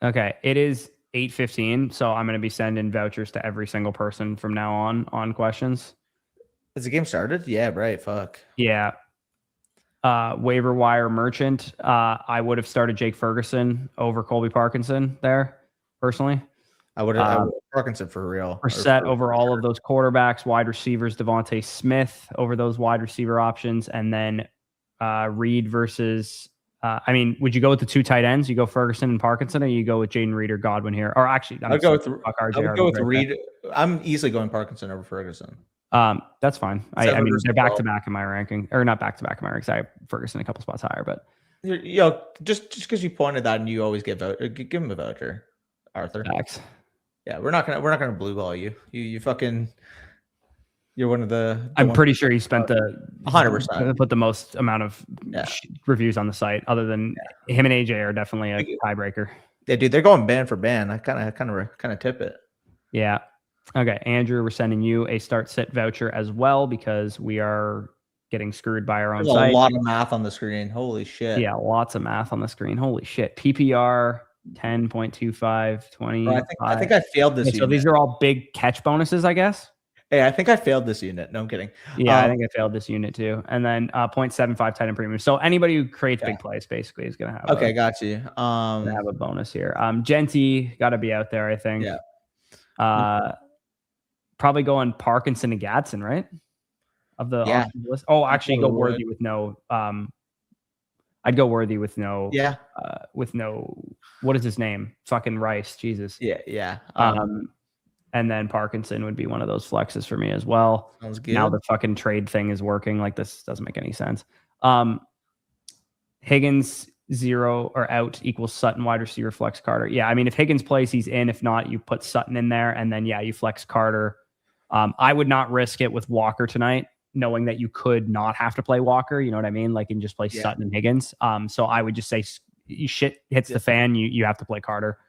Okay, it is 8:15, so I'm going to be sending vouchers to every single person from now on questions. Has the game started? Yeah, right. Fuck. Yeah. Waiver wire merchant. I would have started Jake Ferguson over Colby Parkinson there, personally. I would have Parkinson for real. Brissett over all of those quarterbacks, wide receivers, Devontae Smith over those wide receiver options, and then Reed versus. Would you go with the 2 tight ends? You go Ferguson and Parkinson, or you go with Jaden Reed or Godwin here? Or actually, I would go with Reed. I'm easily going Parkinson over Ferguson. That's fine. I mean, they're back to back in my ranking, or not back to back in my ranks. I have Ferguson a couple spots higher, but just because you pointed that and you always give him a voucher, Arthur. Facts. Yeah, we're not gonna blue ball you. You fucking You're one of the I'm pretty sure he spent 100%. put the most amount of reviews on the site. Other than him and AJ are definitely a tiebreaker. Yeah, dude, they're going ban for ban. I kind of tip it. Yeah. Okay, Andrew, we're sending you a start sit voucher as well because we are getting screwed by our own site. A lot of math on the screen. Holy shit. Yeah, lots of math on the screen. Holy shit. PPR 10.25, 20. Bro, I think I failed this unit. So these are all big catch bonuses, I guess. Hey, I think I failed this unit. No, I'm kidding. Yeah, I think I failed this unit too. And then 0.75 tight end premium. So anybody who creates big plays basically is going to have got you. Have a bonus here. Genty got to be out there, I think. Yeah. Probably going Parkinson and Gadsden, right? Of the list. Oh, actually go Worthy with no I'd go Worthy with no what is his name? Fucking Rice. Jesus. Yeah. And then Parkinson would be one of those flexes for me as well. Sounds good. Now the fucking trade thing is working. Like, this doesn't make any sense. Higgins 0 or out equals Sutton wide receiver flex Carter. Yeah, I mean, if Higgins plays, he's in. If not, you put Sutton in there, and then you flex Carter. I would not risk it with Walker tonight, knowing that you could not have to play Walker. You know what I mean? Like, and just play Sutton and Higgins. So I would just say, shit hits the fan, you have to play Carter.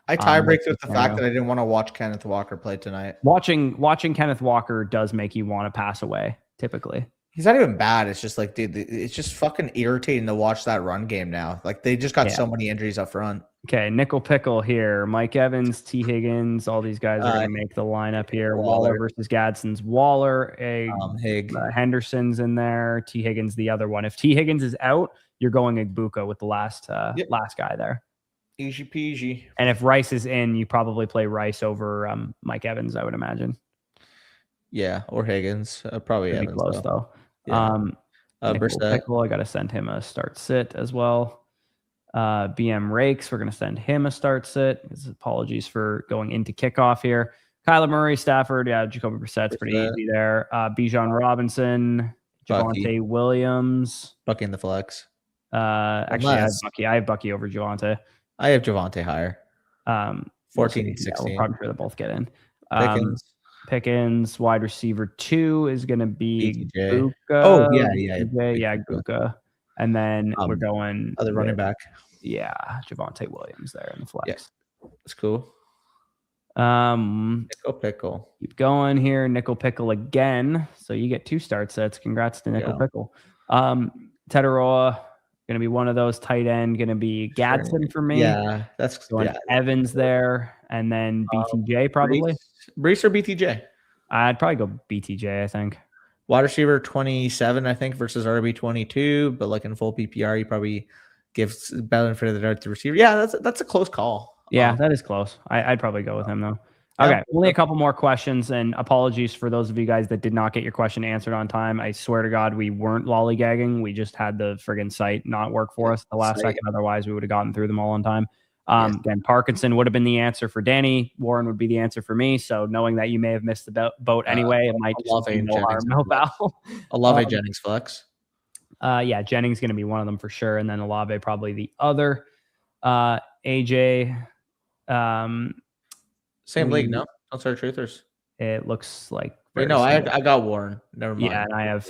I tiebreak with the fact that I didn't want to watch Kenneth Walker play tonight. Watching Kenneth Walker does make you want to pass away, typically. He's not even bad. It's just like, dude, it's just fucking irritating to watch that run game now. Like, they just got so many injuries up front. Okay, Nickel Pickle here. Mike Evans, T. Higgins, all these guys are going to make the lineup here. Waller versus Gadsden's Waller. Henderson's in there. T. Higgins, the other one. If T. Higgins is out, you're going Igbuka with the last guy there. Easy peasy. And if Rice is in, you probably play Rice over Mike Evans, I would imagine. Yeah, or Higgins. Probably Evans, close, though. Yeah. Pickle, I got to send him a start sit as well. BM Rakes, we're going to send him a start sit. Apologies for going into kickoff here. Kyler Murray, Stafford, Jacoby Brissett's pretty easy there. Bijan Robinson, Javonte Williams. Bucky in the flex. Actually, I have Bucky over Javonte. I have Javonte higher. 14, 16. We'll probably sure they both get in. Pickens, wide receiver 2 is going to be Guka. Oh, yeah. Guka. And then we're going other running back. Yeah, Javonte Williams there in the flex. Yeah. That's cool. Nickel Pickle. Keep going here. Nickel Pickle again. So you get 2 start sets. Congrats to Nickel Pickle. Teteroa, going to be one of those tight end. Going to be Gadsden for me. Yeah, that's Evans there. And then BTJ probably. Brees or BTJ? I'd probably go BTJ, I think. Wide receiver 27, I think, versus RB 22. But like in full PPR, you probably give benefit of the doubt to receiver. Yeah, that's a close call. Yeah, that is close. I'd probably go with him, though. Okay, only a couple more questions, and apologies for those of you guys that did not get your question answered on time. I swear to God, we weren't lollygagging. We just had the friggin' site not work for us the last second. Otherwise, we would have gotten through them all on time. Again, Parkinson would have been the answer for Danny. Warren would be the answer for me. So knowing that you may have missed the boat anyway, it might just be no harm, no foul. Olave Jennings flex. Yeah, Jennings going to be one of them for sure. And then Olave probably the other. AJ. Same league, no? Don't start truthers. It looks like. Wait, no, I got Warren. Never mind. Yeah, and I have.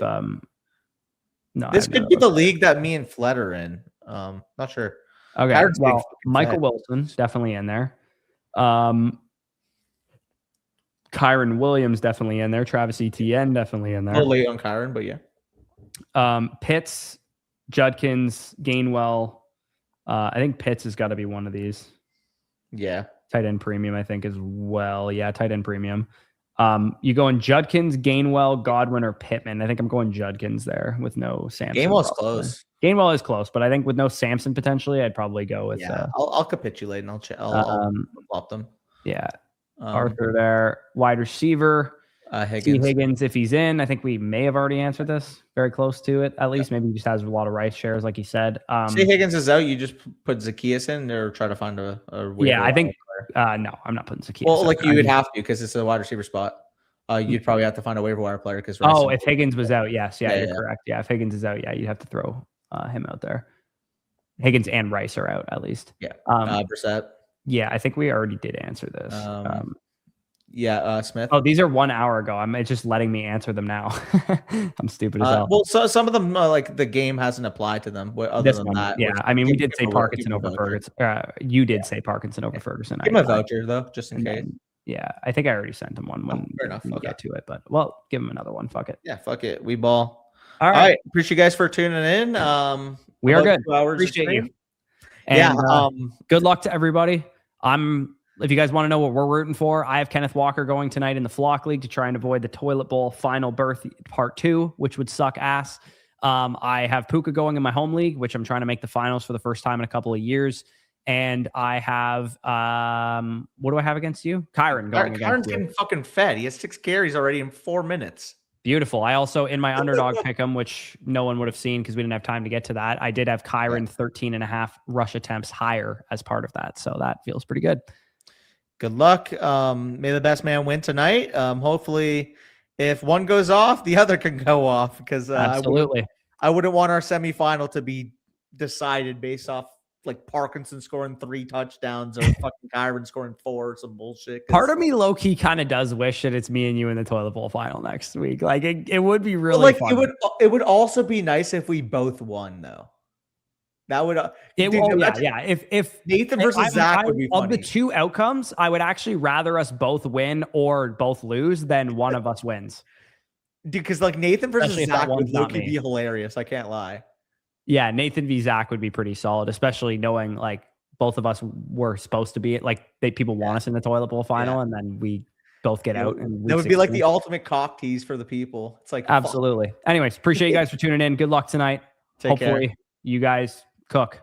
No, this could be the league that me and Fled are in. Not sure. Okay, well, Michael Wilson definitely in there. Kyron Williams definitely in there. Travis Etienne definitely in there. A little late on Kyron, but yeah. Pitts, Judkins, Gainwell. I think Pitts has got to be one of these. Yeah. Tight end premium, I think, as well. Yeah, tight end premium. You go in Judkins, Gainwell, Godwin, or Pittman. I think I'm going Judkins there with no Samson. Gainwell's close. Gainwell is close, but I think with no Samson potentially, I'd probably go with. Yeah, I'll capitulate and I'll flop them. Yeah, Arthur there, wide receiver. Higgins, if he's in, I think we may have already answered this. Very close to it, at least. Maybe he just has a lot of Rice shares, like he said. Say Higgins is out, you just put Zacchaeus in, or try to find a way. Yeah, I think. No, I'm not putting Zacchaeus. Well, like you would have to because it's a wide receiver spot. You'd probably have to find a waiver wire player because. If Higgins was out, yes, you're correct. Yeah, if Higgins is out, you'd have to throw him out there. Higgins and Rice are out at least. Yeah. Brissett. Yeah, I think we already did answer this. Yeah, Smith. Oh, these are 1 hour ago. It's just letting me answer them now. I'm stupid as hell. Well, so some of them, like the game hasn't applied to them. Other than that, yeah. I mean, we did say Parkinson over Ferguson. You did say Parkinson over Ferguson. Give him a voucher though, just in case. Yeah, I think I already sent him one when we get to it. But well, give him another one. Fuck it. Yeah, fuck it. We ball. All right. Appreciate you guys for tuning in. We are good. 2 hours Appreciate you. And, yeah. Good luck to everybody. If you guys want to know what we're rooting for, I have Kenneth Walker going tonight in the Flock League to try and avoid the toilet bowl final berth part 2, which would suck ass. I have Puka going in my home league, which I'm trying to make the finals for the first time in a couple of years. And I have, what do I have against you? Kyron going against Kyron's getting fucking fed. He has 6 carries already in 4 minutes. Beautiful. I also, in my underdog pick'em, which no one would have seen because we didn't have time to get to that, I did have Kyron 13.5 rush attempts higher as part of that. So that feels pretty good. Good luck. May the best man win tonight. Hopefully, if one goes off, the other can go off because absolutely, I wouldn't want our semifinal to be decided based off like Parkinson scoring 3 touchdowns or fucking Kyron scoring 4 or some bullshit. Part of me low key kind of does wish that it's me and you in the toilet bowl final next week. Like it would be really fun. It would also be nice if we both won though. That would If Nathan versus Zach would be funny. Of the 2 outcomes, I would actually rather us both win or both lose than one of us wins. Dude, because like Nathan versus Zach would be hilarious. I can't lie. Yeah, Nathan v Zach would be pretty solid, especially knowing like both of us were supposed to be like people want us in the toilet bowl final, and then we both get out. And that would be like the ultimate cock tease for the people. It's like absolutely. Anyways, appreciate you guys for tuning in. Good luck tonight. Hopefully you guys cook.